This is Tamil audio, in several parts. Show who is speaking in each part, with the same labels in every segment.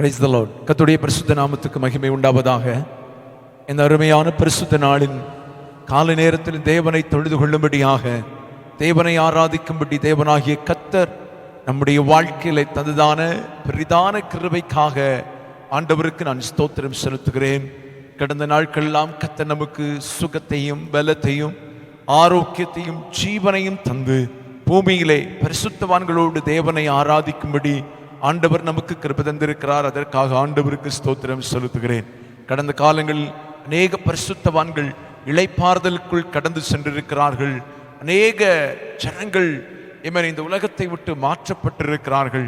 Speaker 1: Praise the Lord. கர்த்தருடைய பரிசுத்த நாமத்துக்கு மகிமை உண்டாவதாக. இந்த அருமையான பரிசுத்த நாளின் காலை நேரத்தில் தேவனை தொழுது கொள்ளும்படியாக, தேவனை ஆராதிக்கும்படி தேவனாகிய கர்த்தர் நம்முடைய வாழ்க்கையில தந்ததான பெரிதான கிருபைக்காக ஆண்டவருக்கு நான் ஸ்தோத்திரம் செலுத்துகிறேன். கடந்த நாட்களெல்லாம் கர்த்தர் நமக்கு சுகத்தையும் பலத்தையும் ஆரோக்கியத்தையும் ஜீவனையும் தந்து பூமியிலே பரிசுத்தவான்களோடு தேவனை ஆராதிக்கும்படி ஆண்டவர் நமக்கு கிருபை தந்திருக்கிறார். அதற்காக ஆண்டவருக்கு ஸ்தோத்திரம் செலுத்துகிறேன். கடந்த காலங்களில் அநேக பரிசுத்தவான்கள் இளைப்பாறுதலுக்குள் கடந்து சென்றிருக்கிறார்கள். அநேக ஜனங்கள் இந்த உலகத்தை விட்டு மாற்றப்பட்டிருக்கிறார்கள்.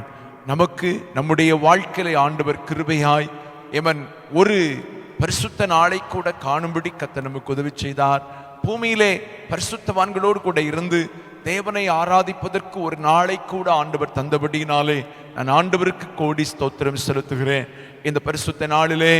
Speaker 1: நமக்கு நம்முடைய வாழ்க்கையில ஆண்டவர் கிருபையாய் ஒரு பரிசுத்த நாளை கூட காணும்படி கர்த்தர் நமக்கு உதவி செய்தார். பூமியிலே பரிசுத்தவான்களோடு கூட இருந்து தேவனை ஆராதிப்பதற்கு ஒரு நாளை கூட ஆண்டவர் தந்தபடியினாலே நான் ஆண்டவருக்கு கோடி ஸ்தோத்திரம் செலுத்துகிறேன். இந்த பரிசுத்த நாளிலே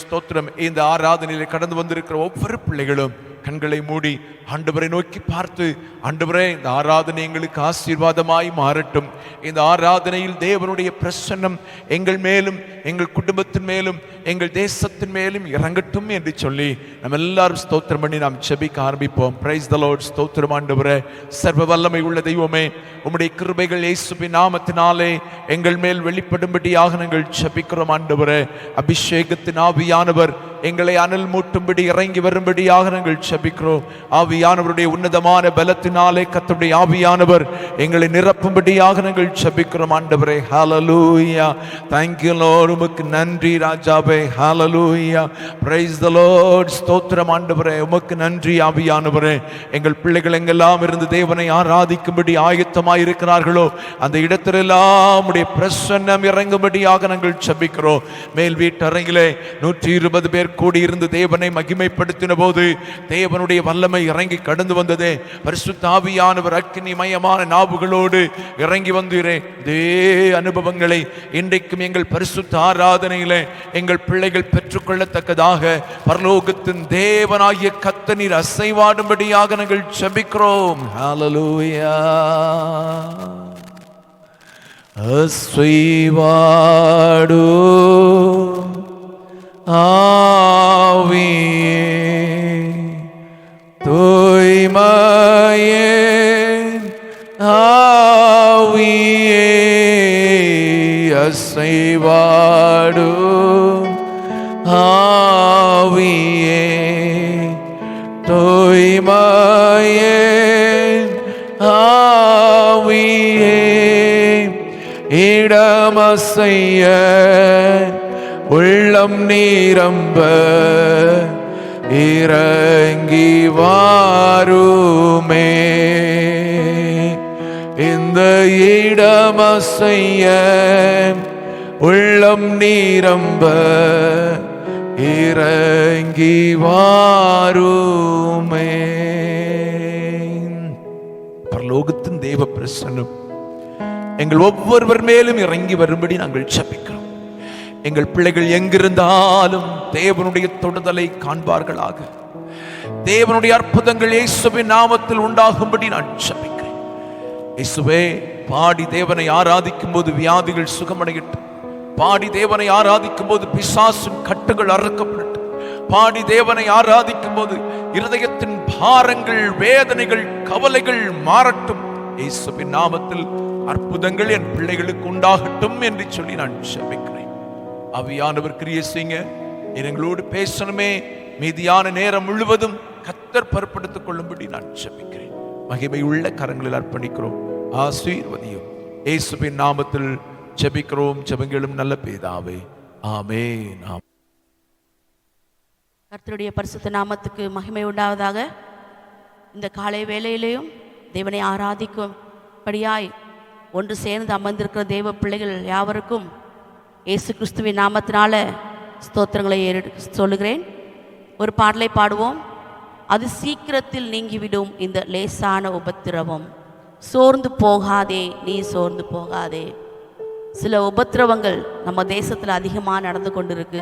Speaker 1: ஸ்தோத்திரம். இந்த ஆராதனையிலே கடந்து வந்திருக்கிற ஒவ்வொரு பிள்ளைகளும் கண்களை மூடி ஆண்டவரை நோக்கி பார்த்து, ஆண்டவரே இந்த ஆராதனை எங்களுக்கு ஆசீர்வாதமாய் மாறட்டும். இந்த ஆராதனையில் தேவனுடைய பிரசன்னம் எங்கள் மேலும் எங்கள் குடும்பத்தின் மேலும் எங்கள் தேசத்தின் மேலும் இறங்கட்டும் என்று சொல்லி நம்ம எல்லாரும் ஸ்தோத்திரம் பண்ணி நாம் ஜெபிக்க ஆரம்பிப்போம். Praise the Lord. ஸ்தோத்திரம் ஆண்டவரே. சர்வ வல்லமை உள்ள தெய்வமே, உம்முடைய கிருபைகள் இயேசுவின் நாமத்தினாலே எங்கள் மேல் வெளிப்படும்படியாக நாங்கள் ஜெபிக்கிறோம். ஆண்டவரே, அபிஷேகத்தின் ஆவியானவர் எங்களை அனல் மூட்டும்படி இறங்கி வரும்படியாக நாங்கள் ஜெபிக்கிறோம். ஆவியானவருடைய உன்னதமான பலத்தினாலே கர்த்தருடைய ஆவியானவர் எங்களை நிரப்பும்படியாக நாங்கள் ஜெபிக்கிறோம். ஆண்டவரே, ஹalleluya. Thank you Lord. உமக்கு நன்றி ராஜாவே. ஹalleluya. Praise the Lord. ஸ்தோத்திரம் ஆண்டவரே. உமக்கு நன்றி ஆவியானவரே. எங்கள் பிள்ளைகள் எங்கெல்லாம் இருந்து தேவனை ஆராதிக்கும்படி ஆயத்தமாய் இருக்கிறார்களோ அந்த இடத்திலெல்லாம் உம்முடைய பிரசன்னம் இறங்கும்படியாக நாங்கள் ஜெபிக்கிறோம். மேல் வீட்டறையிலே 120 பேர் கூடியிருந்து தேவனை மகிமைப்படுத்தின போது தேவனுடைய வல்லமை இறங்கி கடந்து வந்ததே. பரிசுத்த ஆவியானவர் அக்கினிமயமான நாவுகளோடு இறங்கி வந்தீரே. இதே அனுபவங்களை இன்றைக்கும் எங்கள் பரிசுத்த ஆராதனையிலே எங்கள் பிள்ளைகள் பெற்றுக்கொள்ளத்தக்கதாக பரலோகத்தின் தேவனாகிய கர்த்தர் நீர் அசைவாடும்படியாக நாங்கள் ஜெபிக்கிறோம். ஹalleluya. அசைவாடு ஆவியே, தூய்மையே ஆவியே, அசைவாடு ஆவியே, தூய்மையே ஆவியே, இடமசைய உள்ளம் நீரம்ப இறங்கி வாருமே. இந்த இடமசைய உள்ளம் நீரம்ப இறங்கி வாருமே. பரலோகத்தின் தேவ பிரசன்னம் எங்கள் ஒவ்வொருவர் மேலும் இறங்கி வரும்படி நாங்கள் ஜெபிக்கிறோம். எங்கள் பிள்ளைகள் எங்கிருந்தாலும் தேவனுடைய தொடுதலை காண்பார்களாக. தேவனுடைய அற்புதங்கள் இயேசுவின் நாமத்தில் உண்டாகும்படி நான் ஜெபிக்கிறேன். இயேசுவே, பாடி தேவனை ஆராதிக்கும் போது வியாதிகள் சுகமடையட்டும். பாடி தேவனை ஆராதிக்கும் போது பிசாசின் கட்டுகள் அறுக்கப்படட்டும். பாடி தேவனை ஆராதிக்கும் போது இருதயத்தின் பாரங்கள், வேதனைகள், கவலைகள் மாறட்டும். இயேசுவின் நாமத்தில் அற்புதங்கள் என் பிள்ளைகளுக்கு உண்டாகட்டும் என்று சொல்லி நான் ஜெபிக்கிறேன். ஆவியானவர் கிரியை செய்யுங்க. எங்களோடு பேசணுமே. மீதியான நேரம் முழுவதும் கர்த்தர் பொறுப்படுத்திக் கொள்ளும்படி நான் ஜெபிக்கிறேன். மகிமை உள்ள கரங்களில் அர்ப்பணிக்கிறோம். ஆசீர்வதியும். இயேசுவின் நாமத்தில் ஜெபிக்கிறோம். ஜெபங்களும் நல்ல பிதாவே, ஆமென்.
Speaker 2: கர்த்தருடைய பரிசுத்த நாமத்துக்கு மகிமை உண்டாவதாக. இந்த காலை வேளையிலேயும் தேவனை ஆராதிக்கும்படியாய் ஒன்று சேர்ந்து அமர்ந்திருக்கிற தேவ பிள்ளைகள் யாவருக்கும் இயேசு கிறிஸ்துவின் நாமத்தினால ஸ்தோத்திரங்களை சொல்லுகிறேன். ஒரு பாடலை பாடுவோம். அது சீக்கிரத்தில் நீங்கிவிடும் இந்த லேசான உபத்திரவம். சோர்ந்து போகாதே, நீ சோர்ந்து போகாதே. சில உபத்திரவங்கள் நம்ம தேசத்தில் அதிகமாக நடந்து கொண்டிருக்கு.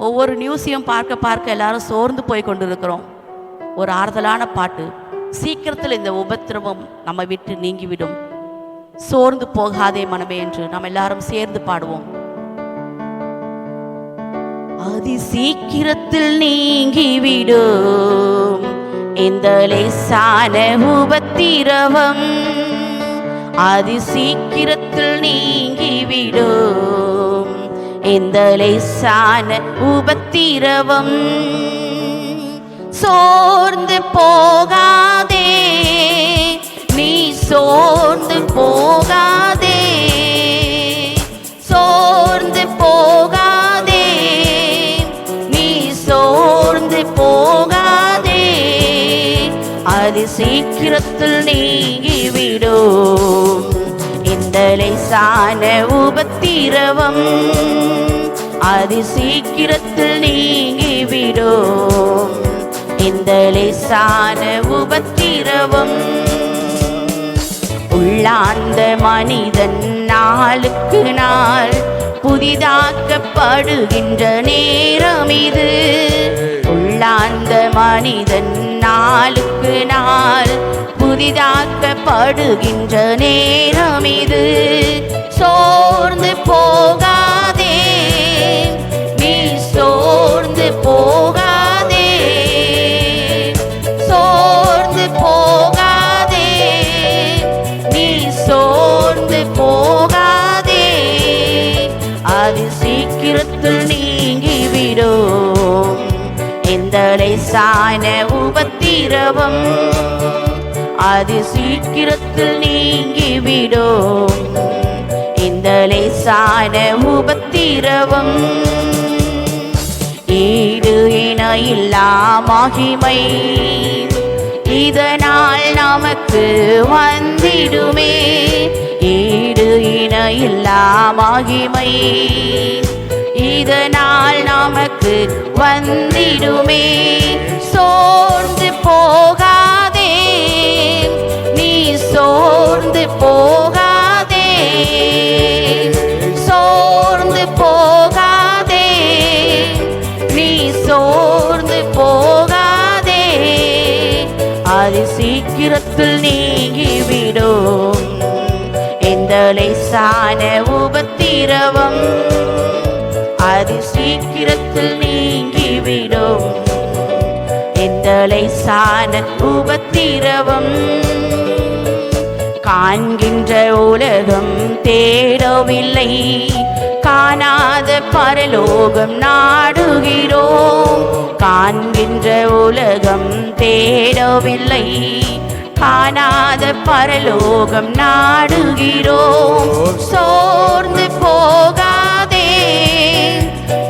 Speaker 2: ஒவ்வொரு நியூஸையும் பார்க்க பார்க்க எல்லாரும் சோர்ந்து போய் கொண்டிருக்கிறோம். ஒரு ஆறுதலான பாட்டு, சீக்கிரத்தில் இந்த உபத்திரவம் நம்ம விட்டு நீங்கிவிடும். சோர்ந்து போகாதே மனமே என்று நாம் எல்லாரும் சேர்ந்து பாடுவோம். அதி சீக்கிரத்தில் நீங்கிவிடும் இந்த லேசான உபத்திரவம், அதி சீக்கிரத்தில் நீங்கிவிடும் இந்த லேசான உபத்திரவம். சோர்ந்து போகாதே, நீ சோர்ந்து போகாதே, சோர்ந்து போகாதே, நீ சோர்ந்து போகாதே. அது சீக்கிரத்தில் நீங்கிவிடும் இந்த லேசான உபத்திரவம், அது சீக்கிரத்தில் நீங்கிவிடும் இந்த லேசான உபத்திரவம். உள்ளார்ந்த மனிதன் நாளுக்கு நாள் புதிதாக்கப்படுகின்ற நேரம் இது. உள்ளார்ந்த மனிதன் நாளுக்கு நாள் புதிதாக்கப்படுகின்ற நேரம் இது. சோர்ந்து போகாதே, நீ சோர்ந்து போகாதே, சோர்ந்து போகாதே, நீ சோர்ந்து போகாதே. அது சீக்கிரத்தில் நீங்கிவிடும் இந்த லேசான உபத்திரவம், அது சீக்கிரத்தில் நீங்கிவிடும் இந்த லேசான உபத்திரவம். ஈடு இணையில்லா மகிமை இதனால் நமக்கு வந்திடுமே, ஈடு இணையில்லா மகிமை இதனால் நமக்கு வந்திடுமே. சோர்ந்து போகாதே, நீ சோர்ந்து போகாதே, சோர்ந்து போகாதே, நீ சோர்ந்து போகாதே. அது சீக்கிரத்தில் நீங்கிவிடும் இந்த லேசான உபத்திரவம், அது சீக்கிரத்தில் நீங்கிவிடும் இந்த லேசான உபத்திரவம். காண்கின்ற உலகம் தேடவில்லை, காணாத பரலோகம் நாடுகிறோம். காண்கின்ற உலகம் தேடவில்லை, காணாத பரலோகம் நாடுகிறோம். சோர்ந்து போகாதே,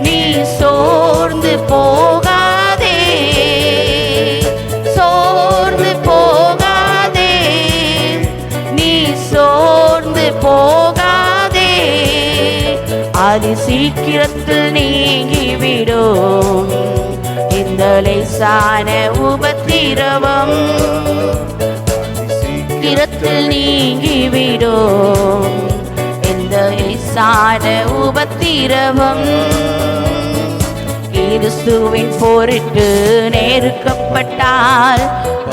Speaker 2: நீ சோர்ந்து போகாதே, சோர்ந்து போகாதே, நீ சோர்ந்து போகாதே. அது சீக்கிரத்தில் நீங்கிவிடும் இந்த லேசான உபத்திரவம், சீக்கிரத்தில் நீங்கிவிடும் இந்த லேசான உபத்திரவம். கிறிஸ்துவின் பொருட்டு நெருக்கப்பட்டால்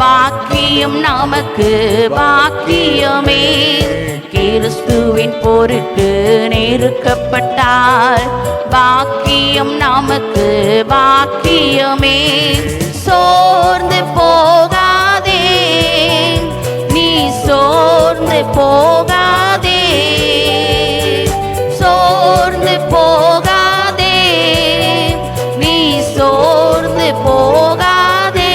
Speaker 2: பாக்கியம் நமக்கு பாக்கியமே. கிறிஸ்துவின் பொருட்டு நெருக்கப்பட்டால் பாக்கியம் நமக்கு பாக்கியமே. சோர்ந்து போகாதே, நீ சோர்ந்து போகாதே, சோர்ந்து போகாதே, நீ சோர்ந்து போகாதே.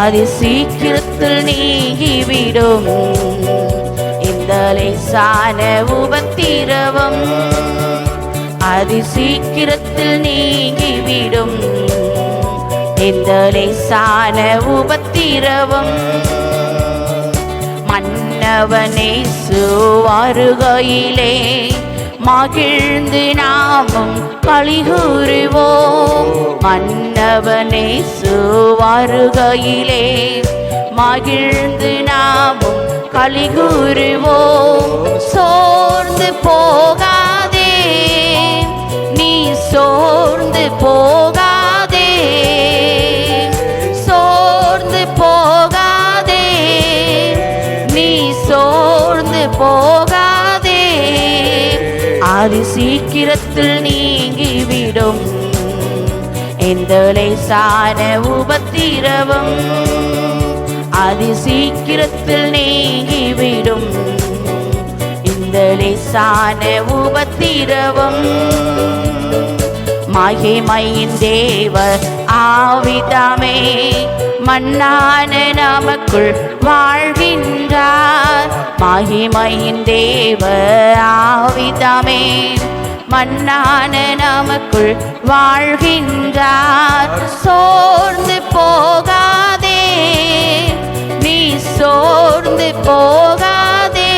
Speaker 2: அது சீக்கிரத்தில் நீங்கிவிடும் இந்த லேசான உபத்திரவம், அது சீக்கிரத்தில் நீங்கிவிடும் இந்த லேசான உபத்திரவம். மன்னவனேசு வருகையிலே மகிழ்ந்து நாமும் களிகூறுவோம். மன்னவனேசு வருகையிலே மகிழ்ந்து நாமும் களிகூறுவோம். சோர்ந்து போகாதே, நீ சோர்ந்து போகாதே, சோர்ந்து போகாதே, நீ சோர்ந்து அது சீக்கிரத்தில் நீங்கிவிடும். எந்த லேசான உபத்திரவம் அது சீக்கிரத்தில் நீங்கிவிடும். இந்த லேசான உபத்திரவம் மகிமையின் தேவ ஆவிதாமே மன்னான நமக்குள் வாழ்கின்றார். மகிமையின் தேவ ஆவிதாமே மன்னான நமக்குள் வாழ்கின்றார். சோர்ந்து போகாதே, நீ சோர்ந்து போகாதே,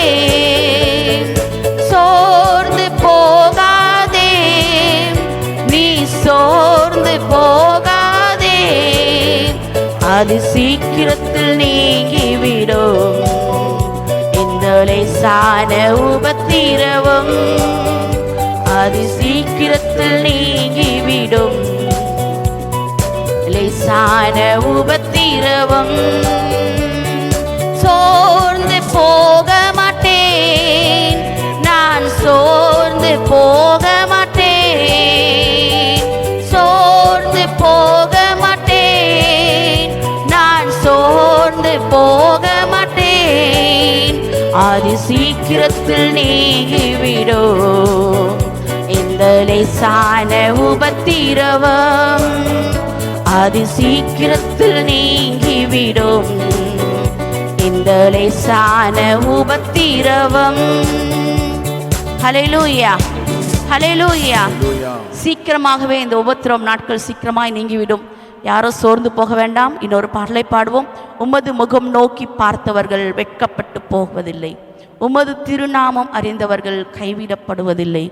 Speaker 2: சோர்ந்து போகாதே, நீ சோர்ந்து போகாதே. அது சீக்கிரத்தில் நீங்கிவிடும். இந்த லேசான உபத்திரவம் அது சீக்கிரத்தில் நீங்கிவிடும். லேசான உபத்திரவம் சோர்ந்து போக மாட்டேன், நான் சோர்ந்து போக மாட்டேன், சோர்ந்து போக மாட்டேன், நான் சோர்ந்து போக மாட்டேன். அது சீக்கிரத்தில் நீங்கிவிடும். இந்த லேசான உபத்திரவம் அது சீக்கிரத்தில் நீங்கிவிடும். இந்த லேசான உபத்திரவம். ஹல்லேலூயா, ஹல்லேலூயா. சீக்கிரமாகவே இந்த உபத்திரவம் நாட்கள் சீக்கிரமாய் நீங்கிவிடும். யாரோ சோர்ந்து போக வேண்டாம். இன்னொரு பாடலை பாடுவோம். உமது முகம் நோக்கி பார்த்தவர்கள் வெட்கப்பட்டு போவதில்லை, உமது திருநாமம் அறிந்தவர்கள் கைவிடப்படுவதில்லை.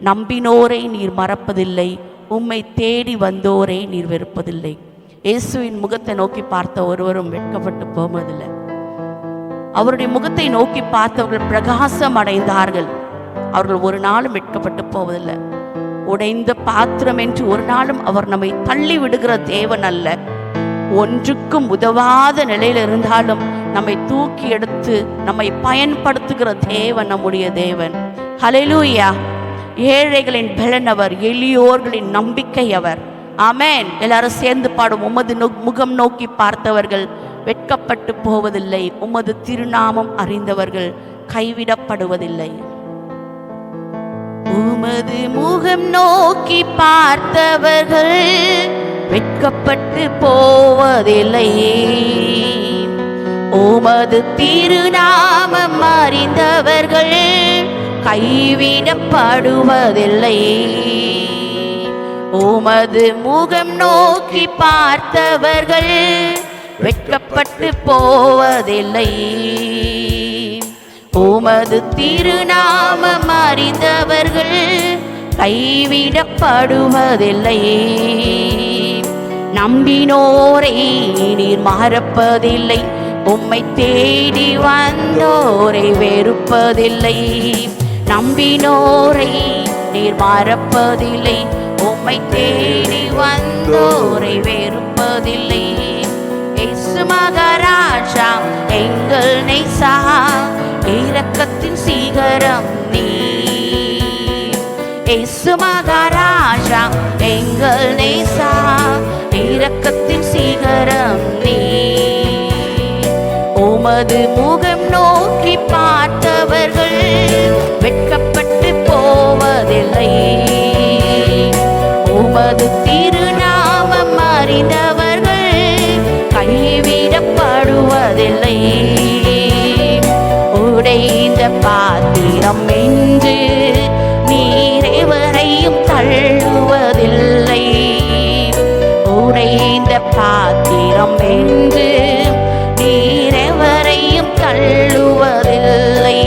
Speaker 2: நம்பினோரை நீர் மறப்பதில்லை, உம்மை தேடி வந்தோரை நீர் வெறுப்பதில்லை. இயேசுவின் முகத்தை நோக்கி பார்த்த ஒருவரும் வெட்கப்பட்டு போவதில்லை. அவருடைய முகத்தை நோக்கி பார்த்தவர்கள் பிரகாசம் அடைந்தார்கள். அவர்கள் ஒரு நாளும் வெட்கப்பட்டு போவதில்லை. உடைந்த பாத்திரம் என்று ஒரு நாளும் அவர் நம்மை தள்ளி விடுகிற தேவன் அல்ல. ஒன்றுக்கும் உதவாத நிலையில் இருந்தாலும் நம்மை தூக்கி எடுத்து நம்மை பயன்படுத்துகிற தேவன் நம்முடைய தேவன். ஹல்லேலூயா. ஏழைகளின் பலன் அவர், எளியோர்களின் நம்பிக்கை அவர். ஆமென். எல்லாரும் சேர்ந்து பாடும். உமது முகம் நோக்கி பார்த்தவர்கள் வெட்கப்பட்டு போவதில்லை, உமது திருநாமம் அறிந்தவர்கள் கைவிடப்படுவதில்லை. உமது முகம் நோக்கி பார்த்தவர்கள் வெட்கப்பட்டு போவதில்லை, உமது திருநாமம் அறிந்தவர்கள் கைவிடப்படுவதில்லை. உமது முகம் நோக்கி பார்த்தவர்கள் வெட்கப்பட்டு போவதில்லை, உமது திருநாமம் அறிந்தவர்கள் கைவிடப்படுவதில்லை. நம்பினோரை நீர் மறப்பதில்லை, உம்மை தேடி வந்தோரை வெறுப்பதில்லை. நம்பினோரை நீர் மறப்பதில்லை, உம்மை தேடி வந்தோரை வெறுப்பதில்லை. இயேசு மகாராஜா எங்கள் நேசா, இரக்கத்தின் சிகரம் நீ. இயேசு மகாராஜா எங்கள் நேசா, இரக்கத்தின் சிகரம் நீ. உமது முகம் நோக்கி பார்த்தவர்கள் வெட்கப்பட்டு போவதில்லை, உமது திருநாமம் அறிந்தவர்கள் கைவிடப்படுவதில்லை. உடைந்த பாத்திரம் என்று நீரெவரையும் தள்ளுவதில்லை, உடைந்த பாத்திரம் என்று நீரெவரையும் தள்ளுவதில்லை.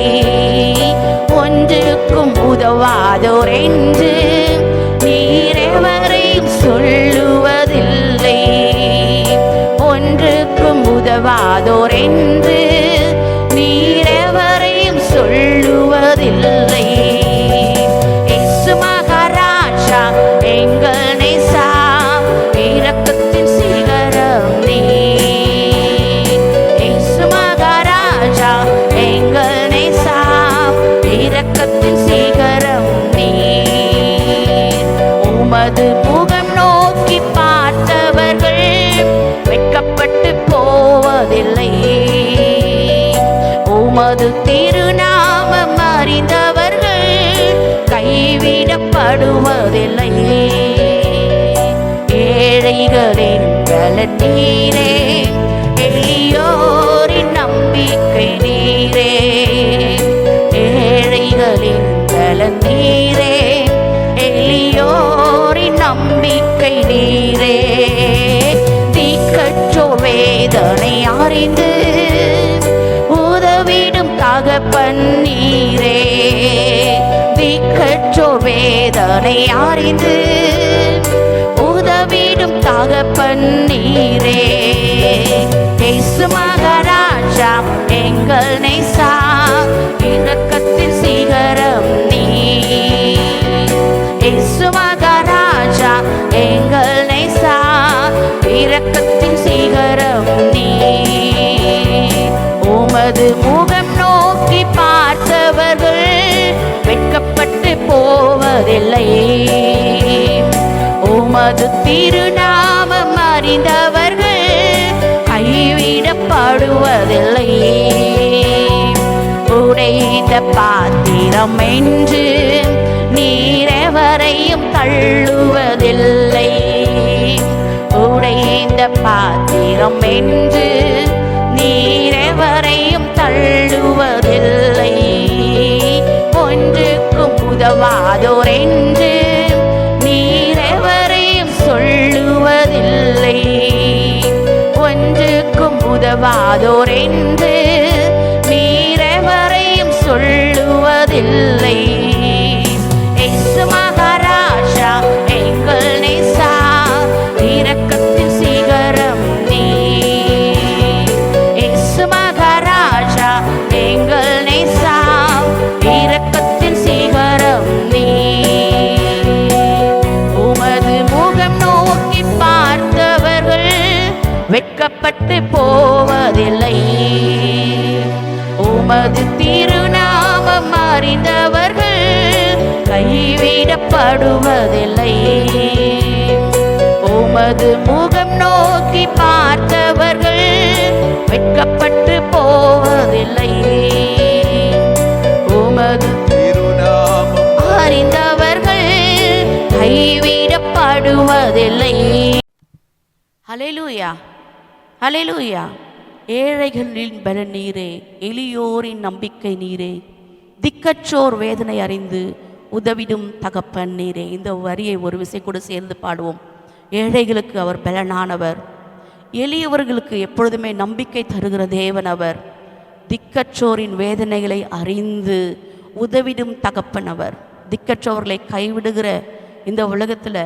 Speaker 2: ஒன்றுக்கும் உதவாதோர் என்று நீரெவரையும் சொல்லுவதில்லை, ஒன்றுக்கும் உதவாதோர் என்று நீரெவரையும் சொல்லுவதில்லை. இயேசு மகாராஜா எங்கள் நேசா, இரக்கத்தின் சிகரம் நீ. இயேசு மகாராஜா எங்கள் நேசா, இரக்கத்தின் சிகரம் நீ. உமது முகம் நோக்கி பார்த்தவர்கள் வெட்கப்பட்டு போவதில்லை. உமது திருநாமம் அறிந்தவர்கள் கைவிடப்படுவதில்லை. ஏழைகளின் பலன் நீரே, எளியோரின் நம்பிக்கை நீரே. ஏழைகளின் பலன் நீரே, எளியோரின் நம்பிக்கை நீரே. திக்கற்றோர் வேதனை அறிந்து உதவிடும் தகப்பன் நீரே. திக்கற்றோர் வேதனை அறிந்து உதவிடும் தகப்பன் நீரே. இயேசு மகாராஜா எங்கள் நேசா, இரக்கத்தின் சிகரம் நீ. இயேசு மகாராஜா எங்கள் நேசா, இரக்கத்தின் சிகரம் நீ. உமது முகம் நோக்கி பார்த்தவர்கள் வெட்கப்பட்டு போவதில்லை. உமது திருநாமம் அறிந்தவர்கள் கைவிடப்படுவதில்லை. உடைந்த பாத்திரம் என்று நீரெவரையும் தள்ளுவதில்லை. உடைந்த பாத்திரம் என்று நீரெவரையும் தள்ளுவதில்லை. ஒன்றுக்கும் உதவாதோர் என்று நீரெவரையும் சொல்லுவதில்லை. ஒன்றுக்கும் உதவாதோர் என்று நீரெவரையும் சொல்லுவதில்லை. இயேசு மகாராஜா எங்கள் நேசா, இரக்கத்தின் சிகரம் நீ. இயேசு மகாராஜா எங்கள் நேசா, இரக்கத்தின் சிகரம் நீ. உமது முகம் நோக்கி பார்த்தவர்கள் வெட்கப்பட்டு போவதில்லை. உமது திருநாமம் அறிந்தவர்கள் கைவிடப்படுவதில்லை. உமது முகம் நோக்கி பார்த்தவர்கள் வெட்கப்பட்டு போவதில்லை. உமது திருநாமம் அறிந்தவர்கள் கைவிடப்படுவதில்லை. ஹல்லேலூயா, ஹல்லேலூயா. ஏழைகளின் பலன் நீரே, எளியோரின் நம்பிக்கை நீரே. திக்கற்றோர் வேதனை அறிந்து உதவிடும் தகப்பன் நீரே. இந்த வரியை ஒரு விசை கூட சேர்ந்து பாடுவோம். ஏழைகளுக்கு அவர் பலனானவர், எளியவர்களுக்கு எப்பொழுதுமே நம்பிக்கை தருகிற தேவன் அவர். திக்கற்றோரின் வேதனைகளை அறிந்து உதவிடும் தகப்பன் அவர். திக்கற்றவர்களை கைவிடுகிற இந்த உலகத்தில்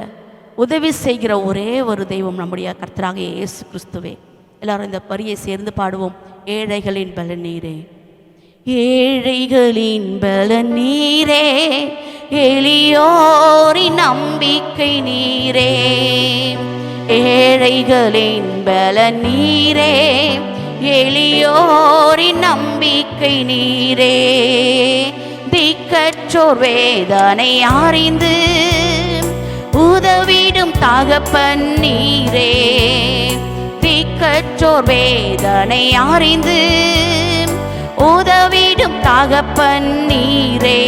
Speaker 2: உதவி செய்கிற ஒரே ஒரு தெய்வம் நம்முடைய கர்த்தராக இயேசு கிறிஸ்துவே. எல்லாரும் இந்த வரியை சேர்ந்து பாடுவோம். ஏழைகளின் பலன் நீரே, ஏழைகளின் பலன் நீரே, எளியோரின் நம்பிக்கை நீரே. ஏழைகளின் பலன் நீரே, எளியோரின் நம்பிக்கை நீரே. திக்கற்றோர் வேதனை அறிந்து உதவிடும் தகப்பன் நீரே. திக்கற்றோர் வேதனை அறிந்து உதவிடும் தகப்பன் நீரே.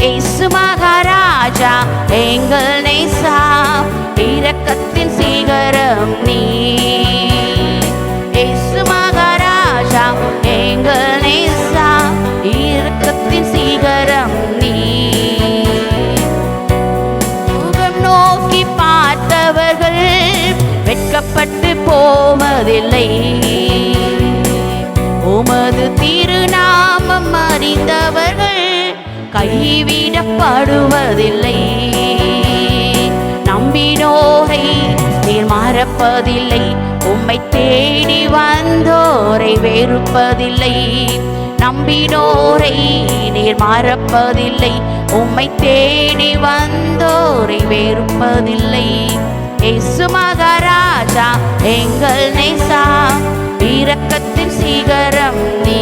Speaker 2: இயேசு மகாராஜா எங்கள் நேசா, இரக்கத்தின் சிகரம் நீ. இயேசு மகாராஜா எங்கள் நேசா, இரக்கத்தின் சிகரம் நீ. முகம் நோக்கி பார்த்தவர்கள் வெட்கப்பட்டு போவதில்லை. உமது திருநாமம் அறிந்தவர்கள் கைவிடப்படுவதில்லை. நம்பினோரை நீர் மறப்பதில்லை. உம்மை தேடி வந்தோரை வெறுப்பதில்லை. நம்பினோரை நீர் மறப்பதில்லை. உம்மை தேடி வந்தோரை வெறுப்பதில்லை. இயேசு மகாராஜா எங்கள் நேசா, இரக்கத்தின் சிகரம் நீ.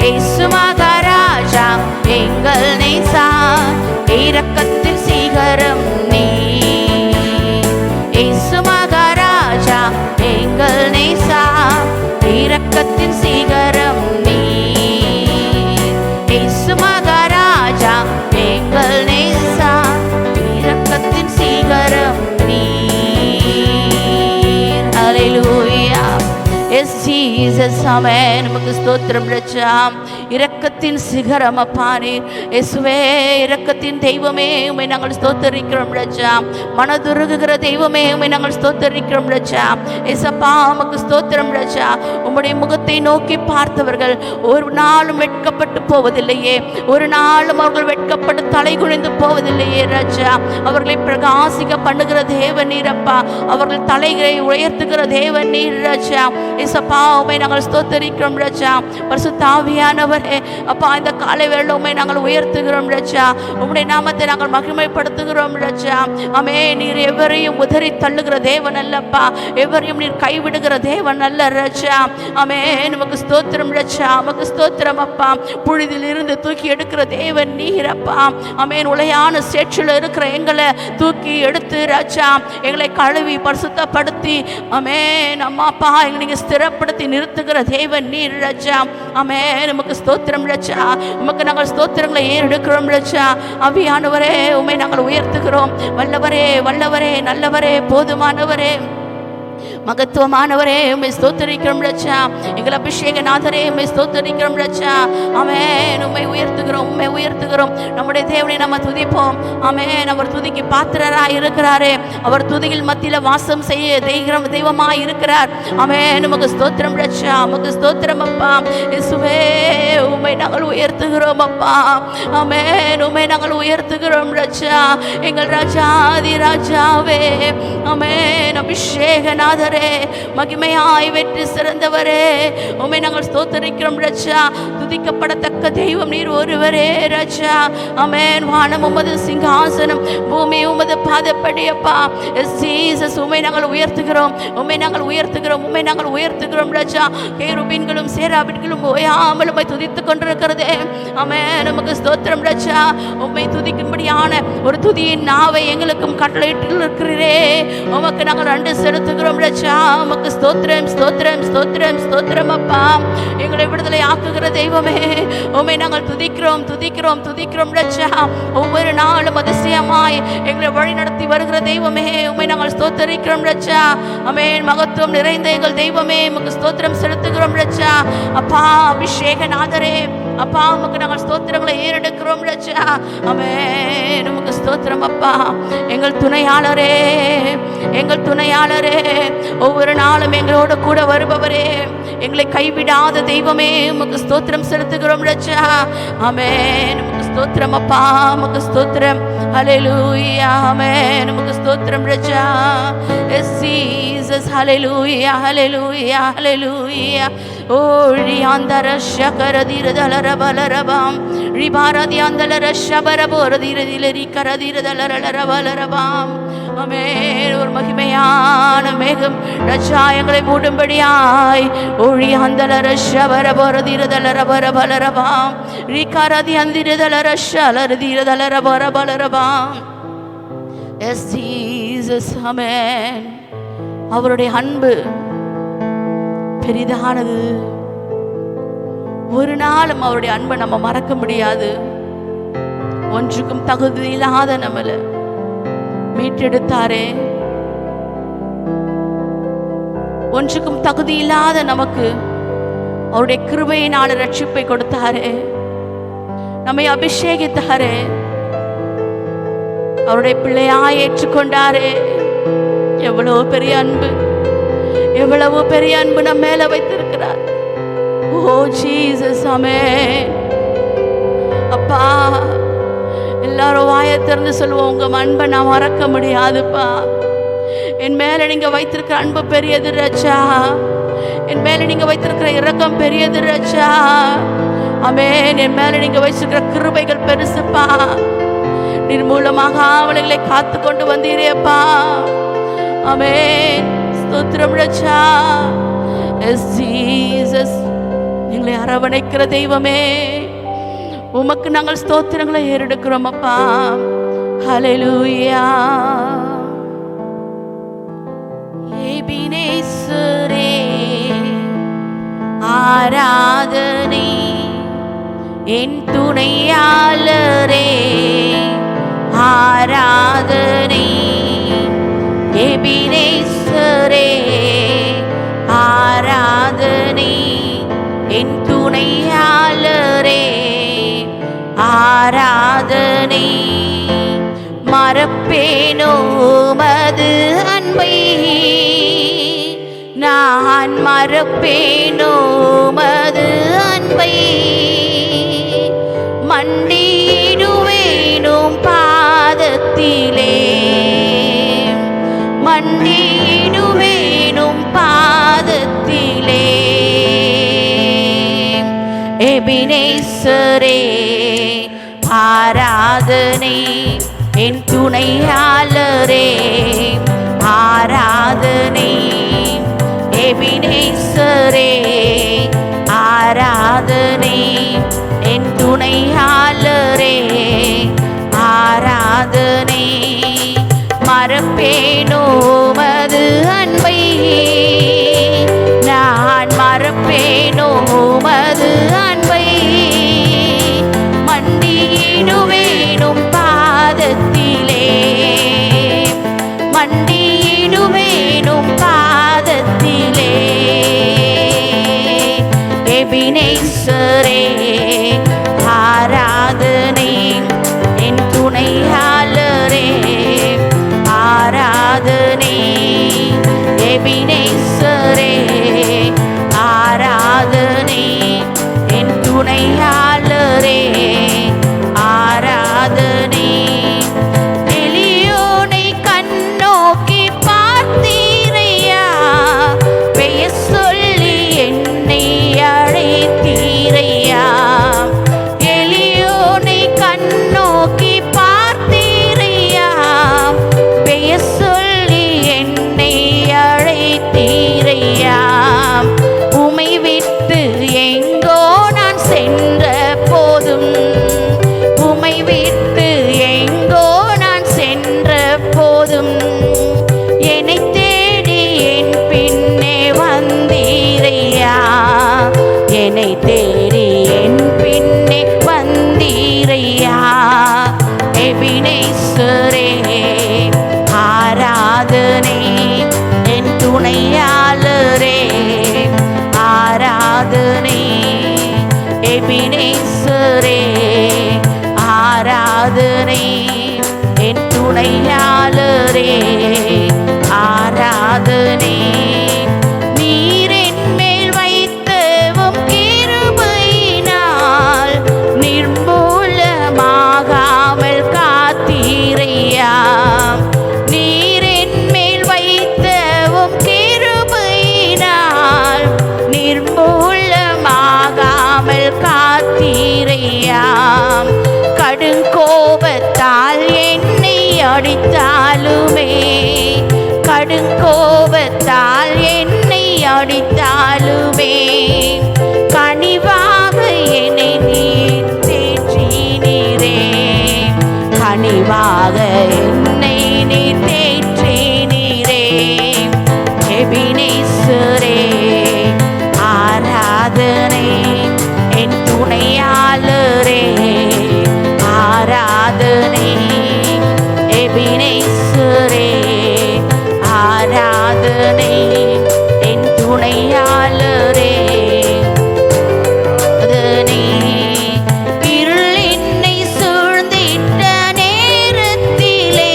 Speaker 2: இயேசு மகாராஜா எங்கள் நேசா, இரக்கத்தின் சிகரம் சிகரம் நீ, இயேசு மகாராஜா எங்கள் நேசா, இரக்கத்தின் சிகரம் நீ, இயேசு மகாராஜா எங்கள் நேசா, இரக்கத்தின் சிகரம் நீ. ஹல்லேலூயா. Yes Jesus. ஆமென். நமக்கு ஸ்தோத்திரம் ரட்சா. இரக்கத்தின் சிகரம் அப்பா நீர். இயேசுவே இரக்கத்தின் தெய்வமே உம்மை நாங்கள் ஸ்தோத்தரிக்கிறோம் ரட்சா. மனதுருகுகிற தெய்வமே உம்மை நாங்கள் ஸ்தோத்தரிக்கிறோம் ரட்சா. இயேசப்பா உமக்கு ஸ்தோத்திரம் ரட்சா. உம்முடைய முகத்தை நோக்கி பார்த்தவர்கள் ஒரு நாளும் வெட்கப்பட்டு போவதில்லையே, ஒரு நாளும் அவர்கள் வெட்கப்பட்டு தலை குனிந்து போவதில்லையே ரட்சா. அவர்களை பிரகாசிக்க பண்ணுகிற தேவன் நீரப்பா. அவர்கள் தலைகளை உயர்த்துகிற தேவன் நீர் ரட்சா. இயேசப்பா உம்மை நாங்கள் ஸ்தோத்தரிக்கிறோம் ரட்சா. பரிசுத்த ஆவியானவரே அப்பா இந்த காலை வேளையில உம்மை நாங்கள் உயர்த்துகிறோம் ரட்சா. உம்முடைய நாமத்தை நாங்கள் மகிமைப்படுத்துகிறோம் ரட்சா. ஆமென். நீர் எவரையும் உதறி தள்ளுகிற தேவன் அல்லப்பா, எவரையும் நீர் கைவிடுகிற தேவன் அல்ல ரட்சா. ஆமென். நமக்கு ஸ்தோத்திரம் ரட்சா. நமக்கு ஸ்தோத்திரம் அப்பா. புழுதில் இருந்து தூக்கி எடுக்கிற தேவன் நீரப்பா. ஆமென். உளையான சேற்றில் இருக்கிற எங்களை தூக்கி எடுத்து ரட்சா எங்களை கழுவி பரிசுத்தப்படுத்தி ஆமென் அம்மாப்பா எங்களை நீங்க ஸ்திரப்படுத்தி நிறுத்துகிற தேவன் நீர் ரட்சா. ஆமென். நமக்கு ஸ்தோத்திரம் ரட்சா. உமக்கு நாங்கள் ஸ்தோத்திரங்களை ஏறெடுக்கிறோம் ரட்சா. ஆவியானவரே உம்மை நாங்கள் உயர்த்துகிறோம். வல்லவரே வல்லவரே நல்லவரே போதுமானவரே மகத்துவமானவரே உம்மை ஸ்தோத்தரிக்கிறோம் ரட்சா. எங்கள் அபிஷேகநாதரே உம்மை ஸ்தோத்தரிக்கிறோம் ரட்சா. ஆமென். உம்மை உயர்த்துகிறோம், உம்மை உயர்த்துகிறோம். நம்முடைய தேவனை நம்ம துதிப்போம். ஆமென். அவர் துதிக்கு பாத்திரராய் இருக்கிறாரே, அவர் துதியில் மத்தியில வாசம் செய்ய தெய்வமாய் இருக்கிறார். ஆமென். உமக்கு ஸ்தோத்திரம் ரட்சா. உமக்கு ஸ்தோத்திரம் அப்பா. இயேசுவே உம்மை நாங்கள் உயர்த்துகிறோம் அப்பா. ஆமென். உம்மை நாங்கள் உயர்த்துகிறோம் ரட்சா. எங்கள் ராஜாதி ராஜாவே. ஆமென். அபிஷேகநாதரே மகிமையாய் வெற்றி சிறந்தவரே உம்மை நாங்கள் ஸ்தோத்தரிக்கிறோம் ரட்சா. துதிக்கப்படத்தக்க தெய்வம் நீர் ஒருவரே ரட்சா. ஆமென். வானம் உமது சிங்காசனம், பூமி உமது பாதப்படி அப்பா. ஜீசஸ் உம்மை நாங்கள் உயர்த்துகிறோம், உம்மை நாங்கள் உயர்த்துகிறோம், உம்மை நாங்கள் உயர்த்துகிறோம் ரட்சா. கேருபீன்களும் சேராபீன்களும் ஓயாமல் உம்மை துதித்துக் கொண்டிருக்கிறதே. ஆமென். நமக்கு ஸ்தோத்திரம் ரட்சா. உம்மை துதிக்கும்படியான ஒரு துதியின் நாவை எங்களுக்கும் கட்டளையிட்டு இருக்கிறீரே. உமக்கு நாங்கள் நன்றி செலுத்துகிறோம் ரட்சா. உமக்கு ஸ்தோத்திரம் ஸ்தோத்திரம் ஸ்தோத்திரம் ஸ்தோத்திரம் அப்பா. எங்களை விடுதலை ஆக்குகிற தெய்வமே உம்மை நாங்கள் துதிக்கிறோம் துதிக்கிறோம் துதிக்கிறோம் ரட்சா. ஒவ்வொரு நாளும் அதிசயமாய் எங்களை வழி நடத்தி வருகிற தெய்வமே உம்மை நாங்கள் ஸ்தோத்தரிக்கிறோம் ரட்சா. ஆமென். மகத்துவம் நிறைந்த எங்கள் தெய்வமே உமக்கு ஸ்தோத்திரம் செலுத்துகிறோம் ரட்சா. அப்பா அபிஷேகநாதரே அப்பா உமக்கு நாங்கள் ஸ்தோத்திரங்களை ஏறெடுக்கிறோம் ரட்சா. ஆமென். உமக்கு ஸ்தோத்திரம் அப்பா. எங்கள் துணையாளரே, எங்கள் துணையாளரே, ஒவ்வொரு நாளும் எங்களோட கூட வருபவரே, எங்களை கைவிடாத தெய்வமே உமக்கு ஸ்தோத்திரம் செலுத்துகிறோம் ரட்சா. ஆமென். உமக்கு ஸ்தோத்திரம் அப்பா. உமக்கு ஸ்தோத்திரம். ஹல்லேலூயா. ஆமென். உமக்கு ஸ்தோத்திரம் ரட்சா. S Jesus. ஹல்லேலூயா ஹல்லேலூயா ஹல்லேலூயா. ஓழி ஆந்தர ஷகரதிரதலர பலரபாம் ரிபாரதியாந்தலர ஷபரபோரதிரதிலரி கரதிரதலர பலரபாம். ஆமென். ஒரு மகிமையான மேகம் ரட்சா எங்களை மூடும்படியாய் ஒழி ஆந்தலர ஷபரபோரதிரதலர பலரபாம் ரிகாரதி அந்திரதலர ஷலரதிரதலர பலரபாம். S Jesus. ஆமென். அவருடைய அன்பு பெரிதானது. ஒரு நாளும் அவருடைய அன்பை நம்ம மறக்க முடியாது. ஒன்றுக்கும் தகுதி இல்லாத நம்மள மீட்டெடுத்தாரே, ஒன்றுக்கும் தகுதி இல்லாத நமக்கு அவருடைய கிருபையினால ரட்சிப்பை கொடுத்தாரே, நம்மை அபிஷேகித்தாரே, அவருடைய பிள்ளையாய் ஏற்றுக்கொண்டாரே. எவ்வளவு பெரிய அன்பு, எவ்வளவு பெரிய அன்பு நம்ம மேல வைத்திருக்கிறார். ஓ ஜீசஸ். ஆமென். அப்பா எல்லாரும் வாயை திறந்து சொல்லுவோம், உங்க அன்பை நான் மறக்க முடியாதுப்பா. என் மேல நீங்க வைத்திருக்கிற அன்பு பெரியது ரட்சா. என் மேல நீங்க வைத்திருக்கிற இரக்கம் பெரியது ரட்சா. ஆமென். என் மேல நீங்க வைத்திருக்கிற கிருபைகள் பெருசுப்பா. நிர்மூலமாக அவளைகளை காத்து கொண்டு வந்தீரேப்பா. ஆமென். ஸ்தோத்திரம் ரட்சா. S Jesus. எங்களை அரவணைக்கிற தெய்வமே உமக்கு நாங்கள் ஸ்தோத்திரங்களை ஏறெடுக்கிறோம் அப்பா. ஹல்லேலூயா. எபினேசரே ஆராதனை, என் துணையாளரே ஆராதனை. எபினேசரே ஆராதனை, என் துணையாளரே ஆராதனை. மறப்பேனோ உமது அன்பை, நான் மறப்பேனோ உமது அன்பை. மண்டியிடுவேனும் பாதத்திலே, மண்டியிடுவேனும் பாதத்திலே. எபினேசரே ஆராதனை, என் துணையாளரே ஆராதனை. எபினேசரே ஆராதனை, என் துணையாளரே ஆராதனை. மறப்பேனோ உமது அன்பை, நான் மறப்பேனோ உமது அன்பை. மண்டியிடுவேனும் பாதத்திலே, மண்டியிடுவேனும் பாதத்திலே. எபினேசரே ஆராதனை, என் துணையாளரே ஆராதனை. எபினேசரே ஆராதனை, என் துணையாளரே ஆராதனை. எளியோனை கண்ணோக்கி பார்த்தீரையா, பெயர் சொல்லி என்னை அழைத்தீரையா. எளியோனை கண்ணோக்கி பார்த்தீரையா, பெயர் சொல்லி என்னை அழைத்தீரையா. உமை விட்டு எங்கோ நான் சென்ற போதும், உமை விட்டு எங்கோ நான் சென்ற போதும், என்னை தேடி என் பின்னே வந்தீரையா. என்னை தேடி என் பின்னே வந்தீரையா. எபினேசரே ஆராதனை, என் துணையாளரே ஆராதனை. எபினேசரே ஆராதனை, என் துணையாளரே ஆராதனை. நீர் என் மேல் வைத்தவும் கிருபையினால் நிர்மூலமாகாமல் காத்தீரையா. நீர் என் மேல் வைத்தவும் கிருபையினால் நிர்மூலமாகாமல் காத்தீரையா. கடுங்கோபத்தால் என்னை அடித்தாலுமே, கடுங்கோபத்தால் என்னை அடித்தாலுமே, கனிவாக என்னை நீர் தேற்றினீரே. கனிவாக என்னை நீர் தேற்றினீரே. எபினேசரே ஆராதனை, என் துணையாளரே ஆராதனை. எபினேசரே ஆராதனை, என் துணையாளரே ஆராதனை. இருள் என்னை சூழ்ந்திட்ட நேரத்திலே,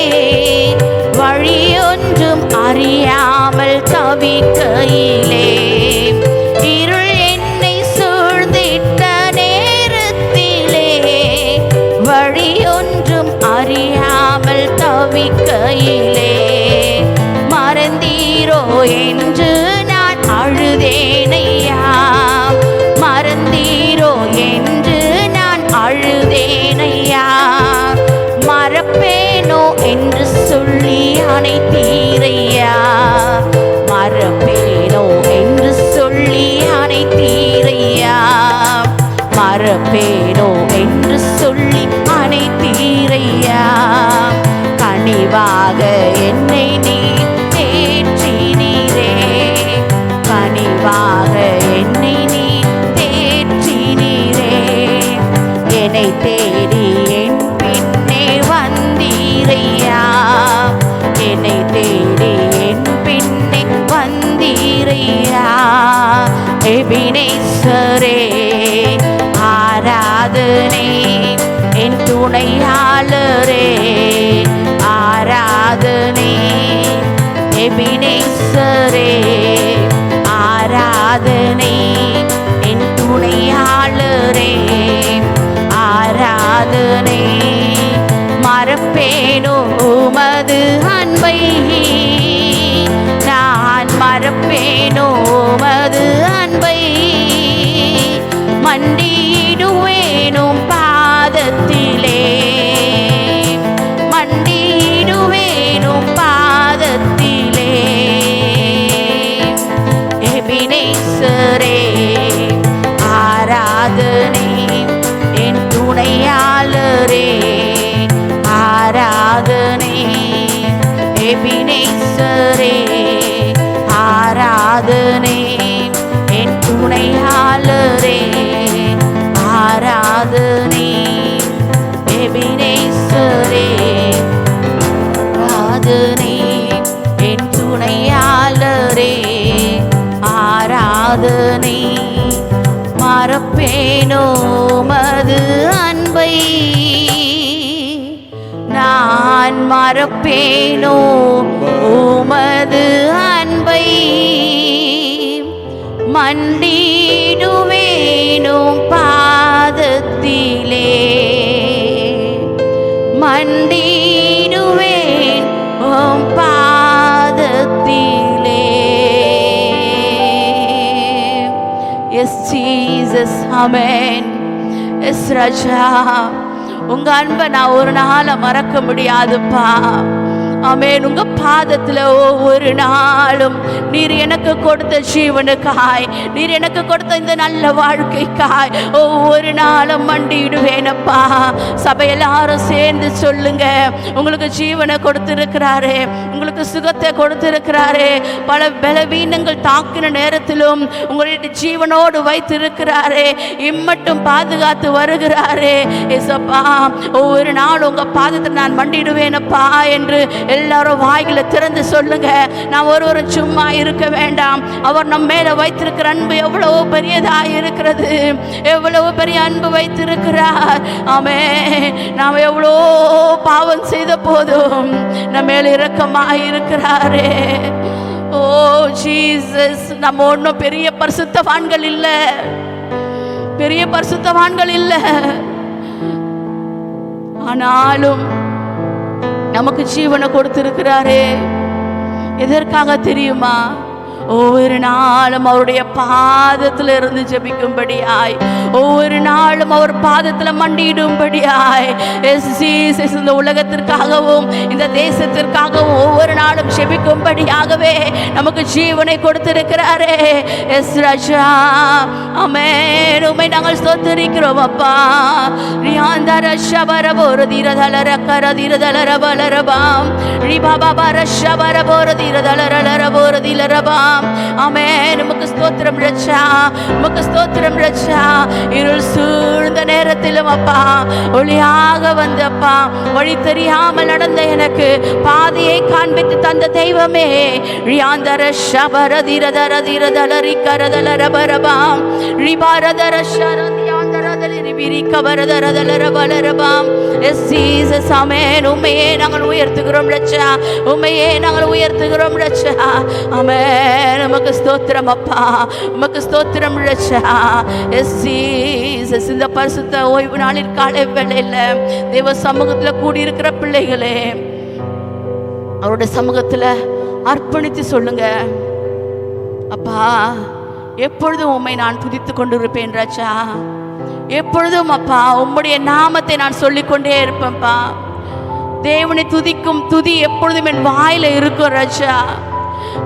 Speaker 2: வழியொன்றும் அறியாமல் தவிக்கையிலே, இருள் என்னை சூழ்ந்திட்ட நேரத்திலே, வழியொன்றும் அறியாமல் தவிக்கையிலே, மறந்தீரோ என்று நான் அழுதேனையா. மறந்தீரோ என்று நான் அழுதேனையா. மறப்பேனோ என்று சொல்லி அணைத்தீரையா. மறப்பேனோ என்று சொல்லி அணைத்தீரையா. மறப்பேனோ என்று சொல்லி அணைத்தீரையா. தேடி என் பின்னே வந்தீரையா, என்னை தேடி என் பின்னே வந்தீரையா. எபினேசரே ஆராதனை, என் துணையாளரே ஆராதனை. எபினேசரே ஆராதனை, என் துணையாளரே ஆராதனை. மறப்பேனோ உமது அன்பை, நான் மறப்பேனோ உமது அன்பை. மண்டியிடுவேனும் பாதத்திலே, மண்டியிடுவேனும் பாதத்திலே. எபினேசரே ஆராதனை, என் துணையாளரே ஆராதனை. எபினேசரே ஆராதனை, என் துணையாளரே ஆராதனை. எபினேசரே ஆராதனை, என் துணையாளரே ஆராதனை. மறப்பேனோ மது அன்பை, நான் மறப்பேனோ உமது அன்பை. மண்டிடுவேனும் பாதத்திலே, மண்டிடுவேன் உம் பாதத்திலே. எஸ் ஜீசஸ், ஆமென். எஸ் ராஜா, உங்க அன்பை நான் ஒரு நாள மறக்க முடியாதுப்பா. ஆமென். உங்க பாதத்துல ஒவ்வொரு நாளும் நீர் எனக்கு கொடுத்த ஜீவனுக்காய், நீர் எனக்கு கொடுத்த இந்த நல்ல வாழ்க்கைக்காய் ஒவ்வொரு நாளும் மண்டிடுவேனப்பா. சபை எல்லாரும் சேர்ந்து சொல்லுங்க, உங்களுக்கு ஜீவனை கொடுத்திருக்கிறாரு, உங்களுக்கு சுகத்தை கொடுத்திருக்கிறாரு. பல பலவீனங்கள் தாக்கின நேரத்திலும் உங்களுடைய ஜீவனோடு வைத்திருக்கிறாரு, இம்மட்டும் பாதுகாத்து வருகிறாரு. ஏசப்பா, ஒவ்வொரு நாளும் உங்க பாதத்தில் நான் மண்டிடுவேனப்பா என்று எல்லாரும் வாய்களை திறந்து சொல்லுங்க. நான் ஒருவரும் சும்மா இருக்க வேண்டாம். அவர் நம்ம மேல வைத்திருக்கிற அன்பு எவ்வளவு பெரியதா இருக்கிறது, எவ்வளவு பெரிய அன்பு வைத்திருக்கிறார். ஆமென். நாம் எவ்வளோ பாவம் செய்த போதும் நம்ம மேல இரக்கமாக இருக்கிறாரே. ஓ ஜீசஸ், நம்ம ஒன்றும் பெரிய பரிசுத்தவான்கள் இல்ல, பெரிய பரிசுத்தவான்கள் இல்ல. ஆனாலும் நமக்கு ஜீவனை கொடுத்திருக்கிறாரே. எதற்காக தெரியுமா? ஒவ்வொரு நாளும் அவருடைய பாதத்தில் இருந்து ஜெபிக்கும்படியாய், ஒவ்வொரு நாளும் அவர் பாதத்தில் மண்டியிடும்படியாய். இந்த உலகத்திற்காகவும் இந்த தேசத்திற்காகவும் ஒவ்வொரு நாளும் ஜெபிக்கும்படியாகவே நமக்கு ஜீவனை கொடுத்திருக்கிறாரே. எஸ் ராஜா, ஆமென். உம்மை நாங்கள் ஸ்தோத்திரிக்கிறோம் அப்பா. ரியாந்தர ஷபர போர தீரதலர கர தீரதலர பலரபாம் ரிபாபா பர ஷபர போர தீரதலர போர தீலரபாம். ஆமென். உமக்கு ஸ்தோத்திரம் ரட்சா, உமக்கு ஸ்தோத்திரம் ரட்சா. இருள் சூழ்ந்த நேரத்திலும் அப்பா ஒளியாக வந்தப்பா, வழி தெரியாமல் நடந்த எனக்கு பாதையை காண்பித்து தந்த தெய்வமே. ரியாந்தர ஷபர தீரதர தீரதலரி கரதலரபரபாம் ரிபாரதர ஷரதியாந்தரதலி ரிபிரி கபரதரதலரபலரபாம். எஸ் ஜீசஸ், ஆமென். உம்மையே நாங்கள் உயர்த்துகிறோம் ரட்சா, உம்மையே நாங்கள் உயர்த்துகிறோம் ரட்சா. ஆமென். உமக்கு ஸ்தோத்திரம் அப்பா, உமக்கு ஸ்தோத்திரம் ரட்சா. எஸ் ஜீசஸ், இந்த பரிசுத்த ஓய்வு நாளில் காலை வேளையில தேவ சமூகத்துல கூடியிருக்கிற பிள்ளைகளே, அவருடைய சமூகத்துல அர்ப்பணித்து சொல்லுங்க, அப்பா எப்பொழுதும் உம்மை நான் துதித்து கொண்டிருப்பேன் ராஜா. எப்பொழுதும் அப்பா உம்முடைய நாமத்தை நான் சொல்லிக்கொண்டே இருப்பேன்ப்பா. தேவனை துதிக்கும் துதி எப்பொழுதும் என் வாயில இருக்கும் ராஜா.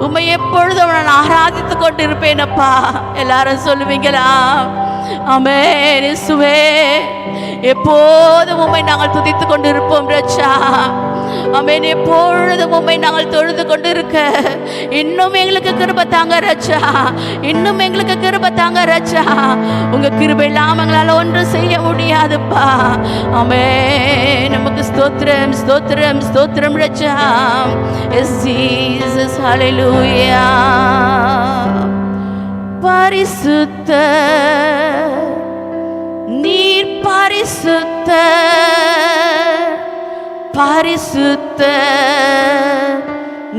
Speaker 2: உம்மை எப்பொழுதும் நான் ஆராதித்து கொண்டு இருப்பேன் அப்பா. எல்லாரும் சொல்லுவீங்களா? ஆமென் இயேசுவே. எப்போதும் உம்மை நாங்கள் துதித்துக் கொண்டிருப்போம் ராஜா. ஆமென். எப்பொழுதும் உம்மை நாங்கள் தொழுது கொண்டிருக்க இன்னும் எங்களுக்கு கிருபை தாங்க ராஜா. இன்னும் எங்களுக்கு கிருபை தாங்க ராஜா. உங்க கிருபை இல்லாம எங்களால ஒன்றும் செய்ய முடியாதுப்பா. ஆமென். நமக்கு ஸ்தோத்திரம் ஸ்தோத்திரம் ஸ்தோத்திரம் ராஜா. எஸ் ஜீசஸ் ஹalleluya. பரிசுத்த நீர் பரிசுத்த பரிசுத்த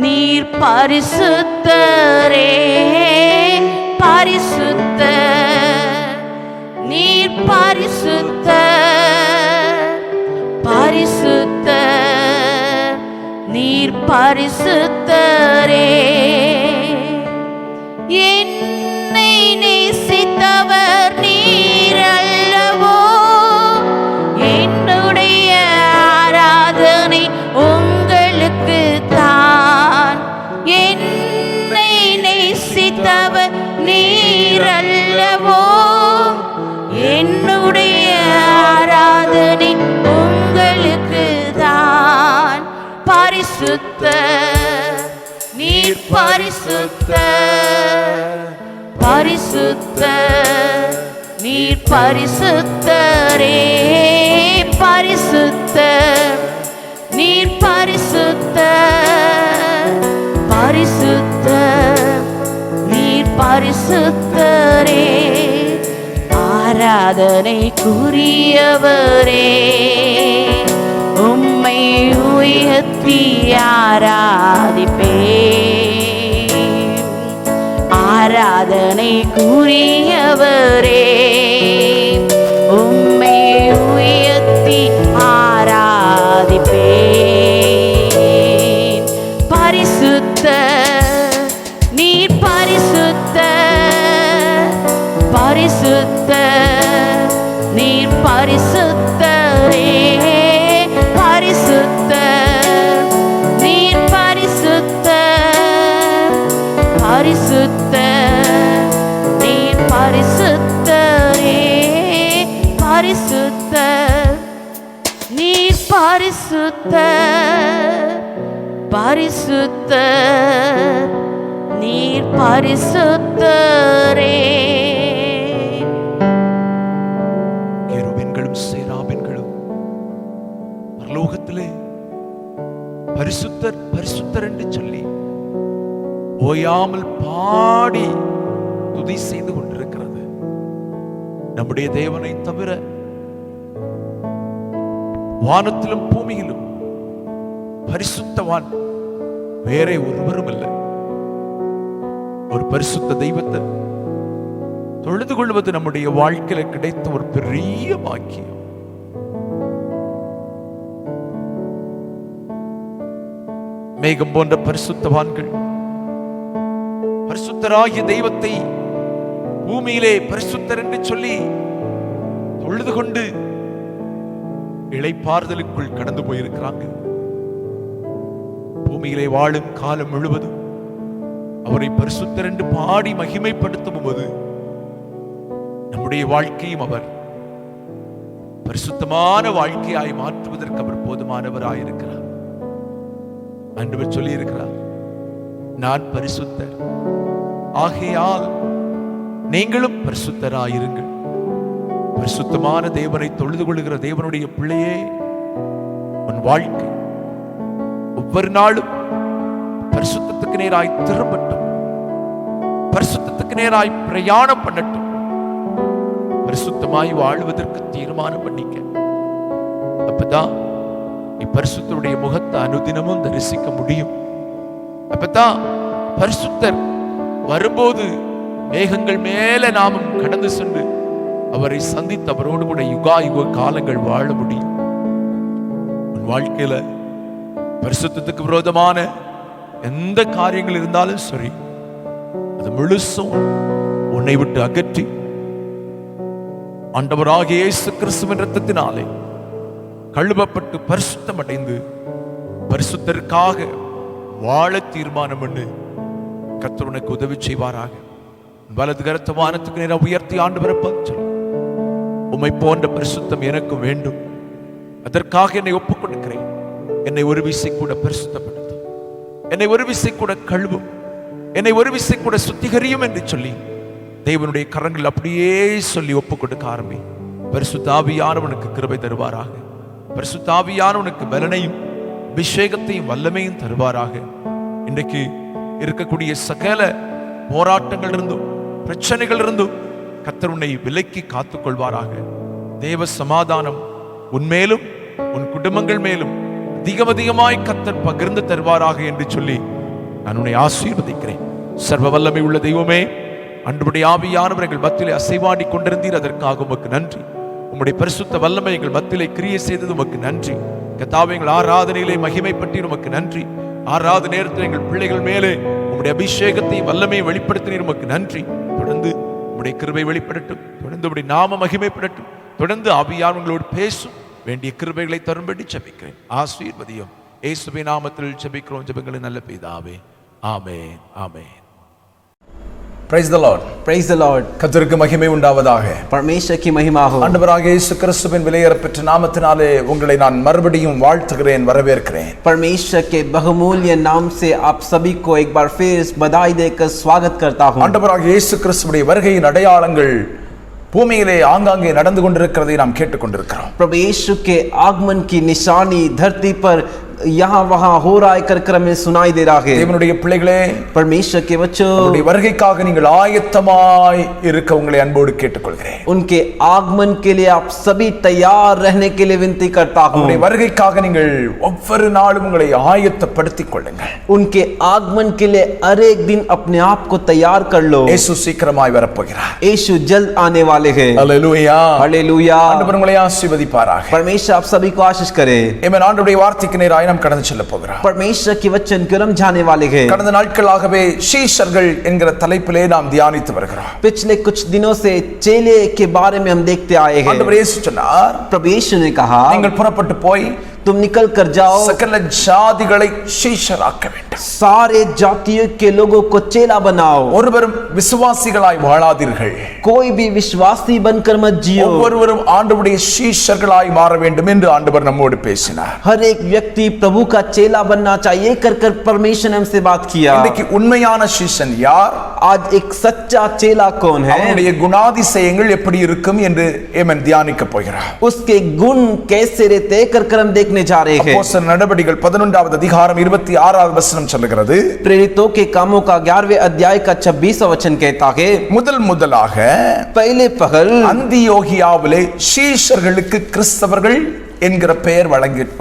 Speaker 2: நீர் பரிசுத்தரே. பரிசுத்த நீர் பரிசுத்த பரிசுத்த நீர் பரிசுத்தரே. என்னை நேசித்தவர் நீர் அல்லவோ. என்னுடைய ஆராதனை உங்களுக்கு தான். என்னை நேசித்தவர் நீர் அல்லவோ. என்னுடைய ஆராதனை உங்களுக்கு தான். பரிசுத்த நீர் பரிசுத்த பரிசுத்த நீர் பரிசுத்தரே. பரிசுத்த நீர் பரிசுத்த பரிசுத்த நீர் பரிசுத்தரே. ஆராதனைக்குரியவரே உம்மை உயர்த்தி ஆராதிப்பேன். ஆராதனைக்குரியவரே உம்மை உயர்த்தி ஆராதிப்பேன். பரிசுத்த நீர் பரிசுத்த பரிசுத்த நீர் பரிசுத்தரே. பரிசுத்த நீர் பரிசுத்த பரிசுத்த நீர் பரிசுத்தரே. பரிசுத்த நீர் பரிசுத்த பரிசுத்த நீர் பரிசுத்தரே.
Speaker 1: கேருபீன்களும் சேராபீன்களும் பரலோகத்திலே பரிசுத்தர் பரிசுத்தர் என்று சொல்லி ஓயாமல் பாடி துதி செய்து கொண்டிருக்கிறது. நம்முடைய தேவனை தவிர வானத்திலும் பூமியிலும் பரிசுத்தவான் வேறே ஒருவரும் இல்லை. ஒரு பரிசுத்த தெய்வத்தை தொழுது கொள்வது நம்முடைய வாழ்க்கையில கிடைத்த ஒரு பெரிய பாக்கியம். மேகம் போன்ற பரிசுத்தவான்கள் பரிசுத்தராகிய தெய்வத்தை பூமியிலே பரிசுத்தர் என்று சொல்லி தொழுது கொண்டு இளைப்பாறுதலுக்குள் கடந்து போயிருக்கிறாங்க. பூமியிலே வாழும் காலம் முழுவதும் அவரை பரிசுத்தர் என்று பாடி மகிமைப்படுத்தும் போது நம்முடைய வாழ்க்கையும் அவர் பரிசுத்தமான வாழ்க்கையாய் மாற்றுவதற்கு அவர் போதுமானவராயிருக்கிறார். ஆண்டவர் சொல்லி இருக்கிறார், நான் பரிசுத்தர், ஆகையால் நீங்களும் பரிசுத்தராயிருங்கள். பரிசுத்தமான தேவனை தொழுது கொள்ளுகிற தேவனுடைய பிள்ளையே, உன் வாழ்க்கை ஒவ்வொரு நாளும் பரிசுத்தத்துக்கு நேராய் திரும்பட்டும், பரிசுத்தத்துக்கு நேராய் பிரயாணம் பண்ணட்டும். பரிசுத்தமாய் வாழ்வதற்கு தீர்மானம் பண்ணிக்க. அப்பதான் பரிசுத்தருடைய முகத்தை அனுதினமும் தரிசிக்க முடியும். அப்பதான் பரிசுத்தர் வரும்போது மேகங்கள் மேல நாமும் கடந்து சென்று அவரை சந்தித்து அவரோடு கூட யுகா யுக காலங்கள் வாழ முடியும். உன் வாழ்க்கையில பரிசுத்தத்துக்கு விரோதமான எந்த காரியங்கள் இருந்தாலும் சரி, அது முழுசும் உன்னை விட்டு அகற்றி ஆண்டவராகிய இயேசு கிறிஸ்துவின் இரத்தத்தினாலே கழுவப்பட்டு பரிசுத்தம் அடைந்து பரிசுத்தருக்காக வாழ தீர்மானம் பண்ணு. கர்த்தர் உனக்கு உதவி செய்வாராக. வலது கரத்தை வானத்துக்கு நேராக உயர்த்தி ஆண்டவரை பார்த்து உம்மை போன்ற பரிசுத்தம் எனக்கும் வேண்டும். அதற்காக என்னை ஒப்புக் கொடுக்கிறேன். என்னை ஒரு விசை கூட பரிசுத்தப்படுத்தும், என்னை ஒரு விசை கூட கழுவும், என்னை ஒரு விசை கூட சுத்திகரியும் என்று சொல்லி தேவனுடைய கரங்கள் அப்படியே சொல்லி ஒப்புக் கொடுக்க ஆரம்பி. பரிசுத்த ஆவியானவனுக்கு கிருபை தருவாராக. பரிசுத்த ஆவியானவனுக்கு பலனையும் அபிஷேகத்தையும் வல்லமையும் தருவாராக. இன்றைக்கு இருக்கக்கூடிய சகல போராட்டங்கள் இருந்தும் பிரச்சனைகள் இருந்தும் கர்த்தர் உன்னை விலக்கி காத்துக் கொள்வாராக. தேவ சமாதானம் உன்மேலும் உன் குடும்பங்கள் மேலும் அதிகமாய் கர்த்தர் பகிர்ந்து தருவாராக என்று சொல்லி நான் உன்னை ஆசீர்வதிக்கிறேன். சர்வ வல்லமை உள்ள தெய்வமே, அன்றுடைய ஆவியானவர் எங்கள் மத்தியிலே அசைவாடி கொண்டிருந்தீர். அதற்காக உமக்கு நன்றி. உம்முடைய பரிசுத்த வல்லமை எங்கள் மத்தியிலே கிரியை செய்தது உமக்கு நன்றி. கர்த்தாவே, எங்கள் ஆராதனையிலே மகிமை பற்றி உமக்கு நன்றி. ஆராதனை நேரத்தில் எங்கள் பிள்ளைகள் மேலே உம்முடைய அபிஷேகத்தையும் வல்லமையை வெளிப்படுத்தினீர் உமக்கு நன்றி. தொடர்ந்து உம்முடைய கிருபை வெளிப்படட்டும், தொடர்ந்து உம்முடைய நாம மகிமைப்படட்டும், தொடர்ந்து ஆவியானவர்களோடு பேசும். வேண்டிய கிருபைகளை தரும்படி ஜெபிக்கிறேன். ஆசீர்வதியும். இயேசுவின் நாமத்தில் ஜெபிக்கிறோம் ஜெபங்களின் நல்ல பிதாவே. ஆமென், ஆமென். Praise the Lord.
Speaker 3: Praise the Lord.
Speaker 1: கர்த்தருக்கு மகிமை உண்டாவதாக.
Speaker 3: परमेश्वर की महिमा हो.
Speaker 1: ஆண்டவராகிய இயேசு கிறிஸ்துவின் விலையேறப்பெற்ற நாமத்தினாலே உங்களை நான் மறுபடியும் வாழ்த்துகிறேன், வரவேற்கிறேன்.
Speaker 3: परमेश्वर के बहुमूल्य नाम से आप सभी को एक बार फिर बधाई देकर स्वागत करता हूं.
Speaker 1: ஆண்டவராகிய இயேசு கிறிஸ்துவின் வருகையின் அடையாளங்கள் பூமியிலே ஆங்காங்கே நடந்து கொண்டிருக்கிறதை நாம் கேட்டுக்கொண்டிருக்கிறோம்.
Speaker 3: प्रभु यीशु के आगमन की निशानी धरती पर यहाँ वहाँ हो रहा है कार्यक्रम में सुनाई दे रहा है.
Speaker 1: தேவனுடைய பிள்ளைகளே,
Speaker 3: परमेश्वर के बच्चों,
Speaker 1: அவருடைய வருகைக்காக நீங்கள் ஆயத்தமாய் இருக்க உங்களை அன்போடு கேட்டுக்கொள்கிறேன்.
Speaker 3: उनके आगमन के लिए आप सभी तैयार रहने के लिए विनती करता हूँ.
Speaker 1: அவருடைய வருகைக்காக நீங்கள் ஒவ்வொரு நாளும் உங்களை ஆயத்தப்படுத்திக் கொள்ளுங்கள்.
Speaker 3: उनके आगमन के लिए हर एक दिन अपने आप को तैयार कर लो.
Speaker 1: இயேசு சீக்கிரமாய் வரப்போகிறார்.
Speaker 3: यीशु जल्द आने वाले हैं.
Speaker 1: ஹல்லேலூயா,
Speaker 3: हालेलुया.
Speaker 1: ஆண்டவர் உங்களை ஆசீர்வதிப்பாராக.
Speaker 3: परमेश्वर आप सभी को आशीष करे.
Speaker 1: ஆமென். ஆண்டவருடைய வார்த்தைக்கு நேராய் நாம் கடந்து செல்ல போகிறோம்.
Speaker 3: परमेश्वर के वचन की ओर हम जाने वाले हैं.
Speaker 1: கடந்த நாட்களாகவே சீஷர்கள் என்கிற தலைப்பிலே நாம் தியானித்து வருகிறோம்.
Speaker 3: पिछले कुछ दिनों से चेले के बारे में हम देखते आए हैं.
Speaker 1: ஆண்டவர் இயேசு சொன்னார்,
Speaker 3: प्रभु यीशु ने कहा,
Speaker 1: நீங்கள் புறப்பட்டு போய்
Speaker 3: तुम निकल कर जाओ,
Speaker 1: சகல ஜாதிகளை சீஷராக்க வேண்டும்.
Speaker 3: सारे जातियों के लोगों को चेला बनाओ.
Speaker 1: ஒருவரும் விசுவாசிகளாய் வாழாதீர்கள்.
Speaker 3: कोई भी विश्वासी बनकर मत जियो.
Speaker 1: ஒவ்வொருவரும் ஆண்டவருடைய சீஷர்களாய் மாற வேண்டும் என்று ஆண்டவர் நம்மோடு பேசினார்.
Speaker 3: हर एक व्यक्ति प्रभु का चेला बनना चाहिए कर परमेश्वर ने हमसे बात किया.
Speaker 1: இன்னைக்கு உண்மையான சீஷன் யார்?
Speaker 3: आज एक सच्चा चेला कौन है?
Speaker 1: அவனுடைய குணாதிசயங்கள் எப்படி இருக்கும் என்று ஏமன் தியானிக்க போகிறார்.
Speaker 3: उसके गुण कैसे रहते कर हम देखने जा रहे हैं.
Speaker 1: அப்போஸ்தலர் நடபடிகள் 11வது அதிகாரம் 26வது வசனம் சொல்லுகிறது,
Speaker 3: प्रेरितों के कामों का 11वें अध्याय का 26वां वचन कहता है,
Speaker 1: முதலாக
Speaker 3: पहले पहल
Speaker 1: அந்தியோகியாவிலே சீஷர்களுக்கு கிறிஸ்தவர்கள் என்கிற பெயர்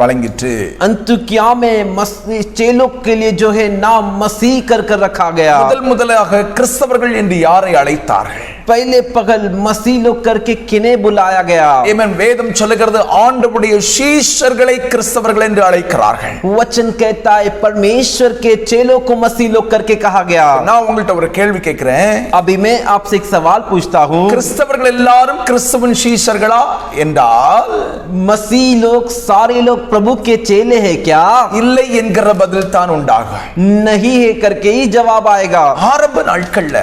Speaker 1: வழங்கிற்று.
Speaker 3: अंतुकिया में मसीह चेलों के लिए जो है नाम मसीह कर रखा गया.
Speaker 1: முதலாக கிறிஸ்தவர்கள் என்று யாரை அழைத்தார்கள்?
Speaker 3: पहले पहल मसीह लोग करके किने बुलाया गया.
Speaker 1: ஆமென். வேதம் சொல்லுகிறது, ஆண்டவருடைய சீஷர்களை கிறிஸ்தவர்கள் என்று அழைக்கிறார்கள்.
Speaker 3: वचन कहता है परमेश्वर के चेलों को मसीह लोग करके कहा गया.
Speaker 1: நான் உங்கள்ட்ட ஒரு கேள்வி கேட்கிறேன்.
Speaker 3: अभी मैं आपसे एक सवाल पूछता हूँ,
Speaker 1: கிறிஸ்தவர்கள் எல்லாரும் கிறிஸ்துவின் சீஷர்களா என்றால்
Speaker 3: मसीह लोग सारे लोग प्रभु के चेले हैं क्या?
Speaker 1: இல்லை என்கிற பதில் தான் உண்டாகும்.
Speaker 3: नहीं है करके ही जवाब आएगा.
Speaker 1: ஆரம்ப நாட்கள்ல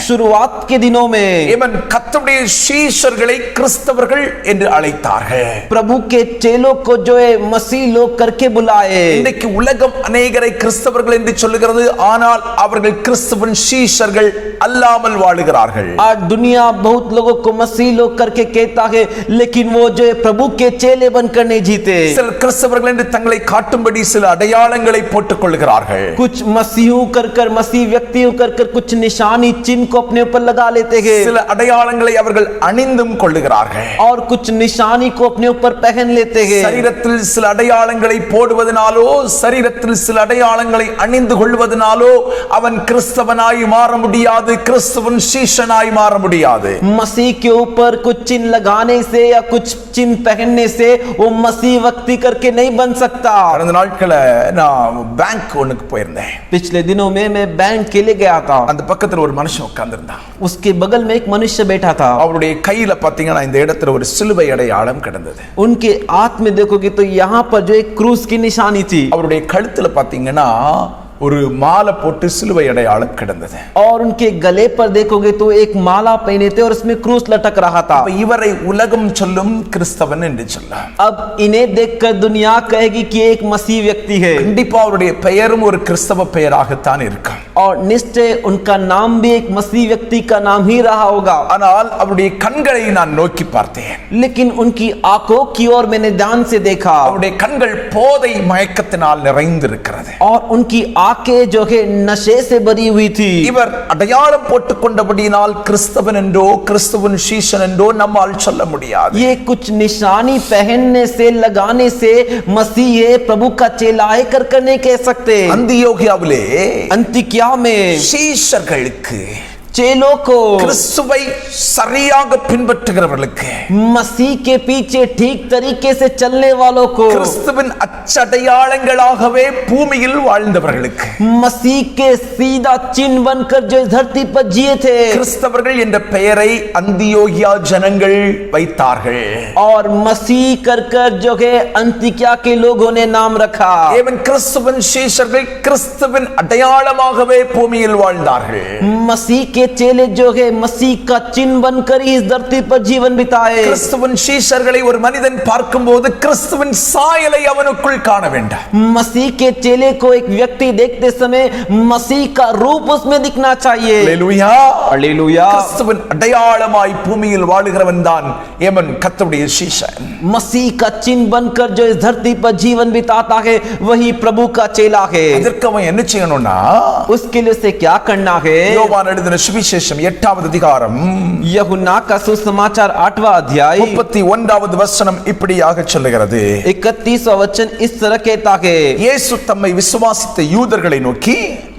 Speaker 3: शुरुआत के दिनों में
Speaker 1: இவன் கர்த்தருடைய சீஷர்களை கிறிஸ்தவர்கள் என்று அழைத்தார்கள்.
Speaker 3: प्रभु के चेलों को जो है मसीह लोग करके बुलाए.
Speaker 1: இன்னைக்கு உலகம் अनेகரை கிறிஸ்தவர்கள் என்று சொல்லுகிறது, ஆனால் அவர்கள் கிறிஸ்துவின் சீஷர்கள் அல்லாமல் வாழுகிறார்கள்.
Speaker 3: आज दुनिया बहुत लोगों को मसीह लोग करके कहता है, लेकिन वो जो है प्रभु के चेले बनकर नहीं जीते.
Speaker 1: சிலர் கிறிஸ்தவர்கள் என்று தங்களை காட்டும்படி சில அடையாளங்களை போட்டுக் கொள்கிறார்கள்.
Speaker 3: कुछ मसीहों कर मसीह व्यक्तियों कर कुछ निशानी चिन्ह को अपने ऊपर लगा लेते हैं.
Speaker 1: சில அடையாளங்களை அவர்கள் அணிந்தும் கொள்ளுகிறார்கள்.
Speaker 3: और कुछ निशानी को अपने ऊपर पहन लेते हैं.
Speaker 1: சரீரத்தில் சில அடையாளங்களை போடுவதனாலோ சரீரத்தில் சில அடையாளங்களை அணிந்து கொள்வதனாலோ அவன் கிறிஸ்தவனாய் மாற முடியாது, கிறிஸ்துவின் சீஷனாய் மாற முடியாது.
Speaker 3: मसीह के ऊपर कुछ चिन्ह लगाने से या कुछ चिन्ह पहनने से वो मसीह व्यक्ति करके नहीं बन सकता.
Speaker 1: கடந்த நாட்கள நான் பேங்க் ஒண்ணுக்கு போயிருந்தேன்.
Speaker 3: पिछले दिनों में मैं बैंक के लिए गया था.
Speaker 1: அந்த பக்கத்துல ஒரு மனுஷன் உட்கார்ந்திருந்தான்.
Speaker 3: उसके बगल में एक मनुष्य बैठा था.
Speaker 1: அவருடைய கையில பாத்தீங்கன்னா இந்த இடத்துல ஒரு சிலுவை அடையாளம் கிடந்தது.
Speaker 3: उनके हाथ में देखोगे तो यहाँ पर जो एक क्रूस की निशानी थी.
Speaker 1: அவருடைய கழுத்துல பாத்தீங்கன்னா
Speaker 4: ஒரு மாலை போட்டு சிலுவை அடையாளம் கிடந்தது.
Speaker 3: और उनके गले पर देखोगे तो एक माला पहने थे और उसमें क्रूस लटक रहा था.
Speaker 4: அப்ப இவரை உலகம் சொல்லும் கிறிஸ்தவன் என்று சொல்லும்.
Speaker 3: अब इन्हें देखकर दुनिया कहेगी कि एक मसीह व्यक्ति है.
Speaker 4: கண்டிப்பா அவருடைய பெயரும் ஒரு கிறிஸ்தவ பெயராகத்தான் இருக்கும்.
Speaker 3: और निश्चय उनका नाम भी एक मसीह व्यक्ति का नाम ही रहा होगा.
Speaker 4: ஆனால் அவருடைய கண்களை நான் நோக்கி பார்த்தேன்.
Speaker 3: लेकिन उनकी आंखों की ओर मैंने ध्यान से देखा.
Speaker 4: அவருடைய கண்கள் போதை மயக்கத்தினால் நிறைந்திருக்கிறது.
Speaker 3: और उनकी आंखें जो है नशे से भरी हुई थी.
Speaker 4: இவர் அடையாளம் போட்டுக் கொண்டபடியினால் கிறிஸ்தவன் என்றோ கிறிஸ்துவின் சீஷன் என்றோ நம்மால் சொல்ல முடியாது.
Speaker 3: ये कुछ निशानी पहनने से लगाने से मसीह है, प्रभु का चेला है कर नहीं कह सकते.
Speaker 4: அந்தியோகியாவிலே
Speaker 3: अंतिकिया में
Speaker 4: சீஷர்களுக்கு
Speaker 3: चेलों को,
Speaker 4: கிறிஸ்துவை சரியாக பின்பற்றுகிறவர்களுக்கு,
Speaker 3: मसीह के पीछे ठीक तरीके से चलने वालों को,
Speaker 4: கிறிஸ்துவின் அச்சடையாளங்களாகவே பூமியில் வாழ்ந்தவர்களுக்கு,
Speaker 3: मसीह के सीधा चिन्ह बनकर जो धरती पर जिए थे,
Speaker 4: கிறிஸ்தவர்கள் என்ற பெயரை அந்தியோகியா ஜனங்கள் வைத்தார்கள்.
Speaker 3: और मसीह कर जो है अंतिकिया के लोगों ने नाम रखा.
Speaker 4: ஏவன் கிறிஸ்துவின் சீஷர்கள் கிறிஸ்துவின் அடையாளமாகவே பூமியில் வாழ்ந்தார்கள்.
Speaker 3: मसीह के चेले जो है मसीह का चिन्ह बनकर ही इस धरती पर जीवन बिताए.
Speaker 4: கிறிஸ்துவின் சீஷர்களை ஒரு மனிதன் பார்க்கும்போது கிறிஸ்துவின் சாயலை அவனுக்குள் காண வேண்டும்.
Speaker 3: मसीह के चेले को एक व्यक्ति देखते समय मसीह का रूप उसमें दिखना चाहिए.
Speaker 4: அல்லேலூயா.
Speaker 3: हालेलुया.
Speaker 4: கிறிஸ்துவின் அடையாளமாய் பூமியில் வாழுகிறவன் தான் எமன் கர்த்தருடைய சீஷன்.
Speaker 3: मसीह का चिन्ह बनकर जो इस धरती पर जीवन बिताता है वही प्रभु का चेला है.
Speaker 4: அதற்கு அவன் என்ன செய்யணும்னா,
Speaker 3: उसके लिए उसे क्या करना है?
Speaker 4: யோவான் எழுதின சுவிசேஷம் 8வது அதிகாரம்
Speaker 3: यूहन्ना का सुसमाचार 8वां अध्याय
Speaker 4: 31வது வசனம் இப்படியாக சொல்லுகிறது.
Speaker 3: 31वां वचन इस तरह कहता है.
Speaker 4: இயேசு தம்மை விசுவாசித்த யூதர்களை நோக்கி,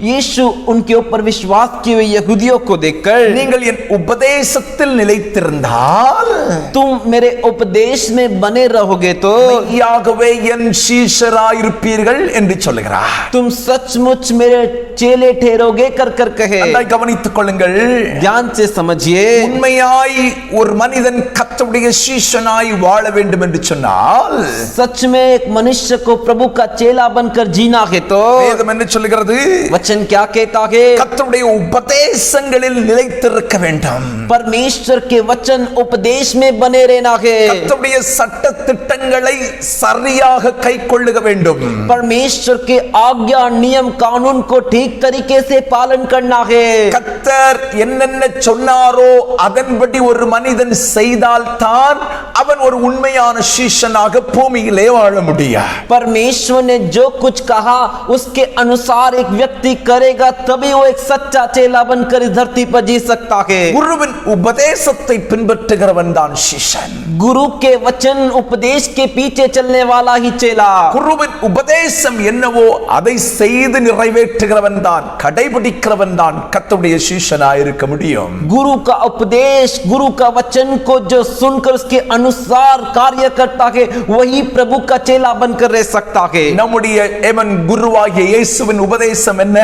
Speaker 3: यीशु उनके ऊपर विश्वास किए हुए यहूदियों को देखकर,
Speaker 4: நீங்கள் என் உபதேசத்தில் நிலைத்திருந்தால்
Speaker 3: तुम मेरे उपदेश में बने रहोगे तो
Speaker 4: மெய்யாகவே என் சீஷராயிருப்பீர்கள் என்று சொல்லுகிறார்.
Speaker 3: तुम सचमुच मेरे चेले ठहरोगे कर कहे.
Speaker 4: நன்றாய் கவனித்துக் கொள்ளுங்கள்.
Speaker 3: ध्यान से समझिए.
Speaker 4: உண்மையாய் ஒரு மனிதன் கர்த்தருடைய சீஷனாய் வாழ வேண்டும் என்று சொன்னால்,
Speaker 3: सच में एक मनुष्य को प्रभु का चेला बनकर जीना है तो
Speaker 4: வேதம் என்ன சொல்லுகிறது?
Speaker 3: वचन क्या कहता है?
Speaker 4: கர்த்தருடைய உபதேசங்களில் நிலைத்திருக்க வேண்டும்.
Speaker 3: परमेश्वर के वचन उपदेश में बने रहना है.
Speaker 4: கர்த்தருடைய சட்ட திட்டங்களை சரியாக கைக்கொள்ளுக வேண்டும்.
Speaker 3: परमेश्वर के आज्ञा नियम कानून को ठीक तरीके से पालन करना है.
Speaker 4: கர்த்தர் என்னென்ன சொன்னாரோ அதன்படி ஒரு மனிதன் செய்தால் தான் அவன் ஒரு உண்மையான சீஷனாக பூமியிலே வாழ முடியும்.
Speaker 3: परमेश्वर ने जो कुछ कहा उसके अनुसार एक व्यक्ति करेगा तभी वो एक सच्चा चेला बनकर इस धरती पर जी सकता है.
Speaker 4: குருவின் உபதேசத்தை பின்பற்றுகிறவன் தான் சீஷன்.
Speaker 3: गुरु के वचन उपदेश के पीछे चलने वाला ही चेला.
Speaker 4: குருவின் உபதேசம் என்னவோ அதை செய்து நிறைவேற்றுகிறவன் தான், கடைபிடிக்கிறவன் தான் கர்த்தருடைய சீஷனாய் இருக்க முடியும்.
Speaker 3: गुरु का उपदेश, गुरु का वचन को जो सुनकर उसके अनुसार कार्य करता है वही प्रभु का चेला बनकर रह सकता है.
Speaker 4: நம்முடைய எமன் குருவாகிய இயேசுவின் உபதேசம் என்ன?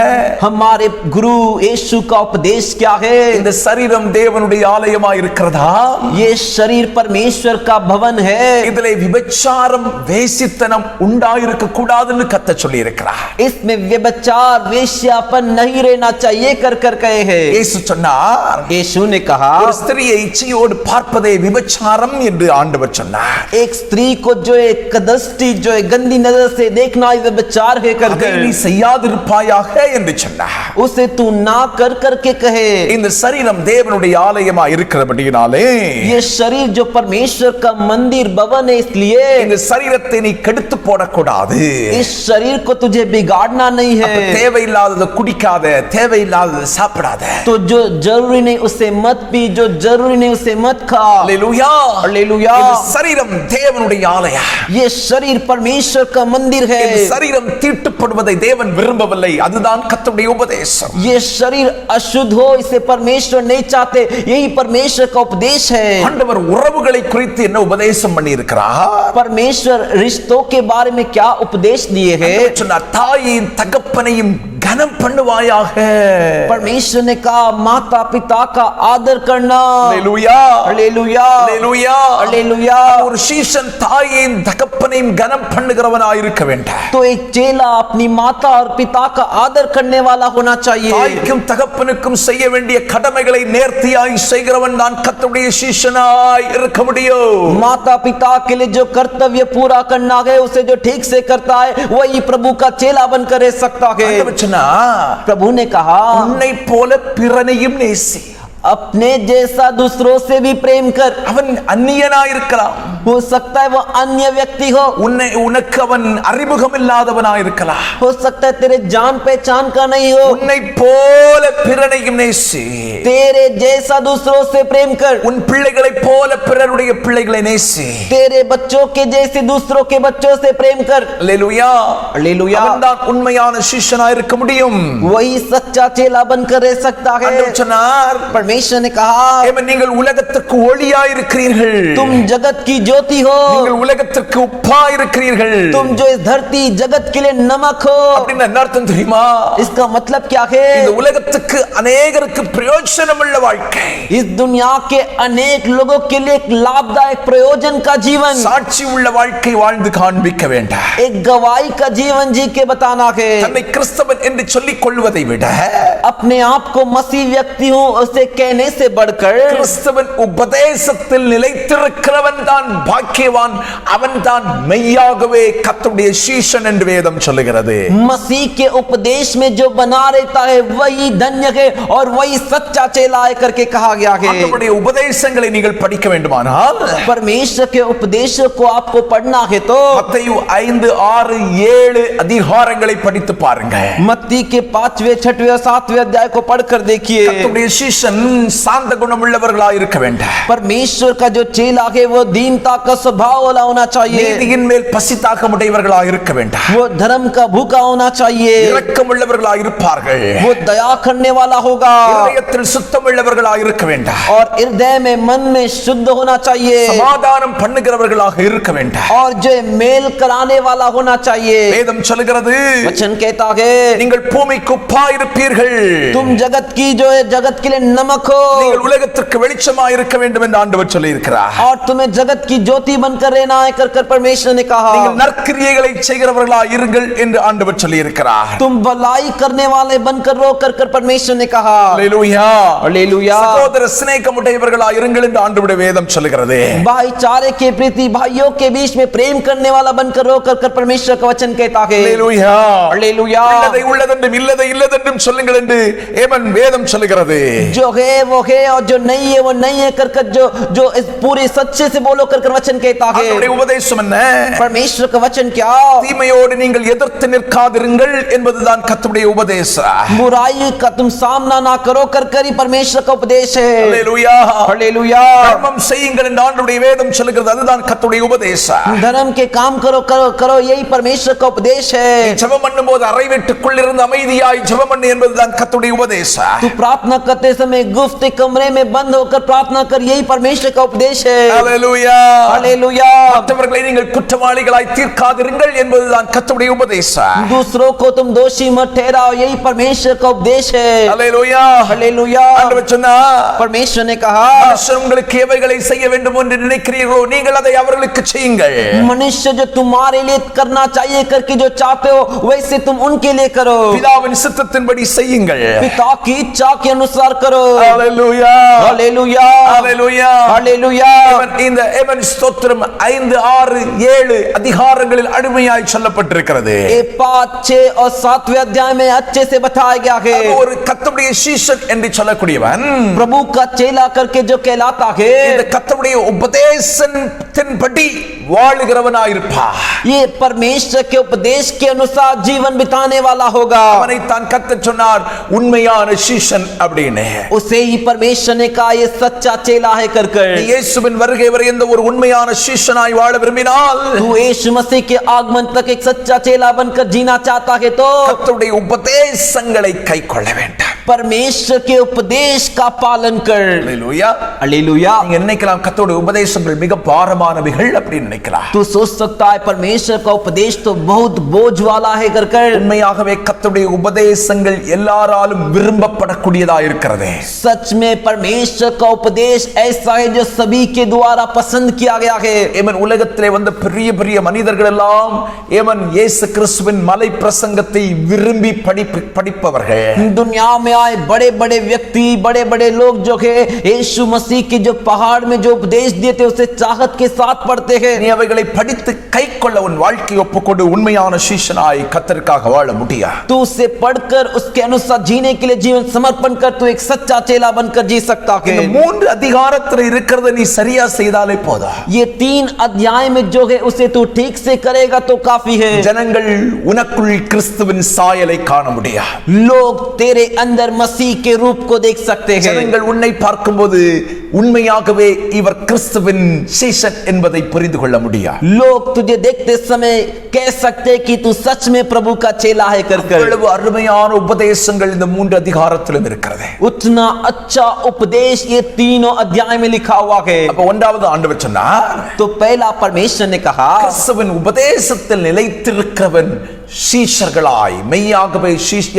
Speaker 3: हमारे गुरु यीशु का उपदेश क्या है?
Speaker 4: இந்த சரீரம் தேவனுடைய ஆலயமாய் இருக்கிறதா?
Speaker 3: ये शरीर परमेश्वर का भवन है.
Speaker 4: இதிலே விபச்சாரம் வேசித்தனம் உண்டாயிருக்க கூடாதுன்னு கர்த்தர் சொல்லி இருக்கிறார்.
Speaker 3: इसमें व्यभिचार वेश्यापन नहीं रहना चाहिए कर कहे हैं.
Speaker 4: இயேசு சொன்னார்,
Speaker 3: यीशु ने कहा
Speaker 4: ஒரு ஸ்திரியை இச்சையோடு பார்ப்பதே விபச்சாரம் என்று ஆண்டவர் சொன்னார்.
Speaker 3: एक स्त्री को जो एक कदस्ती जो एक गंदी नजर से देखना ही व्यभिचार है कर
Speaker 4: அதை நீ செய்யாதிருப்பாயாக என்று சொன்னார்.
Speaker 3: उसे तू ना कर के कहे.
Speaker 4: இந்த சரீரம் தேவனுடைய ஆலயமாய் இருக்கிறபடியினாலே
Speaker 3: ये शरीर जो परमेश्वर का मंदिर भवन है इसलिए
Speaker 4: இந்த சரீரத்தை நீ கெடுத்து போடக்கூடாது.
Speaker 3: इस शरीर को तुझे बिगाड़ना नहीं है.
Speaker 4: தேவையில்லாததை குடிக்காத, தேவையில்லாததை சாப்பிடாத.
Speaker 3: तो जो जरूरी नहीं उसे मत पी, जो जरूरी नहीं उसे मत खा.
Speaker 4: அல்லேலூயா.
Speaker 3: हालेलुया.
Speaker 4: இந்த சரீரம் தேவனுடைய ஆலயம்.
Speaker 3: ये शरीर परमेश्वर का मंदिर है.
Speaker 4: இந்த சரீரம் தீட்டுப்படுவதை தேவன் விரும்பவில்லை. அதுதான் கர்த்தருடைய உபதேசம்.
Speaker 3: ये शरीर अशुद्ध हो इसे परमेश्वर नहीं चाहते. यही परमेश्वर का उपदेश है.
Speaker 4: ஆண்டவர் உறவுகளை குறித்து என்ன உபதேசம் பண்ணி இருக்கிறார்?
Speaker 3: परमेश्वर रिश्तों के बारे में क्या उपदेश दिए हैं?
Speaker 4: சொன்னார், தாயையும் தகப்பனையும் கனம் பண்ணுவாயாக.
Speaker 3: परमेश्वर ने कहा माता पिता का आदर करना.
Speaker 4: அல்லேலூயா,
Speaker 3: हालेलुया,
Speaker 4: அல்லேலூயா,
Speaker 3: हालेलुया.
Speaker 4: ஒரு சீஷன் தாயையும் தகப்பனையும் கனம் பண்ணுகிறவனாய் இருக்க வேண்டும்.
Speaker 3: तो एक चेला अपनी माता और पिता का आदर करने वाला होना चाहिए.
Speaker 4: தாய்க்கும் தகப்பனுக்கும் செய்ய வேண்டிய கடமைகளை நேர்த்தியாய் செய்கிறவன் தான் கர்த்தருடைய சீஷனாய் இருக்க முடியும்.
Speaker 3: माता पिता के लिए जो कर्तव्य पूरा करना है उसे जो ठीक से करता है वही प्रभु का चेला बनकर रह सकता है. प्रभु ने कहा
Speaker 4: உன்னை போல பிறனையும் நேசி.
Speaker 3: अपने जैसा दूसरों से भी प्रेम कर.
Speaker 4: அவன் அந்நியனாய் இருக்கலாம்,
Speaker 3: हो सकता है वो अन्य व्यक्ति हो,
Speaker 4: உனக்கு அவன் அறிமுகம் இல்லாதவனாய் இருக்கலாம்,
Speaker 3: हो सकता है तेरे जान पहचान का नहीं हो.
Speaker 4: உன்னை போல பிறனையும் நேசி.
Speaker 3: तेरे जैसा दूसरों से प्रेम कर.
Speaker 4: உன் பிள்ளைகளைப் போல பிறருடைய பிள்ளைகளை நேசி.
Speaker 3: तेरे बच्चों के जैसे दूसरों के बच्चों से प्रेम कर.
Speaker 4: அல்லேலூயா,
Speaker 3: हालेलुया.
Speaker 4: அவன்தான் உண்மையான சீஷனாய் இருக்க முடியும்.
Speaker 3: वही सच्चा चेला बनकर रह सकता है.
Speaker 4: ஆண்டவர் சொன்னார்,
Speaker 3: परमेश्वर ने कहा
Speaker 4: நீங்கள் உலகத்துக்கு ஒளியாய் இருக்கிறீர்கள்,
Speaker 3: तुम जगत की ज्योति हो,
Speaker 4: நீங்கள் உலகத்துக்கு உப்பாய் இருக்கிறீர்கள்.
Speaker 3: तुम जो इस धरती जगत के लिए नमक हो.
Speaker 4: அப்படின்னு என்ன அர்த்தம் தெரியுமா?
Speaker 3: इसका मतलब क्या है?
Speaker 4: இந்த உலகத்துக்கு अनेகருக்கு பிரயோஜனம் உள்ள வாழ்க்கை,
Speaker 3: इस दुनिया के अनेक लोगों के लिए एक लाभदायक प्रयोजन का जीवन,
Speaker 4: சாட்சி உள்ள வாழ்க்கை வாழ்ந்து காண்பிக்க வேண்டாம்.
Speaker 3: एक गवाही का जीवन जी के बताना है.
Speaker 4: தன்னை கிறிஸ்தவன் என்று சொல்லிக் கொள்வதை விட
Speaker 3: अपने आप को मसीह व्यक्ति हूँ उसे कहने से बढ़कर
Speaker 4: கிறிஸ்தவன் உபதேசத்தில் நிலைத்திருக்கிறவன் தான் பாக்கியவான், அவன் தான் மெய்யாகவே கர்த்தருடைய சீஷன் என்று வேதம் சொல்லுகிறது.
Speaker 3: मसीह के उपदेश में जो बना रहता है वही धन्य है और वही सच्चा चेला है करके कहा गया है.
Speaker 4: கர்த்தருடைய உபதேசங்களை நீங்கள் படிக்க வேண்டுமானால்
Speaker 3: परमेश्वर के उपदेशों को आपको पढ़ना है तो
Speaker 4: மத்தேயு 5, 6, 7 அதிகாரங்களை படித்து பாருங்க.
Speaker 3: मत्ती के 5वें, 6वें और 7वें अध्याय को पढ़कर देखिए.
Speaker 4: கர்த்தருடைய சீஷன் சாந்த குணமுள்ளவர்களாய் இருக்க வேண்டும்.
Speaker 3: परमेश्वर का जो चेला है वो दीनता का स्वभाव वाला होना चाहिए.
Speaker 4: நீதியின் மேல் பசிதாகமுடையவர்களாய் இருக்க வேண்டும்.
Speaker 3: वो धर्म का भूखा होना चाहिए.
Speaker 4: இரக்கமுள்ளவர்களாய் இருப்பார்கள்.
Speaker 3: वो दया करने वाला होगा
Speaker 4: இதயத்தில் சுத்தமுள்ளவர்களாய் இருக்க வேண்டும்.
Speaker 3: और हृदय में मन में शुद्ध होना चाहिए
Speaker 4: சமாதானம் பண்ணுகிறவர்களாக இருக்க வேண்டும்.
Speaker 3: और जो मेल कराने वाला होना चाहिए.
Speaker 4: வேதம் சொல்கிறது,
Speaker 3: वचन कहता है
Speaker 4: நீங்கள் பூமிக்கு உப்பாய் இருப்பீர்கள்,
Speaker 3: तुम जगत की जो है जगत के लिए नमक हो
Speaker 4: நீங்கள் உலகத்திற்கு வெளிச்சமாய் இருக்க வேண்டும் என்று ஆண்டவர் சொல்லி இருக்கிறார்.
Speaker 3: और तुम्हें जगत की ज्योति बनकर रहना है कर परमेश्वर ने कहा.
Speaker 4: நீங்கள் நற்கிரியைகளை செய்கிறவர்களாய் இருங்கள் என்று ஆண்டவர் சொல்லி இருக்கிறார்.
Speaker 3: तुम भलाई करने वाले बनकर रहो कर परमेश्वर ने कहा.
Speaker 4: அல்லேலூயா,
Speaker 3: हालेलुया.
Speaker 4: சகோதர சிநேகமுடையவர்களாய் இருங்கள் என்று ஆண்டவருடைய வேதம் சொல்லுகிறது.
Speaker 3: भाईचारे के प्रति भाइयों के बीच में प्रेम करने वाला बनकर रहो कर परमेश्वर का वचन कहता है.
Speaker 4: அல்லேலூயா,
Speaker 3: हालेलुया.
Speaker 4: உள்ளதை உள்ளதென்றும் இல்லதை இல்லதென்றும் சொல்லுங்கள் என்று ஏமன் வேதம் சொல்லுகிறது.
Speaker 3: जो है वो है और जो नहीं है वो नहीं है कर जो इस पूरे सच्चे से बोलो कर वचन कहता है.
Speaker 4: ஆண்டவருடைய உபதேசம் என்ன?
Speaker 3: परमेश्वर का वचन क्या?
Speaker 4: தீமையோடு நீங்கள் எதிர்த்து நிற்காதிருங்கள் என்பதுதான் கர்த்தருடைய உபதேசம்.
Speaker 3: बुराई का तुम सामना ना करो कर ही परमेश्वर का उपदेश है.
Speaker 4: அல்லேலூயா,
Speaker 3: हालेलुया.
Speaker 4: தர்மம் செய்யுங்கள் என்று ஆண்டவருடைய வேதம் சொல்லுகிறது. அதுதான் கர்த்தருடைய உபதேசம்.
Speaker 3: धर्म के काम करो करो करो यही परमेश्वर का उपदेश है.
Speaker 4: ஜெபம் பண்ணும்போது அறை வீட்டுக்குள் இருந்து அமைதியாய் ஜெபம் பண்ணு என்பதுதான் கர்த்தருடைய உபதேசம்.
Speaker 3: तू प्रार्थना करते समय गुप्त कमरे में बंद होकर प्रार्थना कर यही परमेश्वर का उपदेश है.
Speaker 4: அல்லேலூயா,
Speaker 3: हालेलुया.
Speaker 4: மற்றவர்களை நீங்கள் குற்றவாளிகளாய் தீர்க்காதிருங்கள் என்பதுதான் கர்த்தருடைய உபதேசம்.
Speaker 3: दूसरों को तुम दोषी मत ठहराओ यही परमेश्वर का उपदेश है.
Speaker 4: அல்லேலூயா,
Speaker 3: हालेलुया.
Speaker 4: ஆண்டவர் சொன்னார்,
Speaker 3: परमेश्वर ने कहा
Speaker 4: மனுஷர் உங்களுக்கு எவைகளை செய்ய வேண்டும் என்று நினைக்கிறீர்களோ நீங்கள் அதை அவர்களுக்கு செய்யுங்கள்.
Speaker 3: मनुष्य जो तुम्हारे लिए करना चाहिए करके जो चाहते हो वैसे तुम उनके लिए करो.
Speaker 4: பிதாவின் சித்தத்தின்படி செய்யுங்கள்.
Speaker 3: पिता की इच्छा के अनुसार करो.
Speaker 4: அல்லேலூயா,
Speaker 3: हालेलुया.
Speaker 4: அல்லேலூயா,
Speaker 3: हालेलुया.
Speaker 4: இந்த எவன் ஸ்தோத்திரம் 5, 6, 7 அதிகாரங்களில் அருமையாய் சொல்லப்பட்டிருக்கிறது.
Speaker 3: 5, 6 और 7वें अध्याय में अच्छे से बताया गया है.
Speaker 4: ஒரு கர்த்தருடைய சீஷன் என்று சொல்லக்கூடியவன்
Speaker 3: प्रभु का चेला करके जो कहलाता है
Speaker 4: இந்த கர்த்தருடைய உபதேசத்தின்படி வாழுகிறவனாயிருப்பார்.
Speaker 3: ये परमेश्वर के उपदेश के अनुसार जीवन बिताने वाला होगा.
Speaker 4: அவனை தான் கர்த்தர் சொன்னார் உண்மையான சீஷன் அப்படின்னு.
Speaker 3: उसे ही परमेश्वर ने कहा ये सच्चा चेला है कर
Speaker 4: இயேசுவின் வருகை வரை எந்த ஒரு உண்மையான சீஷனாய் வாழ விரும்பினால்
Speaker 3: तू यीशु मसीह के आगमन तक एक सच्चा चेला बनकर जीना चाहता है तो
Speaker 4: கர்த்தருடைய உபதேசங்களை கைக்கொள்ள வேண்டும்.
Speaker 3: परमेश्वर के उपदेश का पालन कर।
Speaker 4: हालेलूया।
Speaker 3: हालेलुया।
Speaker 4: நீங்க நினைக்கலாம் கர்த்தருடைய உபதேசங்கள் மிக பாரமானவைகள் அப்படி நினைக்கலாம்।
Speaker 3: तू सोच सकता है परमेश्वर का उपदेश तो बहुत बोझ वाला है कर।
Speaker 4: உண்மையாகவே கர்த்தருடைய உபதேசங்கள் எல்லாராலும் விரும்பப்படக்கூடியதா இருக்கிறது।
Speaker 3: सच में परमेश्वर का उपदेश ऐसा है जो सभी के द्वारा पसंद किया गया है।
Speaker 4: ஏமன் உலகத்திலே வந்த பெரிய பெரிய மனிதர்கள் எல்லாம் ஏமன் இயேசு கிறிஸ்துவின் மலை பிரசங்கத்தை விரும்பி படிப்பவர்கள்।
Speaker 3: दुनिया में आए बड़े बड़े व्यक्ति, बड़े बड़े लोग जो है यीशु मसीह के जो पहाड़ में जो उपदेश दिए थे उसे चाहत के साथ पढ़ते हैं।
Speaker 4: நீ அவைகளை படித்து கைக்கொள்ள உன் வாழ்க்கையை ஒப்புக்கொண்டு உண்மையான சீஷனாய் கர்த்தருக்காக வாழ முடியாது।
Speaker 3: तू उसे पढ़कर उसके अनुसार जीने के लिए जीवन समर्पण कर तू एक सच्चा चेला बनकर जी सकता है।
Speaker 4: இந்த மூன்று அதிகாரத்தில் இருக்கிறத நீ சரியா செய்தாலே போதும்।
Speaker 3: ये 3 अध्याय में जो है उसे तू ठीक से करेगा तो काफी है।
Speaker 4: ஜனங்கள் உனக்குள் கிறிஸ்துவின் சாயலை காண முடியாது।
Speaker 3: लोग तेरे अंदर मसीह के रूप को देख सकते हैं।
Speaker 4: ஜனங்கள் உன்னை பார்க்கும்போது உண்மையாகவே இவர் கிறிஸ்துவின் சீஷன் என்பதை புரிந்து கொள்ள முடியாது।
Speaker 3: लोग तुझे देखते समय कह सकते हैं कि तू सच में प्रभु का चेला है कर।
Speaker 4: அவ்வளவு அருமையான உபதேசங்கள் இந்த மூன்று அதிகாரத்திலும் இருக்கிறது।
Speaker 3: उतना अच्छा उपदेश ये तीनों अध्याय में लिखा हुआ है।
Speaker 4: அப்ப ஒன்றாவது ஆண்டவர் சொன்னார்,
Speaker 3: तो पहला परमेश्वर ने कहा
Speaker 4: கிறிஸ்துவின் உபதேசத்தில் நிலைத்திருக்கிறவன் சீஷர்களாய் மெய்யாகவே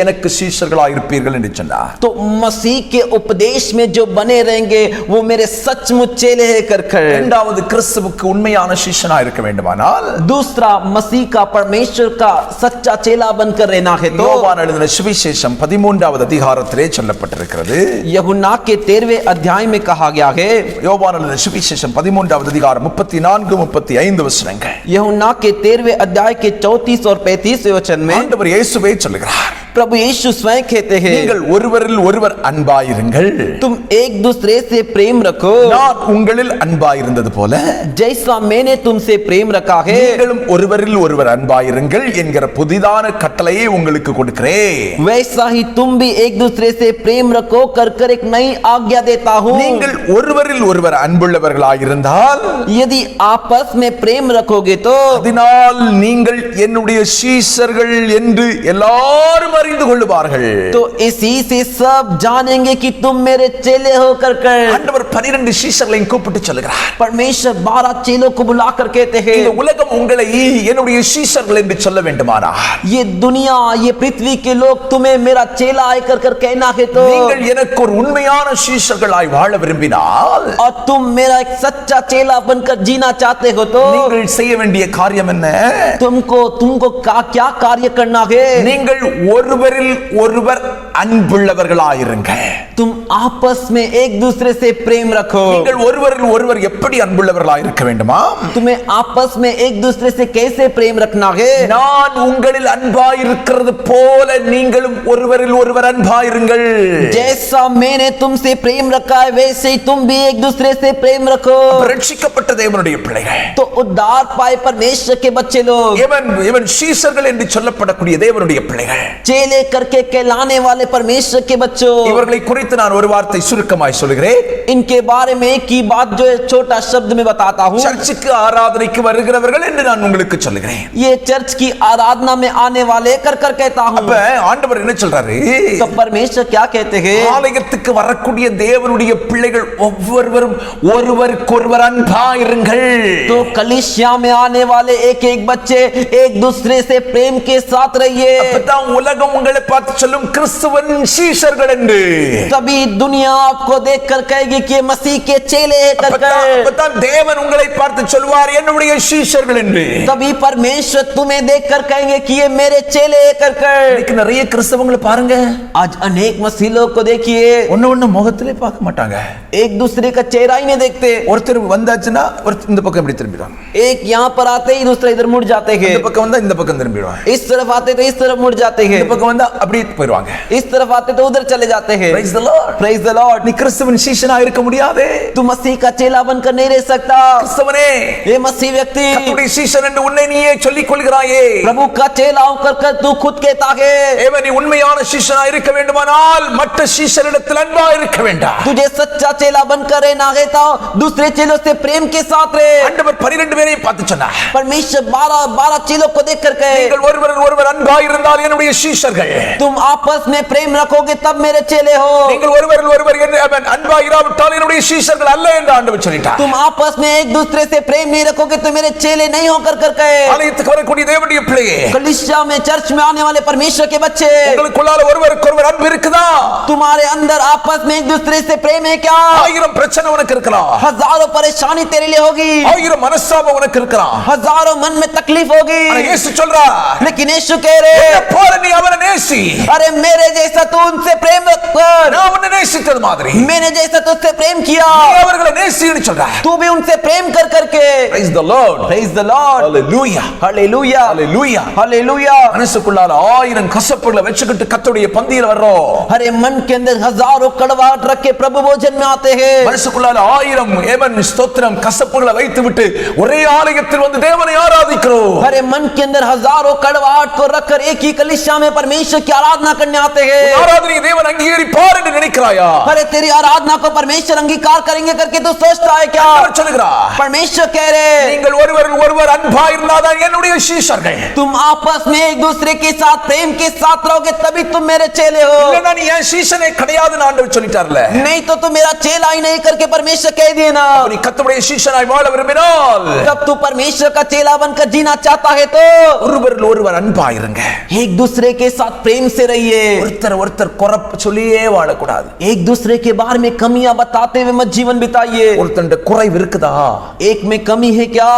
Speaker 4: எனக்கு சீஷர்களாய் இருப்பீர்கள் என்று சொன்னார்।
Speaker 3: तो मसीह के उपदेश में जो बने रहेंगे वो मेरे सचमुच चेले हैं कर।
Speaker 4: இரண்டாவது கிறிஸ்துவுக்கு உண்மையான சீஷனாய் இருக்க வேண்டுமானால்
Speaker 3: दूसरा मसीह का परमेश्वर का सच्चा चेला बनकर रहना है। तो
Speaker 4: யோவான் எழுதின சுவிசேஷம் 13வது அதிகாரத்திலே சொல்லப்பட்டிருக்கிறது।
Speaker 3: यूहन्ना के 13वें अध्याय में कहा गया है।
Speaker 4: யோவான் எழுதின சுவிசேஷம் 13வது அதிகாரம் 34 35 வசனங்கள்।
Speaker 3: यूहन्ना के 13वें अध्याय के 34 और 35 वचन में
Speaker 4: ஆண்டவர் இயேசுவே சொல்கிறார்,
Speaker 3: प्रभु यीशु स्वयं कहते हैं
Speaker 4: நீங்கள் ஒருவரில் ஒருவர் அன்பாயிருங்கள்,
Speaker 3: तुम एक दूसरे से प्रेम रखो,
Speaker 4: நான் உங்களில் அன்பாயிருந்தது போல
Speaker 3: जैसा मैंने तुमसे प्रेम रखा है
Speaker 4: நீங்களும் ஒருவரில் ஒருவர் அன்பாயிருங்கள் என்கிற புதிதான கட்டளையை உங்களுக்கு கொடுக்கிறேன்।
Speaker 3: वैसा ही तुम भी एक दूसरे से प्रेम रखो कर एक नई आज्ञा देता हूँ।
Speaker 4: நீங்கள் ஒருவரில் ஒருவர் அன்புள்ளவர்களாயிருந்தால்
Speaker 3: यदि आपस में प्रेम रखोगे तो
Speaker 4: அதனால் நீங்கள் என்னுடைய சீஷர்கள் என்று எல்லாரும் அறிந்து கொள்ளுவார்கள்।
Speaker 3: तो इसी से सब जानेंगे कि तुम मेरे चेले हो कर।
Speaker 4: ஆண்டவர் 12 சீஷர்களையும் கூப்பிட்டு சொல்கிறார்,
Speaker 3: परमेश्वर 12 चेलों को बुलाकर कहते हैं
Speaker 4: இந்த உலகம் உங்களை என்னுடைய சீஷர்கள் என்று சொல்ல வேண்டுமானால்
Speaker 3: ये दुनिया ये पृथ्वी के लोग तुम्हें मेरा चेला है कर कहना है तो
Speaker 4: நீங்கள் எனக்கு ஒரு உண்மையான சீஷர்களாய் வாழ விரும்பினால்
Speaker 3: और तुम मेरा एक सच्चा चेला बनकर जीना चाहते हो तो
Speaker 4: நீங்கள் செய்ய வேண்டிய காரியம் என்ன?
Speaker 3: तुमको क्या कार्य करना है?
Speaker 4: நீங்கள் ஒருவரில் ஒருவர் அன்புள்ளவர்களாயிருங்க।
Speaker 3: तुम आपस में एक दूसरे से प्रेम रखो।
Speaker 4: நீங்கள் ஒருவரில் ஒருவர் எப்படி அன்புள்ளவர்களாய் இருக்க வேண்டுமா?
Speaker 3: तुम्हें आपस में एक दूसरे से कैसे प्रेम रखना है?
Speaker 4: நான் உங்களில் அன்பாயிருக்கிறது போல நீங்களும் ஒருவரில் ஒருவர் அன்பாயிருங்கள்।
Speaker 3: जैसा मैंने तुमसे प्रेम रखा है वैसे ही तुम भी एक दूसरे से प्रेम रखो।
Speaker 4: ரட்சிக்கப்பட்ட தேவனுடைய பிள்ளைகள்,
Speaker 3: तो उद्धार पाए परमेश्वर के बच्चे लोग,
Speaker 4: இவன் சீஷர்கள் என்று சொல்லப்படக்கூடிய தேவனுடைய பிள்ளைகள்,
Speaker 3: चेले करके कहलाने वाले परमेश्वर के बच्चों,
Speaker 4: இவர்களை குறித்து நான் ஒரு வார்த்தை சுருக்கமாய் சொல்கிறேன்।
Speaker 3: इनके बारे में एक ही बात जो छोटा शब्द में बताता हूँ।
Speaker 4: சர்ச்சுக்கு ஆராதனைக்கு வருகிறவர்கள் என்று நான் உங்களுக்கு சொல்கிறேன்।
Speaker 3: ये चर्च की आराधना में आने वाले कर कहता हूँ।
Speaker 4: அப்ப ஆண்டவர் என்ன சொல்றாரு?
Speaker 3: तो परमेश्वर क्या कहते हैं?
Speaker 4: ஆலயத்துக்கு வரக்கூடிய தேவனுடைய பிள்ளைகள் ஒவ்வொருவரும் ஒருவருக்கொருவர் அன்பாயிருங்கள்।
Speaker 3: तो कलीसिया में आने वाले एक एक बच्चे एक दूसरे से प्रेम के साथ रहिए।
Speaker 4: அப்பதான் உலகம் உங்களை பார்த்து சொல்லும் கிறிஸ்துவின் சீஷர்கள் என்று।
Speaker 3: तभी दुनिया आपको देखकर कहेगी कि ये मसीह के चेले हैं कर।
Speaker 4: அப்பதான் தேவன் உங்களை பார்த்து சொல்வார் என்னுடைய சீஷர்கள் என்று।
Speaker 3: तभी परमेश्वर तुम्हें देखकर कहेंगे कि ये मेरे चेले हैं कर।
Speaker 4: இன்னைக்கு நிறைய கிறிஸ்தவங்களை பாருங்க,
Speaker 3: आज अनेक मसीह लोग को देखिए
Speaker 4: ஒண்ணு முகத்திலே பார்க்க மாட்டாங்க,
Speaker 3: एक दूसरे का चेहरा ही नहीं देखते।
Speaker 4: ஒருத்தர் வந்தாச்சுன்னா இந்த பக்கம் இப்படி திரும்பிடுவாங்க,
Speaker 3: एक यहाँ पर आते ही दूसरा इधर मुड़ जाते हैं,
Speaker 4: இந்த பக்கம் வந்தா இந்த பக்கம் திரும்பிடுவாங்க,
Speaker 3: इस तरफ आते तो इस तरफ मुड़ जाते हैं,
Speaker 4: இந்த பக்கம் வந்தா அப்படி போயிடுவாங்க।
Speaker 3: इस तरफ आते तो उधर चले जाते हैं।
Speaker 4: Praise the Lord.
Speaker 3: Praise the Lord.
Speaker 4: நீ கிறிஸ்துவின் சீஷனா இருக்க முடியாதே.
Speaker 3: तू मसीह का चेला बनकर नहीं रह सकता.
Speaker 4: கிறிஸ்தவனே,
Speaker 3: ये मसीह व्यक्ति
Speaker 4: கர்த்தருடைய சீஷன் என்று உன்னை நீயே சொல்லிக் கொள்கிறாயே.
Speaker 3: प्रभु का चेला होकर तू खुद कहता है.
Speaker 4: ஏவ நீ உண்மையான சீஷனா இருக்க வேண்டுமானால் மற்ற சீஷரிடத்தில் அன்பா இருக்க வேண்டாம்.
Speaker 3: तुझे सच्चा चेला बनकर रहना है तो दूसरे चेलों से प्रेम के साथ रहे.
Speaker 4: ஆண்டவர் 12 பேரை பார்த்து சொன்னார்.
Speaker 3: परमेश्वर 12 चेलों को देख कर कहे,
Speaker 4: நீங்கள் ஒருவர் அன்பா இருந்தால் என்னுடைய சீஷர்கள்.
Speaker 3: तुम आपस में प्रेम रखोगे तब मेरे चेले हो.
Speaker 4: நீங்கள் ஒருவர் அன்பா இராவிட்டால் என்னுடைய சீஷர்கள் அல்ல என்று ஆண்டவர் சொல்லிட்டார்.
Speaker 3: तुम आपस में एक दूसरे से प्रेम नहीं रखोगे तो मेरे चेले नहीं होकर कर कहे.
Speaker 4: ஆலயத்துக்கு வரக்கூடிய தேவனுடைய பிள்ளையே,
Speaker 3: कलीसिया में चर्च में आने वाले परमेश्वर के बच्चे,
Speaker 4: உங்களுக்குள்ளால ஒருவருக்கொருவர் அன்பு இருக்குதா?
Speaker 3: तुम्हारे अंदर आपस में एक दूसरे से प्रेम है क्या?
Speaker 4: 1000 பிரச்சனை உனக்கு இருக்கலாம்,
Speaker 3: हजारों परेशानी तेरे लिए होगी,
Speaker 4: 1000 மனஸ்தாபம் உனக்கு இருக்கலாம்.
Speaker 3: हजारों मन में तकलीफ होगी,
Speaker 4: ஆனா இயேசு சொல்றார்,
Speaker 3: लेकिन यीशु कह रहे,
Speaker 4: என்ன போல நீ அவனை நேசி.
Speaker 3: अरे मेरे जैसा तू उनसे प्रेम कर.
Speaker 4: நான் உன்னை நேசித்தது மாதிரி
Speaker 3: मैंने जैसा तुझसे प्रेम किया
Speaker 4: நீ அவர்களை நேசின்னு சொல்றார்.
Speaker 3: तू भी उनसे प्रेम कर करके.
Speaker 4: Praise the Lord.
Speaker 3: Praise the Lord.
Speaker 4: Hallelujah.
Speaker 3: Hallelujah.
Speaker 4: Hallelujah.
Speaker 3: Hallelujah.
Speaker 4: மனசுக்குள்ளால 1000 கசப்புகளை வச்சுக்கிட்டு கர்த்தருடைய பந்தியில வர்றோம்.
Speaker 3: अरे मन के अंदर हजारों कड़वाहट रख के प्रभु भोजन में आते हैं.
Speaker 4: மனசுக்குள்ளால 1000 ஏமன் ஸ்தோத்திரம் கசப்புகளை வைத்துவிட்டு ஒரே ஆலயத்தில் வந்து தேவனை ஆராதிக்கிறோம்.
Speaker 3: अरे मन के अंदर हजारों कड़वाहट को रखकर एक ही कलीसिया में परमेश्वर की आराधना करने आते हैं.
Speaker 4: ஆராதனை தேவன் அங்கீகரிப்பார் என்று நினைக்கிறாயா?
Speaker 3: अरे तेरी आराधना को परमेश्वर अंगीकार करेंगे करके तू सोचता है क्या?
Speaker 4: அவர் சொல்கிறார்,
Speaker 3: परमेश्वर कह रहे,
Speaker 4: நீங்கள் ஒருவர் அன்பா இருந்தாதான் என்னுடைய சீஷர்கள்.
Speaker 3: तुम आपस में एक दूसरे के साथ प्रेम के साथ रहोगे तभी तुम मेरे चेले हो.
Speaker 4: இல்லனா நீ என் சீஷனே கிடையாதுன்னு ஆண்டவர் சொல்லிட்டார்ல.
Speaker 3: नहीं तो तू मेरा चेला ही नहीं करके परमेश्वर कह दिए ना.
Speaker 4: நீ கர்த்தருடைய சீஷனாய் வாழ விரும்பினால்
Speaker 3: तब तू परमेश्वर का चेला बनकर जीना चाहता है तो
Speaker 4: ஒருவர் அன்பா இருங்க.
Speaker 3: एक दूसरे के साथ प्रेम से रहिए.
Speaker 4: ஒருத்தர் குறப்பு சொல்லியே வாழக்கூடாது.
Speaker 3: एक दूसरे के बारे में कमियां बताते हुए मत जीवन बिताइए.
Speaker 4: ஒருத்தண்ட குறைவு இருக்குதா?
Speaker 3: एक में कमी है क्या?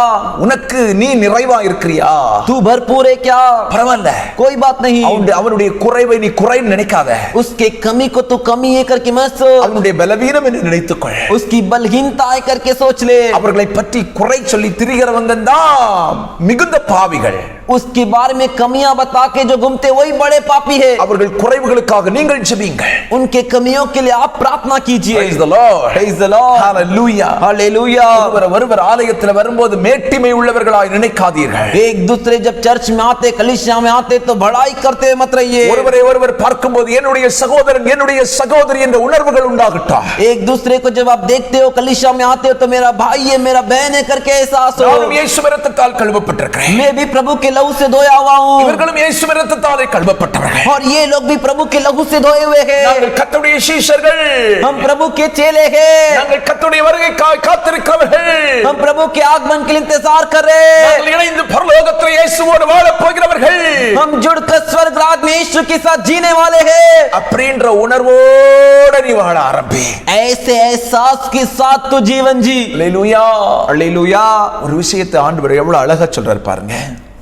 Speaker 4: உனக்கு நீ நிறைவா இருக்கிறியா?
Speaker 3: तू भरपूर है क्या?
Speaker 4: பரவாயில்ல,
Speaker 3: कोई बात नहीं.
Speaker 4: அவனுடைய குறைவை நீ குறைன்னு நினைக்காத.
Speaker 3: उसके कमी को तू कमी है करके मत सोच.
Speaker 4: அவனுடைய பலவீனம் என்று நினைத்துக்கொள்.
Speaker 3: उसकी बलहीनता है करके सोच ले.
Speaker 4: அவர்களை பற்றி குறை சொல்லி திரிகிறவங்க தான் மிகுந்த பாவிகள்.
Speaker 3: उसके बारे में कमियां बता के जो घूमते वही बड़े पापी है.
Speaker 4: அவர்கள் குறைவுகளுக்காக நீங்கள் ஜெபியுங்கள்.
Speaker 3: उनके कमियों के लिए आप प्रार्थना कीजिए.
Speaker 4: Praise the Lord.
Speaker 3: Praise the Lord.
Speaker 4: Hallelujah.
Speaker 3: Hallelujah.
Speaker 4: ஒருவர் ஆலயத்தில் வரும்போது மேட்டிமை உள்ளவர்களாய் நினைக்காதீர்கள்.
Speaker 3: एक दूसरे जब चर्च में आते कलीसिया में आते तो बड़ाई करते मत रहिए.
Speaker 4: ஒருவர் பார்க்கும்போது என்னுடைய சகோதரன் என்னுடைய சகோதரி என்ற உணர்வுகள் உண்டாகட்டும்.
Speaker 3: एक दूसरे को जब आप देखते हो कलीसिया में आते हो तो मेरा भाई है मेरा बहन है करके एहसास हो.
Speaker 4: நானும் இயேசுவின் இரத்தத்தால் கழுவப்பட்டிருக்கிறேன்.
Speaker 3: मैं भी प्रभु के लहू से धोया हुआ हूँ.
Speaker 4: இவர்களும் இயேசுவின் இரத்தத்தால் கழுவப்பட்டவர்கள்.
Speaker 3: और ये लोग भी प्रभु के लहू से धोए हुए हैं.
Speaker 4: நாங்கள் கர்த்தருடைய சீஷர்கள்.
Speaker 3: हम प्रभु के चेले हैं.
Speaker 4: நாங்கள் கர்த்தருடைய வருகைக்காக காத்திருக்கிறவர்கள்.
Speaker 3: हम प्रभु के आगमन के लिए इंतजार कर रहे हैं.
Speaker 4: நாங்கள் இணைந்து பரலோகத்தில் இயேசுவோடு வாழப் போகிறவர்கள்.
Speaker 3: हम जुड़कर स्वर्ग राज में यीशु के साथ जीने वाले हैं.
Speaker 4: அப்படின்ற உணர்வோடு நீ வாழ ஆரம்பி.
Speaker 3: ऐसे एहसास के साथ तो जीवन जी.
Speaker 4: அல்லேலூயா.
Speaker 3: हालेलुया.
Speaker 4: ஒரு விஷயத்தை ஆண்டவர் எவ்வளவு அழகா சொல்றாரு பாருங்க.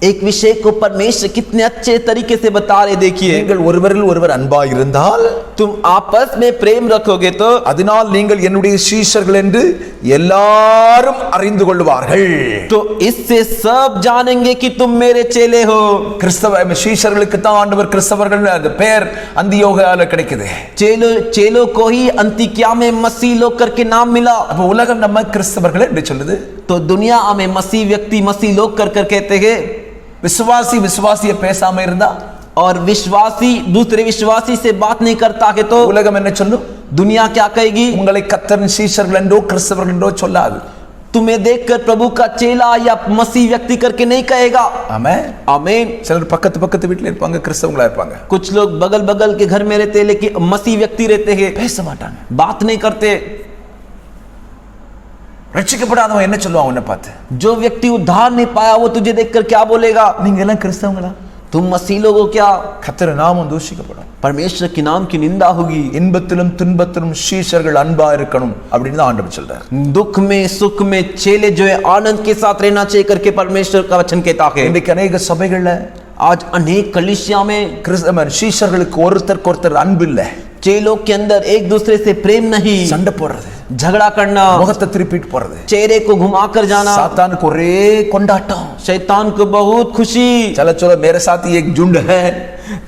Speaker 3: एक विषय को परमेश्वर कितने अच्छे तरीके से बता रहे देखिए.
Speaker 4: நீங்கள் ஒருவர் அன்பா இருந்தால்
Speaker 3: तुम आपस में प्रेम रखोगे तो
Speaker 4: அதனால் நீங்கள் என்னுடைய சீஷர்கள் என்று எல்லாரும் அறிந்து கொள்வார்கள்.
Speaker 3: तो इससे सब जानेंगे कि तुम मेरे चेले हो.
Speaker 4: கிறிஸ்தவ சீஷர்களுக்கு தான் ஆண்டவர் கிறிஸ்தவர்கள் அந்த பெயர் அந்தியோகால கிடைக்குது.
Speaker 3: चेलों को ही अंतिकिया में मसीह लोग करके नाम मिला.
Speaker 4: அப்ப உலகம் நம்ம கிறிஸ்தவர்கள் என்று சொல்லுது.
Speaker 3: तो दुनिया हमें मसीह व्यक्ति मसीह लोग कर कहते हैं.
Speaker 4: விசுவாசிய பேசாம இருந்தா
Speaker 3: और विश्वासी दूसरे विश्वासी से बात नहीं करता है तो
Speaker 4: உலகம் என்ன சொல்லும்?
Speaker 3: दुनिया क्या कहेगी?
Speaker 4: உங்களை கர்த்தரின் சீஷர்கள் என்றோ கிறிஸ்தவர்கள் என்றோ சொல்லாது.
Speaker 3: तुम्हें देखकर प्रभु का चेला या मसीह व्यक्ति करके नहीं कहेगा.
Speaker 4: ஆமென்.
Speaker 3: आमीन.
Speaker 4: சிலர் பக்கத்து வீட்ல இருப்பாங்க, கிறிஸ்தவங்களா இருப்பாங்க.
Speaker 3: कुछ लोग बगल के घर में रहते हैं लेकिन मसीह व्यक्ति रहते हैं.
Speaker 4: பேச மாட்டாங்க,
Speaker 3: बात नहीं करते.
Speaker 4: ரட்சிக்கப்படாதவன் என்ன சொல்லுவான் உன்னை பார்த்து?
Speaker 3: जो व्यक्ति उद्धार नहीं पाया वो तुझे देखकर क्या बोलेगा?
Speaker 4: நீங்க எல்லாம் கிறிஸ்தவங்களா?
Speaker 3: तुम मसीह लोगो क्या?
Speaker 4: கர்த்தர் நாமம் தூஷிக்கப்படும்.
Speaker 3: परमेश्वर के नाम की निंदा होगी.
Speaker 4: இன்பத்திலும் துன்பத்திலும் சீஷர்கள் அன்பா இருக்கணும் அப்படின்னு தான் ஆண்டவர் சொல்றார்.
Speaker 3: दुख में सुख में चेले जो है आनंद के साथ रहना चाहिए करके परमेश्वर का वचन कहता है.
Speaker 4: இன்னைக்கு अनेक சபைகள்ல
Speaker 3: आज अनेक कलीसिया में
Speaker 4: சீஷர்களுக்கு ஒருத்தருக்கு அன்பு இல்ல.
Speaker 3: चेलों के अंदर एक दूसरे से प्रेम नहीं.
Speaker 4: சண்டை போடுறது,
Speaker 3: झगड़ा करना,
Speaker 4: முகத்தை திருப்பிட்டு போறது,
Speaker 3: चेहरे को घुमाकर जाना.
Speaker 4: சாத்தானுக்கு ஒரே கொண்டாட்டம்.
Speaker 3: शैतान को बहुत खुशी.
Speaker 4: चलो मेरे साथ एक झुंड है.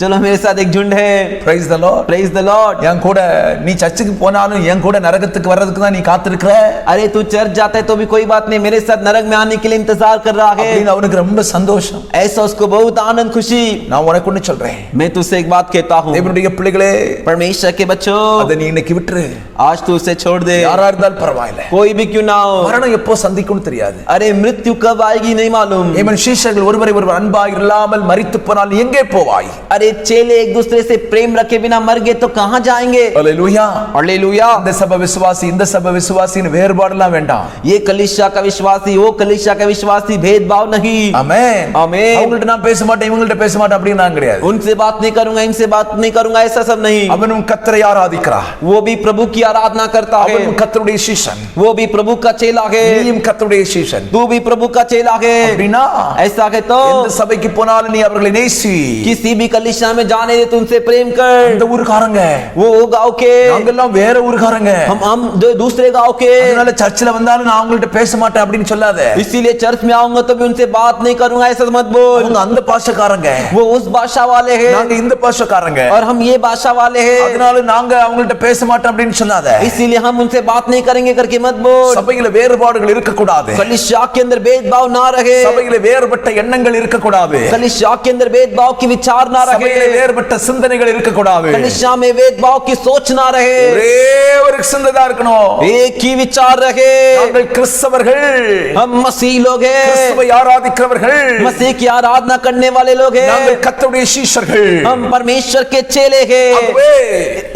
Speaker 3: चलो मेरे साथ एक झुंड है।
Speaker 4: Praise the Lord.
Speaker 3: Praise the Lord.
Speaker 4: என் கூட நீ சர்ச்சுக்கு போனாலும் என் கூட நரகத்துக்கு வர்றதுக்கு தான் நீ காத்திருக்கிற
Speaker 3: अरे तू चर्च जाता है तो भी कोई बात नहीं, मेरे साथ नरक में आने के लिए इंतजार कर रहा है।
Speaker 4: அப்படின்னு அவனுக்கு ரொம்ப சந்தோஷம்.
Speaker 3: ऐसा उसको बहुत आनंद खुशी।
Speaker 4: நான் உனக்கு ஒன்னு சொல்றேன்,
Speaker 3: मैं तुझसे एक बात कहता हूँ,
Speaker 4: தேவனுடைய பிள்ளைகளே,
Speaker 3: परमेश्वर के बच्चों,
Speaker 4: அதை நீ இன்னைக்கு விட்டுரு.
Speaker 3: आज तू उसे छोड़ दे।
Speaker 4: யாரா இருந்தாலும் பரவாயில்லை,
Speaker 3: कोई भी क्यों ना हो।
Speaker 4: மரணம் எப்போ சந்திக்கும்னு தெரியாது.
Speaker 3: अरे मृत्यु कब आएगी नहीं मालूम।
Speaker 4: ஏமன் சீஷர்கள் ஒருவரை ஒருவர் அன்பாய் இல்லாமல் மரித்து போனால் எங்கே போவாய்?
Speaker 3: अरे चेले एक दूसरे से प्रेम रखे बिना मर गए तो कहाँ जाएंगे?
Speaker 4: Hallelujah,
Speaker 3: hallelujah.
Speaker 4: இந்த சபை விசுவாசி இந்த சபை விசுவாசின்னு வேறுபாடுலாம் வேண்டாம்.
Speaker 3: ये कलीसिया का विश्वासी वो कलीसिया का विश्वासी भेदभाव नहीं।
Speaker 4: ஆமென்,
Speaker 3: ஆமென்।
Speaker 4: அவங்கள்ட்ட நான் பேச மாட்டேன் இவங்கள்ட்ட பேச மாட்டேன் அப்படின்னு நான் கிடையாது.
Speaker 3: उनसे बात नहीं करूंगा इनसे बात नहीं करूंगा ऐसा सब नहीं।
Speaker 4: அவனும் கர்த்தரை ஆராதிக்கிறான்,
Speaker 3: वो भी प्रभु की आराधना करता है,
Speaker 4: அவனும் கர்த்தருடைய சீஷன்,
Speaker 3: वो भी प्रभु का चेला है,
Speaker 4: நீயும் கர்த்தருடைய சீஷன்.
Speaker 3: तू भी प्रभु का चेला है।
Speaker 4: அப்படினா
Speaker 3: ऐसा है तो
Speaker 4: எந்த சபைக்கு போனாலும் நீ அவர்களை நேசி.
Speaker 3: किसी भी कलीसिया में जाने दे, तुमसे प्रेम कर।
Speaker 4: அந்த ஊர்காரங்க,
Speaker 3: वो गांव के,
Speaker 4: நாங்கெல்லாம் வேற ஊர்காரங்க,
Speaker 3: हम दूसरे गांव के,
Speaker 4: அதனால சர்ச்சில் வந்தாலும் நான் அவங்கள்ட்ட பேச மாட்டேன் அப்படின்னு சொல்லாத.
Speaker 3: इसीलिए चर्च में आऊंगा तो भी उनसे बात नहीं करूंगा ऐसा मत बोल।
Speaker 4: அவங்க அந்த பாஷக்காரங்க,
Speaker 3: वो उस भाषा वाले हैं,
Speaker 4: நாங்க இந்த பாஷக்காரங்க,
Speaker 3: और हम ये भाषा वाले हैं,
Speaker 4: அதனால நாங்க அவங்கள்ட்ட பேச மாட்டோம் அப்படின்னு சொல்லாத.
Speaker 3: इसीलिए हम उनसे बात नहीं करेंगे करके मत बोल।
Speaker 4: சபையில வேறுபாடுகள் இருக்க கூடாது,
Speaker 3: कलीसिया के अंदर भेदभाव ना रहे,
Speaker 4: சபையில வேறுபட்ட எண்ணங்கள் இருக்க கூடாது,
Speaker 3: कलीसिया के अंदर भेदभाव की विचार ना रहे,
Speaker 4: சபையில வேறுபட்ட சிந்தனைகள் இருக்க கூடாது,
Speaker 3: कलीसिया में भेदभाव की सोच ना रहे,
Speaker 4: ஒரே ஒரு சிந்தை தான் இருக்கணும்.
Speaker 3: एक ही विचार रहे।
Speaker 4: நாங்கள் கிறிஸ்தவர்கள்,
Speaker 3: हम मसीह लोग हैं,
Speaker 4: கிறிஸ்துவை ஆராதிக்கிறவர்கள்,
Speaker 3: मसीह की आराधना करने वाले लोग
Speaker 4: நாங்கள்
Speaker 3: हैं,
Speaker 4: கர்த்தருடைய சீஷர்கள்.
Speaker 3: हम परमेश्वर के चेले हैं।
Speaker 4: ஆகவே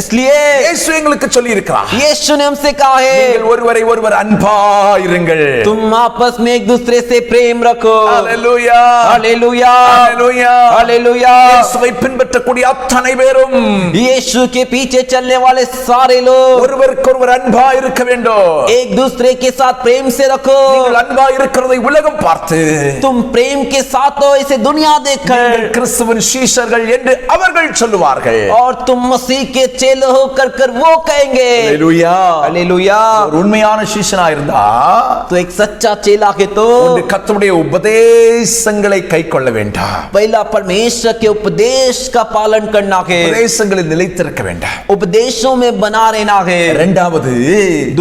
Speaker 3: इसलिए
Speaker 4: இயேசு எங்களுக்கு சொல்லி இருக்கிறார்,
Speaker 3: यीशु ने हमसे कहा है
Speaker 4: நீங்கள் ஒருவரை ஒருவர் அன்பாயிருங்கள்.
Speaker 3: तुम आपस में एक दूसरे से प्रेम रखो।
Speaker 4: ஹalleluya,
Speaker 3: हालेलुया,
Speaker 4: ஹalleluya,
Speaker 3: हालेलुया।
Speaker 4: இயேசுவை பின்பற்றக்கூடிய அத்தனை பேரும்
Speaker 3: यीशु के पीछे चलने वाले सारे लोग
Speaker 4: ஒருவருக்கொருவர் அன்பாய் இருக்க வேண்டும்.
Speaker 3: एक दूसरे के साथ प्रेम से रखो।
Speaker 4: நீங்கள் அன்பாய் இருக்கிறதை உலகம் பார்த்து
Speaker 3: तुम प्रेम के साथ हो इसे दुनिया देखकर,
Speaker 4: நீங்கள் கிறிஸ்துவின் சீஷர்கள் என்று அவர்கள் சொல்லுவார்கள்.
Speaker 3: और तुम मसीह के चेले हो कर वो कहेंगे।
Speaker 4: ஹalleluya,
Speaker 3: हालेलुया।
Speaker 4: ஒரு உண்மையான சீஷனா இருந்தா
Speaker 3: तो एक सच्चा चेला के तो
Speaker 4: ஒன்று கர்த்தருடைய உபதேசங்களை கைக்கொள்ள வேண்டாம்,
Speaker 3: पहला परमेश्वर के उपदेश का पालन करना है,
Speaker 4: உபதேசங்களில் நிலைத்திருக்க வேண்டாம்.
Speaker 3: उपदेशों में बना रहना है।
Speaker 4: இரண்டாவது,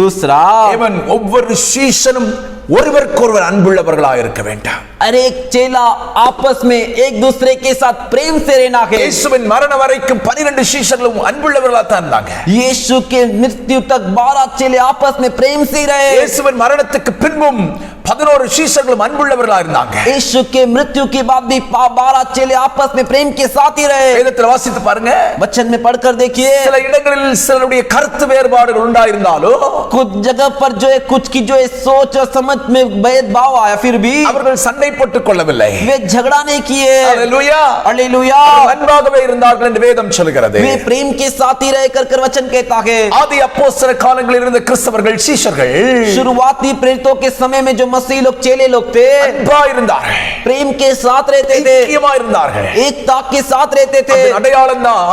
Speaker 3: दूसरा,
Speaker 4: தேவன் ஒவ்வொரு சீஷனும் ஒருவருக்கொருவர் அன்புள்ளவர்களாக இருக்க வேண்டாம்.
Speaker 3: अरे एक चेला आपस में एक दूसरे के साथ प्रेम से रहना है।
Speaker 4: இயேசுவின் மரணம் வரைக்கும் 12 சீஷர்களும் அன்புள்ளவர்களாக தான் இருந்தாங்க.
Speaker 3: यीशु के मृत्यु तक 12 चेले आपस में प्रेम से ही रहे।
Speaker 4: இயேசுவின் மரணத்துக்கு பின்பும் 11 சீஷர்களும் அன்புள்ளவர்களாக இருந்தாங்க.
Speaker 3: यीशु के मृत्यु के बाद भी 12 चेले आपस में प्रेम के साथ ही रहे।
Speaker 4: வேதத்தில் வாசித்து பாருங்க,
Speaker 3: वचन में पढ़कर देखिए,
Speaker 4: சில இடங்களில் சிலருடைய கருத்து வேறுபாடுகள் உண்டாயிருந்தாலும்
Speaker 3: कुछ जगह पर जो है कुछ की जो है सोच और समझ में भेदभाव आया, फिर भी
Speaker 4: அவர்கள் சண்டை போட்டுக் கொள்ளவில்லை.
Speaker 3: वे झगड़ा नहीं किए।
Speaker 4: ஹalleluya,
Speaker 3: हालेलुया।
Speaker 4: அன்பாகவே இருந்தார்கள் என்று வேதம் சொல்கிறது.
Speaker 3: वे प्रेम के साथ ही रह कर वचन कहता है।
Speaker 4: ஆதி அப்போஸ்தல காலங்களில் இருந்த கிறிஸ்தவர்கள் சீஷர்கள்
Speaker 3: शुरुआती प्रेरितों के समय में जो मसीह लोग चेले लोग थे,
Speaker 4: அன்பாய் இருந்தார்கள்,
Speaker 3: प्रेम के साथ रहते थे,
Speaker 4: ஐக்கியமாய் இருந்தார்கள்.
Speaker 3: एकता के साथ रहते थे।
Speaker 4: அதன் அடையாளம் தான்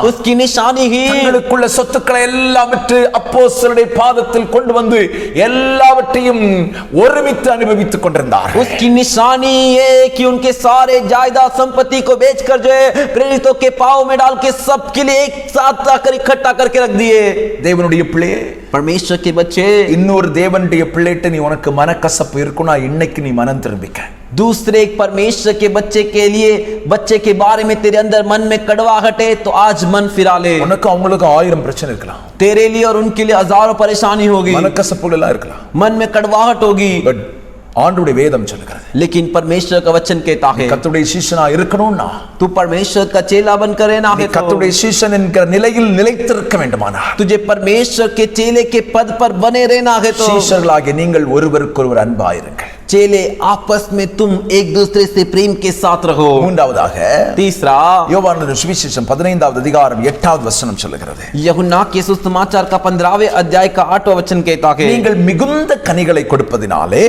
Speaker 3: उसकी निशानी ही
Speaker 4: தங்களுக்குள்ள சொத்துக்களை எல்லாம் விற்று அப்போஸ்தலருடைய பாதத்தில் கொண்டு வந்து எல்லாவற்றையும் ஒருமித்து அனுபவித்துக் கொண்டிருந்தார்கள்.
Speaker 3: उसकी निशानी ये कि उनके सारे जायदाद संपत्ति को बेचकर जो है प्रेरितों के पांव में डाल के सबके लिए एक साथ आकर इकट्ठा करके रख दिए।
Speaker 4: தேவனுடைய பிள்ளையே,
Speaker 3: परमेश्वर के बच्चे,
Speaker 4: இன்னொரு தேவனுடைய பிள்ளைட்ட நீ உனக்கு மனக்கசப்பு இருக்குனா இன்னைக்கு நீ மனம் திரும்பிக்க.
Speaker 3: दूसरे एक परमेश्वर के बच्चे के लिए बच्चे के बारे में तेरे अंदर मन में कड़वाहट है तो आज मन फिरा ले।
Speaker 4: உனக்கு அவங்களுக்கு 1000 பிரச்சனை இருக்கலாம்,
Speaker 3: तेरे लिए और उनके लिए हजारों परेशानी होगी,
Speaker 4: மனக்கசப்புகள் எல்லாம் இருக்கலாம்.
Speaker 3: मन में कड़वाहट होगी,
Speaker 4: பட் ஆண்டவருடைய வேதம் சொல்லுகிறது,
Speaker 3: लेकिन परमेश्वर का वचन कहता है
Speaker 4: கர்த்தருடைய சீஷனா இருக்கணும்னா
Speaker 3: तू परमेश्वर का चेला बनकर रहना
Speaker 4: நீ
Speaker 3: है। तो
Speaker 4: கர்த்தருடைய சீஷன் என்கிற நிலையில் நிலைத்திருக்க வேண்டுமானா
Speaker 3: तुझे परमेश्वर के चेले के पद पर बने रहना है। तो
Speaker 4: சீஷர்களாகிய நீங்கள் ஒருவருக்கொருவர் அன்பாயிருங்கள்.
Speaker 3: चेले आपस में तुम एक दूसरे से प्रेम के साथ रहो।
Speaker 4: மூன்றாவதாக
Speaker 3: तीसरा,
Speaker 4: யோவானது சுவிசேஷம் 15வது அதிகாரம் 8வது வசனம் சொல்லுகிறது,
Speaker 3: यूहन्ना के सुसमाचार का 15वें अध्याय का 8वां वचन कहता है,
Speaker 4: நீங்கள் மிகுந்த கனிகளை கொடுப்பதினாலே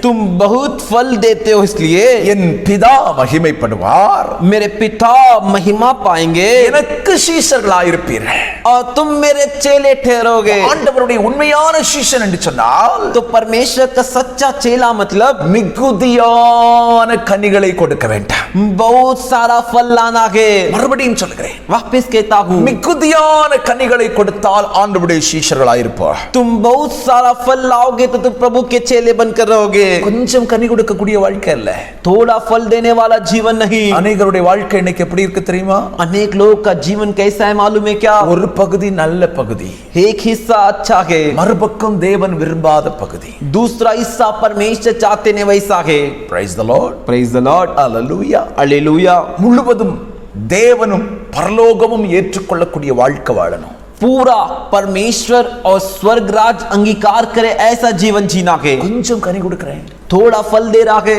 Speaker 3: तुम बहुत फल देते हो इसलिए
Speaker 4: என் பிதா மகிமைப்படுவார்,
Speaker 3: मेरे पिता महिमा पाएंगे
Speaker 4: எனக்கு சீஷர்களாயிருப்பீர்கள்.
Speaker 3: और तुम मेरे चेले ठहरोगे।
Speaker 4: ஆண்டவருடைய உண்மையான சீஷன் என்று சொன்னால்
Speaker 3: तो परमेश्वर का सच्चा चेला मतलब मतलब
Speaker 4: மிகுதியான கனிகளை கொடுக்க வேண்டாம்.
Speaker 3: बहुत सारा फल लाना है.
Speaker 4: மறுபடியும் சொல்கிறேன்,
Speaker 3: वापस कहता हूँ,
Speaker 4: மிகுதியான கனிகளை கொடுத்தால் ஆண்டவருடைய சீஷர்களாயிருப்பார்.
Speaker 3: तुम बहुत सारा फल लाओगे तो तुम प्रभु के चेले बनकर रहोगे.
Speaker 4: கொஞ்சம் கனி கொடுக்கக்கூடிய வாழ்க்கை அல்ல,
Speaker 3: थोड़ा फल देने वाला जीवन नहीं.
Speaker 4: அநேகருடைய வாழ்க்கை இன்னைக்கு எப்படி இருக்கு தெரியுமா?
Speaker 3: अनेक लोगों का जीवन कैसा है मालूम है क्या?
Speaker 4: ஒரு பகுதி நல்ல பகுதி,
Speaker 3: एक हिस्सा अच्छा है,
Speaker 4: மறுபக்கம் தேவன் விரும்பாத பகுதி.
Speaker 3: दूसरा हिस्सा परमेश्वर चाहते नहीं वैसा है.
Speaker 4: Praise the Lord.
Speaker 3: Praise the Lord.
Speaker 4: Hallelujah.
Speaker 3: Hallelujah.
Speaker 4: முழுவதும் தேவனும் பரலோகமும் ஏற்றுக்கொள்ளக்கூடிய வாழ்க்கை வாழணும்.
Speaker 3: पूरा परमेश्वर और स्वर्ग राज अंगीकार करे ऐसा जीवन जीना है.
Speaker 4: கொஞ்சம் கனி கொடுக்கிறேன்,
Speaker 3: थोड़ा फल दे रहा है,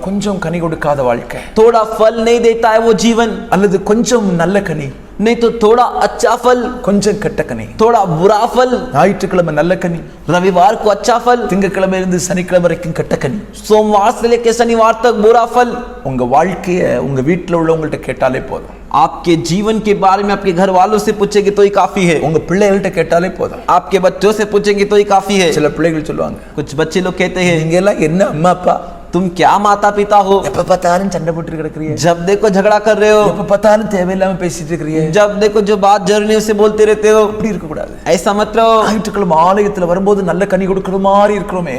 Speaker 4: கொஞ்சம் கனி கொடுக்காத வாழ்க்கை,
Speaker 3: थोड़ा फल नहीं देता है वो जीवन,
Speaker 4: அல்லது கொஞ்சம் நல்ல கனி,
Speaker 3: नहीं तो थोड़ा अच्छा फल,
Speaker 4: கொஞ்சம் கெட்ட கனி.
Speaker 3: थोड़ा बुरा फल,
Speaker 4: ஞாயிற்றுக்கிழமை நல்ல கனி,
Speaker 3: रविवार को अच्छा फल,
Speaker 4: திங்கட்கிழமை இருந்து சனிக்கிழமை வரைக்கும் கெட்ட கனி.
Speaker 3: सोमवार से लेकर शनिवार तक बुरा फल.
Speaker 4: உங்க வாழ்க்கைய உங்க வீட்டுல உள்ளவங்கள்ட்ட கேட்டாலே போதும்.
Speaker 3: आपके जीवन के बारे में आपके घर वालों से पूछेंगे तो ही काफी है.
Speaker 4: உங்க பிள்ளைகள்ட்ட கேட்டாலே போதும்.
Speaker 3: आपके बच्चों से पूछेंगे तो ही काफी है.
Speaker 4: சில பிள்ளைகள் சொல்லுவாங்க,
Speaker 3: कुछ बच्चे लोग कहते हैं,
Speaker 4: நீங்க எல்லாம் என்ன அம்மா அப்பா,
Speaker 3: तुम क्या माता पिता हो,
Speaker 4: எப்ப பார்த்தாலும் சண்டை போட்டு கிடக்குறீங்க,
Speaker 3: जब देखो झगड़ा कर रहे हो,
Speaker 4: எப்ப பார்த்தாலும் தேவையில்லாம பேசிட்டு இருக்கிறீங்க.
Speaker 3: जब देखो जो बात जरूरी है उसे बोलते रहते हो.
Speaker 4: அப்படி இருக்க கூடாது.
Speaker 3: ऐसा मत रहो.
Speaker 4: ஞாயிற்றுக்கிழமை ஆலயத்துல வரும்போது நல்ல கனி கொடுக்கிற மாதிரி இருக்கிறோமே,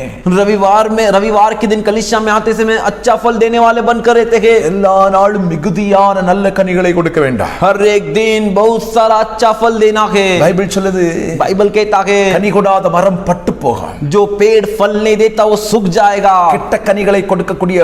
Speaker 3: रविवार के दिन कलीसिया में आते समय अच्छा फल देने वाले बनकर रहते हैं.
Speaker 4: எல்லா நாளும் மிகுதியான நல்ல கனிகளை கொடுக்க வேண்டாம்.
Speaker 3: हर एक दिन बहुत सारा अच्छा फल देना है.
Speaker 4: பைபிள் சொல்லுது,
Speaker 3: बाइबल कहता है,
Speaker 4: கனி கொடாத மரம் பட்டு போகும்,
Speaker 3: जो पेड़ फल नहीं देता वो सूख जाएगा,
Speaker 4: கெட்ட கனிகளை கொடுக்கக்கூடிய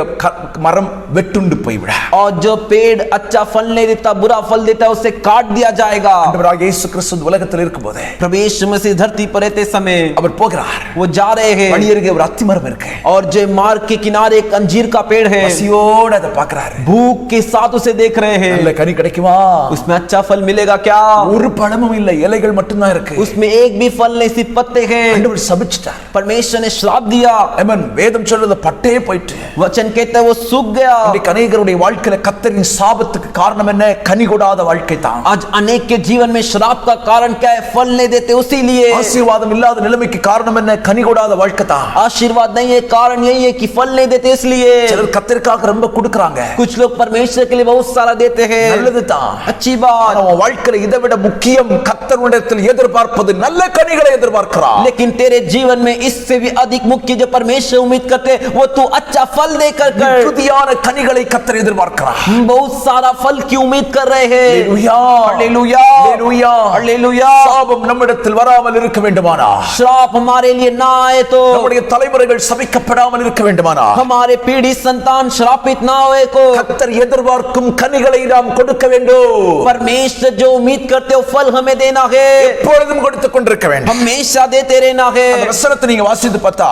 Speaker 4: மரம் வெட்டுண்டு போய்விட.
Speaker 3: और जो पेड़ अच्छा फल नहीं देता बुरा फल देता है उसे काट दिया जाएगा.
Speaker 4: ஆண்டவராகிய இயேசு கிறிஸ்து உலகத்தில் இருக்கும்போது
Speaker 3: प्रवेश मसीह धरती पर रहते समय
Speaker 4: அவர் போகிறார்,
Speaker 3: वो जा रहे हैं,
Speaker 4: வழி அருகே ஒரு அத்தி மரம் இருக்கு,
Speaker 3: और जो मार्ग के किनारे एक अंजीर का पेड़ है,
Speaker 4: பசியோட அதை பார்க்கறாரு,
Speaker 3: भूख के साथ उसे देख रहे हैं.
Speaker 4: நல்ல கனி கிடைக்குமா?
Speaker 3: उसमें अच्छा फल मिलेगा क्या?
Speaker 4: ஒரு பழமும் இல்லை, இலைகள் மட்டும்தான் இருக்கு.
Speaker 3: उसमें एक भी फल नहीं, सिर्फ पत्ते हैं.
Speaker 4: ஆண்டவர் சபிச்சிட்டார்.
Speaker 3: परमेश्वर ने श्राप दिया.
Speaker 4: ஆமென். வேதம் சொல்றது பட்டே போயிட்டு.
Speaker 3: वचन कहता है वो सूख गया.
Speaker 4: இன்னைக்கு அநேகருடைய வாழ்க்கையில கர்த்தரின் சாபத்துக்கு காரணம் என்ன? கனி கொடாத வாழ்க்கை தான்.
Speaker 3: आज अनेक के जीवन में श्राप का कारण क्या है? फल नहीं देते उसीलिए.
Speaker 4: ஆசீர்வாதம் இல்லாத நிலைமைக்கு காரணம் என்ன? கனி கொடாத வாழ்க்கை தான்.
Speaker 3: आशीर्वाद नहीं है, कारण यही है कि फल नहीं देते इसलिए.
Speaker 4: சிலர் கர்த்தருக்காக ரொம்ப கொடுக்கறாங்க,
Speaker 3: कुछ लोग परमेश्वर के लिए बहुत सारा देते हैं,
Speaker 4: நல்லது தான்,
Speaker 3: अच्छी बात.
Speaker 4: ஆனா உன் வாழ்க்கையில இதை விட முக்கியம் கர்த்தரிடத்தில் எதிர்பார்ப்பது நல்ல கனிகளை எதிர்பார்க்கிறார்.
Speaker 3: लेकिन तेरे जीवन में इससे भी अधिक मुख्य जो परमेश्वर उम्मीद करते वो तू अच्छा फल देकर कर.
Speaker 4: மிகுதியான கனிகளை கர்த்தர் எதிர்பார்க்கிறார்.
Speaker 3: बहुत सारा फल की उम्मीद कर रहे हैं.
Speaker 4: ஹalleluya,
Speaker 3: हालेलुया,
Speaker 4: ஹalleluya,
Speaker 3: हालेलुया.
Speaker 4: சாபம் நம்மிடத்தில் வராமல் இருக்க வேண்டுமானா,
Speaker 3: श्राप हमारे लिए ना आए तो,
Speaker 4: நம்முடைய தலைமுறைகள் சபிக்கப்படாமல் இருக்க வேண்டுமானா,
Speaker 3: हमारे पीढ़ी संतान श्रापित ना होए को,
Speaker 4: கர்த்தர் எதிர்பார்க்கும் கனிகளை நாம் கொடுக்க வேண்டும்.
Speaker 3: परमेश्वर जो उम्मीद करते हो फल हमें देना है,
Speaker 4: எப்பொழுதும் கொடுத்துக் கொண்டிருக்க வேண்டும்.
Speaker 3: हमेशा देते रहना है.
Speaker 4: அந்த வசனத்தை நீங்க வாசித்து பார்த்தா,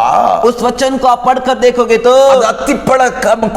Speaker 3: उस वचन को आप पढ़कर देखोगे तो
Speaker 4: அது அத்திப்பழ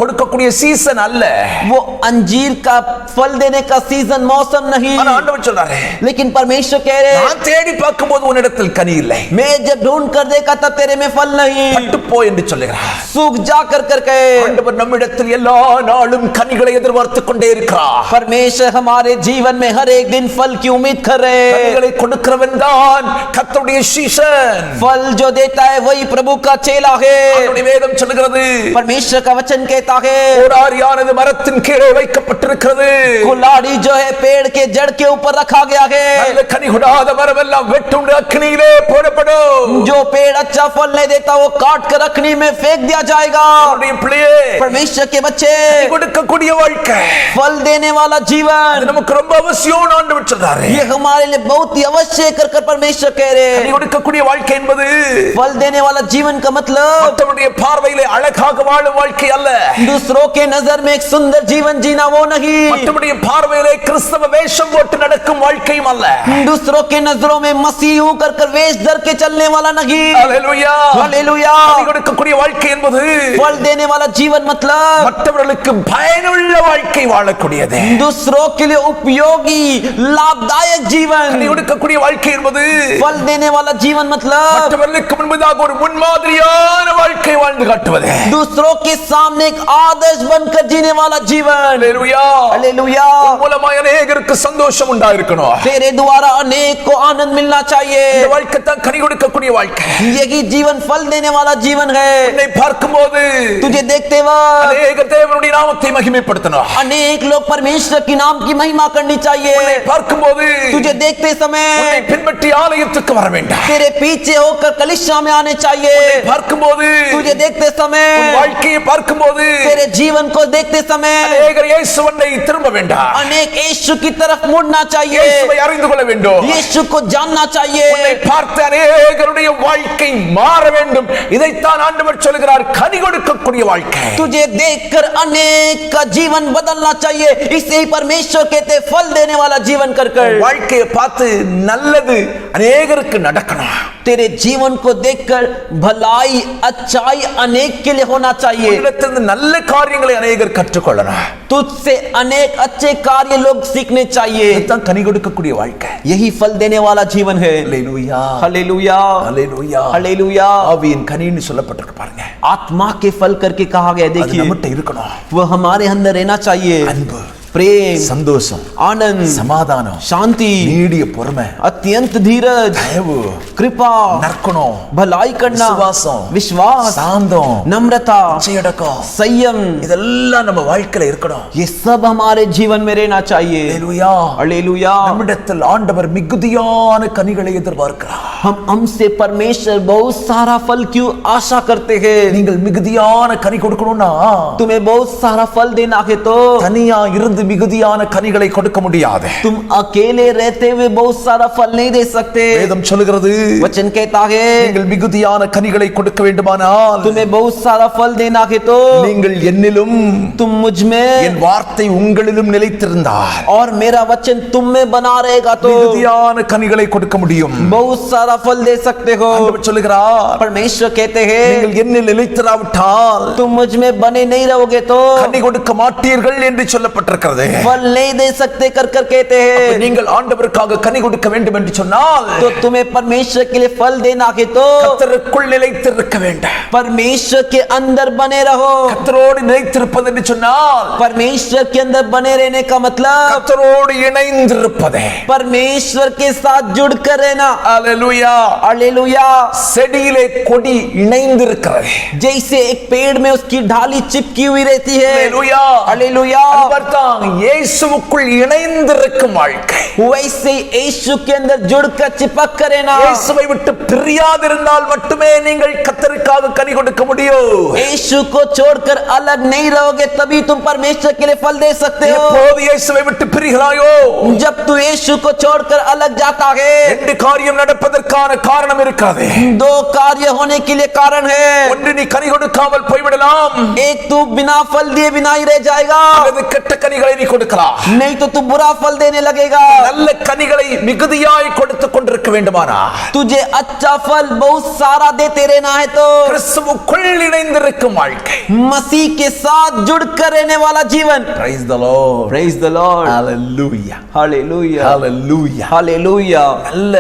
Speaker 4: கொடுக்கக்கூடிய சீசன் அல்ல,
Speaker 3: वो अंजीर का फल देने का सीजन मौसम नहीं.
Speaker 4: ஆனா ஆண்டவர் சொல்றாரு,
Speaker 3: लेकिन परमेश्वर कह रहे
Speaker 4: நான் தேடி பார்க்கும்போது உன்னிடத்தில் கனி இல்லை,
Speaker 3: मैं जब ढूंढ कर देखा तब तेरे में फल नहीं,
Speaker 4: பட்டு போ என்று சொல்லுகிறார்.
Speaker 3: सूख जा कर कहे.
Speaker 4: ஆண்டவர் நம்மிடத்தில் எல்லா நாளும் கனிகளை எதிர்பார்த்துக் கொண்டே இருக்கிறார்.
Speaker 3: परमेश्वर हमारे जीवन में हर एक दिन फल की उम्मीद कर रहे हैं.
Speaker 4: கனிகளை கொடுக்கிறவன் தான் கர்த்தருடைய சீஷன்.
Speaker 3: फल जो देता है वही प्रभु का चेला है.
Speaker 4: அவருடைய வேதம் சொல்லுகிறது,
Speaker 3: परमेश्वर का वचन कहता है
Speaker 4: கோடாரியானது மரத்தின் கீழே வைக்கப்பட்டிருக்கிறது,
Speaker 3: कुल्हाड़ी जो है पेड़ के जड़ के ऊपर रखा गया है.
Speaker 4: நல்ல கனி கொடாத மரம் எல்லாம் வெட்டுண்டு அக்கினியிலே போடப்படும்.
Speaker 3: जो पेड़ अच्छा फल नहीं देता वो काट कर अग्नि में फेंक दिया जाएगा.
Speaker 4: அவருடைய பிள்ளையே,
Speaker 3: परमेश्वर के बच्चे,
Speaker 4: கனி கொடுக்கக்கூடிய வாழ்க்கை
Speaker 3: फल देने वाला
Speaker 4: அது
Speaker 3: जीवन
Speaker 4: நமக்கு ரொம்ப அவசியம். ஆண்டவர் சொல்றாரு,
Speaker 3: ये हमारे लिए बहुत ही अवश्य कर परमेश्वर कह रहे
Speaker 4: கனி
Speaker 3: हैं.
Speaker 4: கொடுக்கக்கூடிய வாழ்க்கை என்பது
Speaker 3: फल देने वाला जीवन का मतलब
Speaker 4: மற்றவருடைய பார்வையிலே அழகாக வாழும் வாழ்க்கை அல்ல,
Speaker 3: दूसरों के नजर में एक सुंदर जीवन जीना वो नहीं,
Speaker 4: மற்றவருடைய பார்வையிலே கிறிஸ்தவ வேஷம் போட்டு நடக்கும் வாழ்க்கையும் அல்ல.
Speaker 3: दूसरों के नजरों में मसीहों कर वेश धर के चलने वाला नहीं.
Speaker 4: ஹalleluya,
Speaker 3: हालेलुया.
Speaker 4: கனி கொடுக்கக்கூடிய வாழ்க்கை என்பது
Speaker 3: फल देने वाला जीवन मतलब
Speaker 4: மற்றவர்களுக்கு பயனுள்ள வாழ்க்கை வாழக்கூடியது.
Speaker 3: दूसरों के लिए उपयोगी लाभदायक
Speaker 4: கனி
Speaker 3: जीवन.
Speaker 4: கொடுக்கக்கூடிய வாழ்க்கை என்பது
Speaker 3: फल देने वाला जीवन मतलब
Speaker 4: மற்றவர்களுக்கு முன்பதாக ஒரு முன்மாதிரியான வாழ்க்கை வாழ்ந்து காட்டுவது.
Speaker 3: दूसरों के सामने एक आदर्श बनकर जीने वाला जीवन।
Speaker 4: அல்லேலூயா.
Speaker 3: हालेलुया।
Speaker 4: உன் மூலமாய் அநேகருக்கு சந்தோஷம் உண்டாயிருக்கணும்.
Speaker 3: तेरे द्वारा अनेक को आनंद मिलना चाहिए।
Speaker 4: இந்த வாழ்க்கை தான் கனி கொடுக்கக்கூடிய வாழ்க்கை.
Speaker 3: यही जीवन फल देने वाला जीवन है।
Speaker 4: உன்னை பார்க்கும்போது
Speaker 3: तुझे देखते वक्त
Speaker 4: அநேக தேவனுடைய நாமத்தை மகிமைப்படுத்தணும்.
Speaker 3: अनेक लोग परमेश्वर के नाम की महिमा करनी चाहिए।
Speaker 4: உன்னை பார்க்கும்போது
Speaker 3: तुझे देखते समय
Speaker 4: உன்னை பின்பற்றி ஆலயத்துக்கு வர வேண்டாம்.
Speaker 3: तेरे पीछे होकर कलीसिया में आने चाहिए।
Speaker 4: பார்க்கும்போது
Speaker 3: तुझे देखते समय
Speaker 4: உன் வாழ்க்கையை பார்க்கும்போது
Speaker 3: तेरे जीवन को देखते समय
Speaker 4: அநேகர் இயேசுவை திரும்ப வேண்டாம்.
Speaker 3: अनेक यीशु की तरफ मुड़ना चाहिए।
Speaker 4: இயேசுவை அறிந்து கொள்ள வேண்டும்.
Speaker 3: यीशु को जानना
Speaker 4: உன்னை
Speaker 3: चाहिए।
Speaker 4: பார்த்து அநேகருடைய வாழ்க்கை மாற வேண்டும். இதைத்தான் ஆண்டவர் சொல்கிறார், கனி கொடுக்கக்கூடிய வாழ்க்கை.
Speaker 3: तुझे देखकर अनेक का जीवन बदलना चाहिए। इसे ही परमेश्वर कहते फल देने वाला जीवन कर कर।
Speaker 4: வாழ்க்கையை பார்த்து நல்லது அநேகருக்கு நடக்கணும்.
Speaker 3: तेरे जीवन को देखकर भलाई अच्छाई अनेक के लिए होना चाहिए।
Speaker 4: உன்னிடத்திலிருந்து நல்ல காரியங்களை அநேகர் கற்றுக்கொள்ளணும்.
Speaker 3: तुझसे अनेक अच्छे कार्य लोग सीखने चाहिए।
Speaker 4: இதுதான் கனி கொடுக்கக்கூடிய வாழ்க்கை.
Speaker 3: यही फल देने वाला जीवन है।
Speaker 4: அல்லேலூயா.
Speaker 3: हालेलुया।
Speaker 4: அல்லேலூயா.
Speaker 3: हालेलुया।
Speaker 4: ஆவியின் கனின்னு சொல்லப்பட்டிருக்கு பாருங்க.
Speaker 3: आत्मा के फल करके कहा गया,
Speaker 4: அது
Speaker 3: देखिए
Speaker 4: நம்மட்ட இருக்கணும்.
Speaker 3: वो हमारे अंदर रहना चाहिए।
Speaker 4: அன்பு,
Speaker 3: प्रेम,
Speaker 4: சந்தோஷம்,
Speaker 3: आनंद,
Speaker 4: சமாதானம்,
Speaker 3: शांति,
Speaker 4: நீடிய பொறுமை,
Speaker 3: अत्यंत धीरज,
Speaker 4: தயவு,
Speaker 3: कृपा,
Speaker 4: நற்குணம்,
Speaker 3: भलाई करना,
Speaker 4: விசுவாசம்,
Speaker 3: विश्वास,
Speaker 4: சாந்தம்,
Speaker 3: नम्रता,
Speaker 4: இச்சையடக்கம்,
Speaker 3: संयम,
Speaker 4: இதெல்லாம் நம்ம வாழ்க்கையில இருக்கணும்.
Speaker 3: ये सब हमारे जीवन में रहना चाहिए।
Speaker 4: அல்லேலூயா.
Speaker 3: हालेलुया।
Speaker 4: நம்மிடத்தில் ஆண்டவர் மிகுதியான கனிகளை எதிர்பார்க்கிறார்.
Speaker 3: हमसे परमेश्वर बहुत सारा फल क्यों आशा करते हैं?
Speaker 4: நீங்கள் மிகுதியான கனி கொடுக்கணும்னா
Speaker 3: तुम्हें बहुत सारा फल देना है तो
Speaker 4: தனியா இருந்து மிகுதியான கனிகளை கொடுக்க முடியாது.
Speaker 3: तुम अकेले रहते हुए बहुत सारा फल नहीं दे सकते।
Speaker 4: வேதம் சொல்கிறது,
Speaker 3: वचन कहता है
Speaker 4: நீங்கள் மிகுதியான கனிகளை கொடுக்க வேண்டுமானால்
Speaker 3: तुम्हें बहुत सारा फल देना है तो
Speaker 4: நீங்கள் என்னிலும்
Speaker 3: तुम मुझ में
Speaker 4: என் வார்த்தை உங்களிலும் நிலைத்திருந்தால்
Speaker 3: और मेरा वचन तुम में बना रहेगा तो
Speaker 4: மிகுதியான கனிகளை கொடுக்க முடியும்.
Speaker 3: बहुत सारा फल दे सकते हो।
Speaker 4: ஆண்டவர் சொல்கிறார்,
Speaker 3: परमेश्वर कहते हैं
Speaker 4: நீங்கள் என்னில் நிலைத்திராவிட்டால்
Speaker 3: तुम मुझ में बने नहीं रहोगे तो
Speaker 4: கனி கொடுக்க மாட்டீர்கள் என்று சொல்லப்பட்டிருக்கிறது.
Speaker 3: फल नहीं दे सकते कर कर कहते हैं।
Speaker 4: நீங்கள் ஆண்டவருக்காக கனி கொடுக்க வேண்டும் என்று சொன்னால்
Speaker 3: तो तुम्हें परमेश्वर के लिए फल देना है तो
Speaker 4: கர்த்தருக்குள் நிலைத்திருக்க வேண்டும்.
Speaker 3: परमेश्वर के अंदर बने रहो।
Speaker 4: கர்த்தரோடு நிலைத்திருப்பது என்று சொன்னால்
Speaker 3: परमेश्वर के अंदर बने रहने का मतलब
Speaker 4: கர்த்தரோடு இணைந்திருப்பது.
Speaker 3: परमेश्वर के साथ जुड़कर रहना।
Speaker 4: அல்லேலூயா.
Speaker 3: हालेलुया।
Speaker 4: செடியிலே கொடி இணைந்திருக்கிறது.
Speaker 3: जैसे एक पेड़ में उसकी ढाली चिपकी हुई रहती है।
Speaker 4: அல்லேலூயா.
Speaker 3: हालेलुया।
Speaker 4: அதுதான் இயேசுவுக்குள் இணைந்திருக்கும் வாழ்க்கை.
Speaker 3: वैसे यीशु के अंदर जुड़कर चिपक कर रहना।
Speaker 4: இயேசுவை விட்டு பிரியாதிருந்தால் மட்டுமே நீங்கள் கர்த்தருக்காக கனி கொடுக்க முடியும்.
Speaker 3: यीशु को छोड़कर अलग नहीं रहोगे तभी तुम परमेश्वर के लिए फल दे सकते हो।
Speaker 4: எப்போது இயேசுவை விட்டு பிரிகிறாயோ
Speaker 3: जब तू यीशु को छोड़कर अलग जाता है
Speaker 4: ரெண்டு காரியம் நடப்பதற்கான காரணம் இருக்கிறது.
Speaker 3: दो कार्य होने के लिए कारण है।
Speaker 4: ஒன்று, நீ கனி கொடுக்காமல் போய்விடலாம்.
Speaker 3: एक तू बिना फल दिए बिना ही रह जाएगा,
Speaker 4: அல்லது கெட்ட கனிகளை நீ கொடுக்கலாம்.
Speaker 3: नहीं तो तू बुरा फल देने लगेगा।
Speaker 4: நல்ல கனிகளை மிகுதியாய் கொடுத்துக் கொண்டிருக்க வேண்டுமானா
Speaker 3: तुझे अच्छा फल बहुत सारा देते रहना है तो
Speaker 4: கிறிஸ்துவுக்குள் இணைந்திருக்கும் வாழ்க்கை.
Speaker 3: मसीह के साथ जुड़कर रहने वाला जीवन।
Speaker 4: Praise the Lord.
Speaker 3: Praise the Lord.
Speaker 4: Hallelujah.
Speaker 3: Hallelujah.
Speaker 4: Hallelujah.
Speaker 3: Hallelujah.
Speaker 4: நல்ல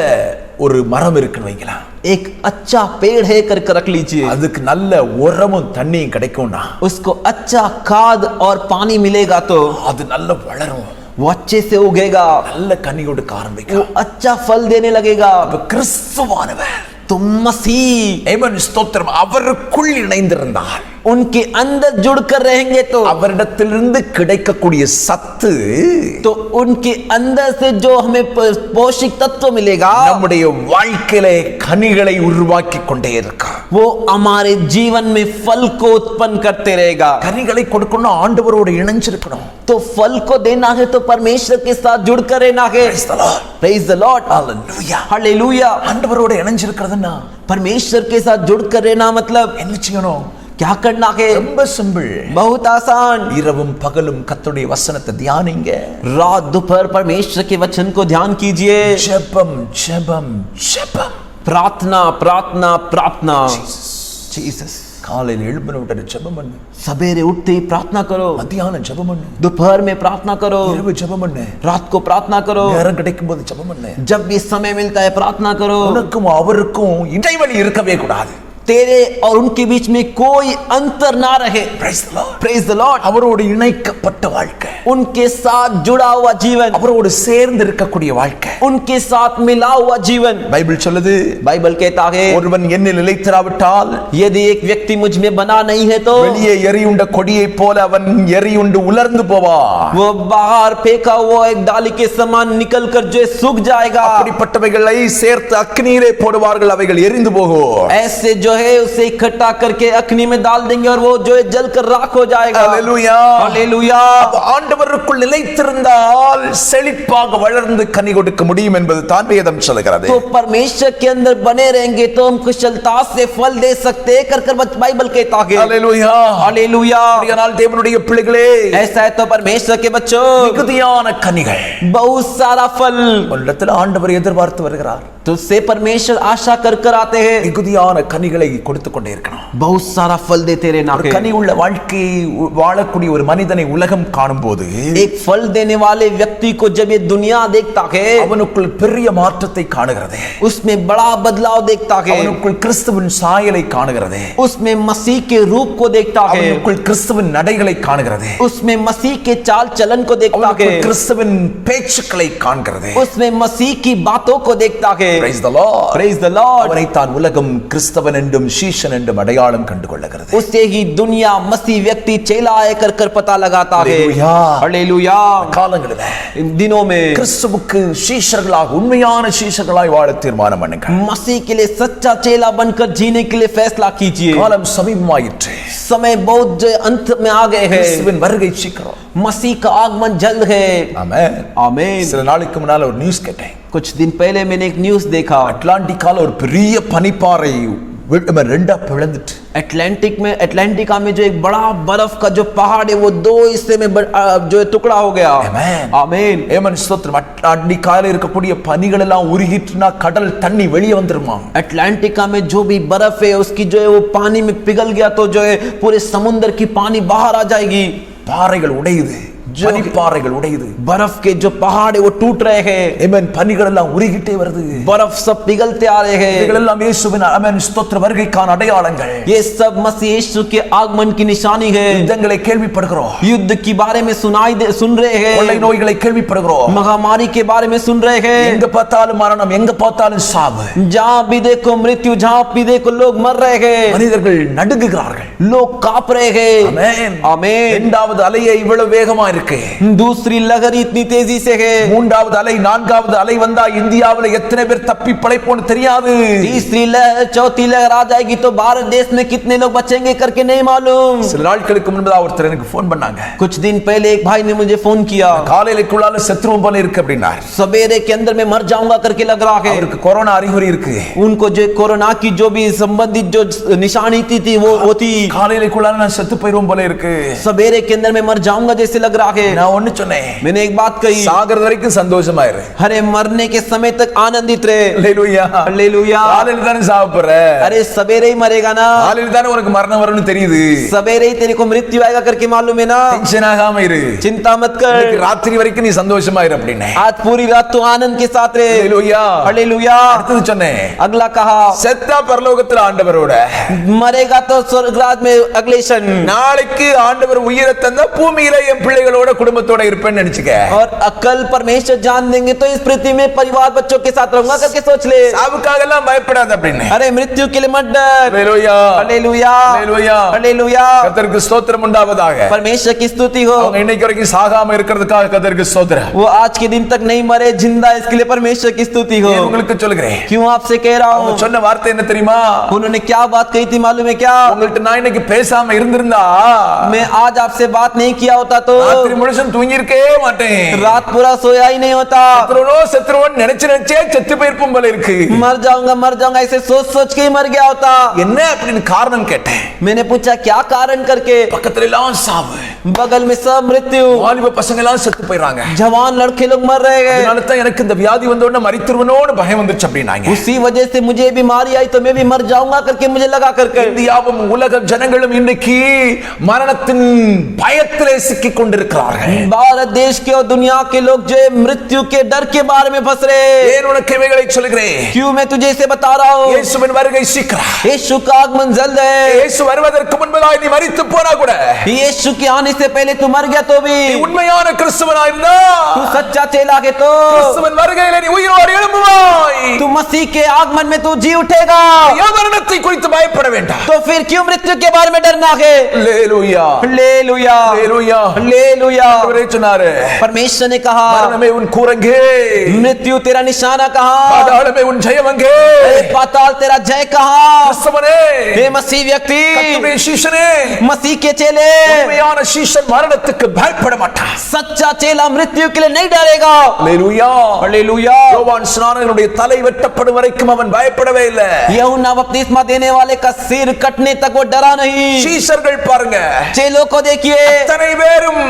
Speaker 4: ஒரு மரம் இருக்குன்னு வைக்கலாம்.
Speaker 3: एक अच्छा पेड़ है करके रख लीजिए।
Speaker 4: அதுக்கு நல்ல உரமும் தண்ணியும் கிடைக்கும்னா
Speaker 3: उसको अच्छा खाद और पानी मिलेगा तो
Speaker 4: அது நல்ல வளரும்,
Speaker 3: वो अच्छे से उगेगा,
Speaker 4: நல்ல கனி கொடுக்க
Speaker 3: वो
Speaker 4: ஆரம்பிக்கும்.
Speaker 3: अच्छा फल देने लगेगा।
Speaker 4: அப்ப கிறிஸ்துவானவர்,
Speaker 3: तुम मसीह
Speaker 4: ஆமென், ஸ்தோத்திரம், அவருக்குள் இணைந்திருந்தால்
Speaker 3: उनके अंदर जुड़कर रहेंगे तो
Speaker 4: அவரிடத்திலிருந்து கிடைக்கக்கூடிய சத்து
Speaker 3: तो उनके अंदर से जो हमें पौष्टिक तत्व मिलेगा
Speaker 4: நம்முடைய வாழ்க்கையிலே கனிகளை உருவாக்கி கொண்டே இருக்கும்.
Speaker 3: वो हमारे जीवन में फल को उत्पन्न करते रहेगा।
Speaker 4: கனிகளை கொடுக்கணும், ஆண்டவரோடு இணைஞ்சிருக்கணும்.
Speaker 3: तो फल को देना है तो परमेश्वर के साथ जुड़कर रहना है।
Speaker 4: Praise the Lord.
Speaker 3: Praise the Lord.
Speaker 4: Hallelujah.
Speaker 3: Hallelujah.
Speaker 4: ஆண்டவரோடு இணைஞ்சிருக்கிறதுன்னா
Speaker 3: परमेश्वर के साथ जुड़कर रहना मतलब
Speaker 4: என்ன செய்யணும்?
Speaker 3: क्या करना है?
Speaker 4: ரொம்ப சிம்பிள்.
Speaker 3: बहुत आसान।
Speaker 4: இரவும் பகலும் கர்த்தருடைய வசனத்தை தியானிங்க.
Speaker 3: रात दोपहर परमेश्वर के वचन को ध्यान कीजिए।
Speaker 4: ஜெபம் ஜெபம் ஜெபம்.
Speaker 3: प्रार्थना प्रार्थना प्रार्थना। जीसस।
Speaker 4: காலையில் எழும்பின உடனே ஜெபம் பண்ணு.
Speaker 3: सवेरे उठते ही प्रार्थना करो,
Speaker 4: மத்தியானம் ஜெபம் பண்ணு,
Speaker 3: दोपहर में प्रार्थना करो,
Speaker 4: இரவு ஜெபம் பண்ணு,
Speaker 3: रात को प्रार्थना करो,
Speaker 4: நேரம் கிடைக்கும் போது ஜெபம் பண்ணு.
Speaker 3: जब भी समय मिलता है प्रार्थना करो।
Speaker 4: உனக்கும் அவருக்கும் இடைவெளி இருக்கவே கூடாது.
Speaker 3: तेरे और उनके बीच में कोई अंतर ना रहे।
Speaker 4: Praise the Lord.
Speaker 3: Praise the Lord.
Speaker 4: அவரோடு இணைக்கப்பட்ட வாழ்க்கை,
Speaker 3: उनके साथ जुड़ा हुआ जीवन,
Speaker 4: அவரோடு சேர்ந்து இருக்கக்கூடிய வாழ்க்கை.
Speaker 3: उनके साथ मिला हुआ जीवन।
Speaker 4: பைபிள் சொல்லுது,
Speaker 3: बाइबल कहता है
Speaker 4: ஒருவன் என்னில் நிலைத்திராவிட்டால்
Speaker 3: यदि एक व्यक्ति मुझ में बना नहीं है तो
Speaker 4: வெளியே எரியுண்ட கொடியை போல அவன் எரியுண்டு உலர்ந்து போவான்.
Speaker 3: वो बाहर फेंका हुआ एक डाली के समान निकल कर जो है सूख जाएगा।
Speaker 4: அப்படிப்பட்டவைகளை சேர்த்து அக்னியிலே போடுவார்கள், அவைகள் எரிந்து போகும்.
Speaker 3: ऐसे जो है उसे इकट्ठा करके अग्नि में डाल देंगे और वो जो है जलकर राख हो जाएगा।
Speaker 4: ஹல்லேலூயா.
Speaker 3: हालेलुया।
Speaker 4: ஆண்டவருக்குள் நிலைத்திருந்தால் செழிப்பாக வளர்ந்து கனி கொடுக்க முடியும் என்பது தான் வேதம் சொல்கிறது.
Speaker 3: तो परमेश्वर के अंदर बने रहेंगे तो हम कुशलता से फल दे सकते हैं कर बाइबल कहता है।
Speaker 4: ஹல்லேலூயா.
Speaker 3: हालेलुया।
Speaker 4: அப்படியானால் தேவனுடைய பிள்ளைகளே,
Speaker 3: ऐसा है तो परमेश्वर के बच्चों
Speaker 4: மிகுதியான கனிகள்
Speaker 3: बहुत सारा फल
Speaker 4: உன்னிடத்தில் ஆண்டவர் எதிர்பார்த்து வருகிறார்.
Speaker 3: तुझसे परमेश्वर आशा कर आते हैं,
Speaker 4: மிகுதியான கனிகளை கொடுத்து கொண்டே இருக்கணும்.
Speaker 3: बहुत सारा फल देते रहना
Speaker 4: ஒரு
Speaker 3: है।
Speaker 4: கனி உள்ள வாழ்க்கையை வாழக்கூடிய ஒரு மனிதனை உலகம் காணும் போது
Speaker 3: एक फल देने वाले व्यक्ति को जब ये दुनिया देखता है
Speaker 4: அவனுக்குள் பெரிய மாற்றத்தை காணுகிறது.
Speaker 3: उसमें बड़ा बदलाव देखता है,
Speaker 4: அவனுக்குள் கிறிஸ்துவின் சாயலை காணுகிறது.
Speaker 3: उसमें मसीह के रूप को देखता है,
Speaker 4: அவனுக்குள் கிறிஸ்துவின் நடைகளை காணுகிறது.
Speaker 3: उसमें मसीह के चाल चलन को देखता
Speaker 4: அவனுக்குள்
Speaker 3: है,
Speaker 4: கிறிஸ்துவின் பேச்சுக்களை காண்கிறது.
Speaker 3: उसमें मसीह की बातों को देखता है।
Speaker 4: Praise the Lord.
Speaker 3: Praise the Lord।
Speaker 4: அவனை தான் உலகம் கிறிஸ்தவன் என்றும் சீஷன் என்றும் அடையாளம் கண்டு கொள்ளுகிறது.
Speaker 3: उससे ही दुनिया मसीह व्यक्ति चेला है कर पता लगाता है।
Speaker 4: हालेलुया।
Speaker 3: हालेलुया।
Speaker 4: காலங்களில்
Speaker 3: इन दिनों में
Speaker 4: கிறிஸ்துவுக்கு சீஷர்களாக உண்மையான சீஷர்களாய் வாழ தீர்மானம் பண்ணுங்க.
Speaker 3: मसीह के लिए सच्चा चेला बनकर जीने के लिए फैसला कीजिए।
Speaker 4: காலம் சமீபமாயிற்று.
Speaker 3: समय बहुत जो अंत में आ गए हैं,
Speaker 4: கிறிஸ்துவின் வருகை சீக்கிரம்.
Speaker 3: मसीह का आगमन जल्द है।
Speaker 4: ஆமென்.
Speaker 3: आमीन।
Speaker 4: சில நாளுக்கு முன்னால ஒரு நியூஸ் கேட்டேன்.
Speaker 3: कुछ दिन पहले मैंने एक न्यूज देखा,
Speaker 4: அட்லாண்டிக்கால ஒரு பெரிய பனிப்பாறை ரெண்டா பிளந்துட்டு,
Speaker 3: अटलांटिका में जो एक बड़ा बर्फ का जो पहाड़ है वो दो हिस्से में जो है टुकड़ा हो गया।
Speaker 4: ஆமென்.
Speaker 3: आमीन।
Speaker 4: ஏமன் ஸ்தோத்திரம். அட்லாண்டிக்கால இருக்கக்கூடிய பனிகள் எல்லாம் உருகிட்டுனா கடல் தண்ணி வெளியே வந்துருமா?
Speaker 3: अटलांटिका में जो भी बर्फ है उसकी जो है वो पानी में पिघल गया तो जो है पूरे समुद्र की पानी बाहर आ जाएगी।
Speaker 4: பாறைகள் உடையுது, பனிப்பாறைகள் உடையுது.
Speaker 3: बर्फ के जो पहाड़ है वो टूट रहे हैं,
Speaker 4: ஆமென். பனிகள் எல்லாம் உருகிட்டே வருது.
Speaker 3: बर्फ सब पिघलते आ रहे हैं।
Speaker 4: இவைகள் எல்லாம் இயேசுவின் ஆமென் ஸ்தோத்திர வருகைக்கான அடையாளங்கள்.
Speaker 3: ये सब मसीह यीशु के आगमन की निशानी है।
Speaker 4: யுத்தங்களை கேள்விப்படுகிறோம்,
Speaker 3: युद्ध के बारे में सुन रहे
Speaker 4: கொள்ளை
Speaker 3: हैं,
Speaker 4: நோய்களை கேள்விப்படுகிறோம்.
Speaker 3: महामारी के बारे में सुन रहे हैं,
Speaker 4: எங்க பார்த்தாலும் மரணம், எங்க பார்த்தாலும் சாவு.
Speaker 3: जहाँ भी देखो मृत्यु, जहाँ भी देखो लोग मर रहे हैं,
Speaker 4: மனிதர்கள் நடுங்குகிறார்கள்.
Speaker 3: लोग कांप रहे हैं।
Speaker 4: ஆமென்.
Speaker 3: आमीन।
Speaker 4: இரண்டாவது அலையே இவ்வளவு வேகமா இருக்கு.
Speaker 3: दूसरी लहर इतनी तेजी से है,
Speaker 4: மூன்றாவது அலை, நான்காவது அலை வந்தா இந்தியாவுல எத்தனை பேர் தப்பி பிழைப்போன்னு தெரியாது.
Speaker 3: तीसरी लहर, चौथी लहर आ जाएगी तो भारत देश में कितने लोग बचेंगे करके नहीं मालूम।
Speaker 4: சில நாட்களுக்கு முன்பதா ஒருத்தர் எனக்கு போன் பண்ணாங்க.
Speaker 3: कुछ दिन पहले एक भाई ने मुझे फोन किया,
Speaker 4: காலையிலக்குள்ளால செத்துருவோம் போல இருக்கு அப்படின்னார்.
Speaker 3: सवेरे के अंदर में मर जाऊंगा करके लग रहा है।
Speaker 4: அவருக்கு கொரோனா அறிகுறி இருக்கு.
Speaker 3: उनको जो कोरोना की जो भी संबंधित जो निशानी थी वो थी।
Speaker 4: காலையிலக்குள்ளால நான் செத்து போயிடுவோம் போல இருக்கு.
Speaker 3: सवेरे के अंदर में मर जाऊंगा जैसे लग रहा है।
Speaker 4: நான் ஒன்னு சொன்னேன்,
Speaker 3: मैंने एक बात कही,
Speaker 4: சாகறது வரைக்கும் சந்தோஷமா இரு.
Speaker 3: अरे मरने के समय तक आनंदित रहे।
Speaker 4: ஹல்லேலூயா.
Speaker 3: हालेलुया।
Speaker 4: காலையில தானே சாவ போற.
Speaker 3: अरे सवेरे ही मरेगा ना,
Speaker 4: காலையில தானே உனக்கு மரணம் வரும்னு தெரியுது.
Speaker 3: सवेरे ही तेरे को मृत्यु आएगा करके मालूम है ना।
Speaker 4: டென்ஷன் ஆகாம இரு.
Speaker 3: चिंता मत
Speaker 4: இன்னைக்கு
Speaker 3: कर,
Speaker 4: ராத்திரி வரைக்கும் நீ சந்தோஷமா இரு அப்படினே.
Speaker 3: आज पूरी रात तू आनंद के साथ रहे।
Speaker 4: ஹல்லேலூயா.
Speaker 3: हालेलुया।
Speaker 4: அடுத்து சொன்னேன்,
Speaker 3: अगला कहा,
Speaker 4: செத்தா பரலோகத்துல ஆண்டவரோட,
Speaker 3: मरेगा तो स्वर्गराज में अगले क्षण।
Speaker 4: நாளைக்கு ஆண்டவர் உயிரை தந்தா பூமியில என் பிள்ளைகளோட குடும்பத்தோட இருப்பேன்னு நினைச்சுக்க.
Speaker 3: और कल परमेश्वर जान देंगे तो इस पृथ्वी में परिवार बच्चों के साथ रहूंगा करके सोच ले।
Speaker 4: சாவுக்காக எல்லாம் பயப்படாத அப்படினே.
Speaker 3: अरे मृत्यु के लिए मत डर।
Speaker 4: ஹல்லேலூயா.
Speaker 3: हालेलुया।
Speaker 4: ஹல்லேலூயா.
Speaker 3: हालेलुया।
Speaker 4: கர்த்தருக்கு ஸ்தோத்திரம் உண்டாவதாக.
Speaker 3: परमेश्वर की स्तुति हो।
Speaker 4: அவங்க இன்னைக்கு வரைக்கும் சாகாம இருக்கிறதுக்காக கர்த்தருக்கு ஸ்தோத்திரம்.
Speaker 3: वो आज के दिन तक नहीं मरे, जिंदा, इसके लिए परमेश्वर की स्तुति हो।
Speaker 4: நான் உங்களுக்கு சொல்லுகிறேன்,
Speaker 3: क्यों आपसे कह रहा
Speaker 4: அவங்க
Speaker 3: हूँ,
Speaker 4: சொன்ன வார்த்தை என்ன தெரியுமா?
Speaker 3: उन्होंने क्या बात कही थी मालूम है क्या?
Speaker 4: உங்கள்ட்ட நான் இன்னைக்கு பேசாம இருந்திருந்தா
Speaker 3: मैं आज आपसे बात नहीं किया होता तो
Speaker 4: ராத்திரி முழுசும் தூங்கி இருக்கவே மாட்டேன்.
Speaker 3: रात पूरा सोया ही नहीं होता।
Speaker 4: செத்துருவோம் நினைச்சு நினைச்சே செத்து போயிருப்போம் போல இருக்கு.
Speaker 3: मर जाऊंगा ऐसे सोच के ही मर गया होता।
Speaker 4: என்ன அப்படின்னு காரணம் கேட்டேன்.
Speaker 3: मैंने पूछा क्या कारण करके?
Speaker 4: பக்கத்துல எல்லாம் சாவு.
Speaker 3: बगल में सब मृत्यु,
Speaker 4: வாலிப பசங்க எல்லாம் செத்து போயிறாங்க.
Speaker 3: जवान लड़के लोग मर रहे हैं।
Speaker 4: அதனால தான் எனக்கு இந்த வியாதி வந்த உடனே மரித்துருவனோன்னு பயம் வந்துச்சு அப்படினாங்க.
Speaker 3: उसी वजह से मुझे बीमारी आई तो मैं भी मर जाऊंगा करके मुझे लगा करके।
Speaker 4: இந்தியாவும் உலக ஜனங்களும் இன்னைக்கு மரணத்தின் பயத்திலே சிக்கிக் கொண்டிருக்கிறார்கள்.
Speaker 3: भारत देश के और दुनिया के लोग जो मृत्यु के डर के बारे में फंस रहे।
Speaker 4: ஏன் உனக்கு இவைகளை சொல்கிறேன்?
Speaker 3: क्यों मैं तुझे इसे बता रहा हूँ?
Speaker 4: இயேசுவின் வருகை சீக்கிரம்.
Speaker 3: यीशु का आगमन जल्द है।
Speaker 4: இயேசு வருவதற்கு முன்பதாய் நீ மரித்து போனா கூட,
Speaker 3: यीशु के आने से पहले तू मर गया तो भी,
Speaker 4: நீ உண்மையான கிறிஸ்தவனாய் இருந்தா,
Speaker 3: तू सच्चा चेला के तो
Speaker 4: கிறிஸ்துவின் வருகையிலே நீ உயிரோடு எழும்புவாய்.
Speaker 3: तू मसीह के आगमन में तू जी उठेगा।
Speaker 4: யா மரணத்தை குறித்து பயப்பட வேண்டாம்.
Speaker 3: तो फिर क्यों मृत्यु के बारे में डरना है?
Speaker 4: அல்லேலூயா
Speaker 3: हालेलुया
Speaker 4: அல்லேலூயா.
Speaker 3: हालेलुया।
Speaker 4: அவரே சொன்னாரு,
Speaker 3: परमेश्वर ने कहा,
Speaker 4: மரணமே உன் கூரங்கே,
Speaker 3: मृत्यु तेरा निशाना कहा,
Speaker 4: பாதாளமே உன் ஜெயமங்கே.
Speaker 3: पाताल तेरा जय कहा।
Speaker 4: கிறிஸ்தவனே,
Speaker 3: हे मसीह व्यक्ति,
Speaker 4: கர்த்தருடைய சீஷனே,
Speaker 3: मसीह के चेले,
Speaker 4: உண்மையான சீஷன் மரணத்துக்கு பயப்பட மாட்டான்.
Speaker 3: सच्चा चेला मृत्यु के लिए नहीं डरेगा।
Speaker 4: அல்லேலூயா
Speaker 3: हालेलुया।
Speaker 4: யோவான் ஸ்நானகனுடைய தலை வெட்டப்படும் வரைக்கும் அவன் பயப்படவே இல்லை.
Speaker 3: यूहन्ना बपतिस्मा देने वाले का सिर कटने तक वो डरा नहीं।
Speaker 4: சீஷர்கள் பாருங்க,
Speaker 3: चेलों को देखिए,
Speaker 4: அத்தனை பேரும்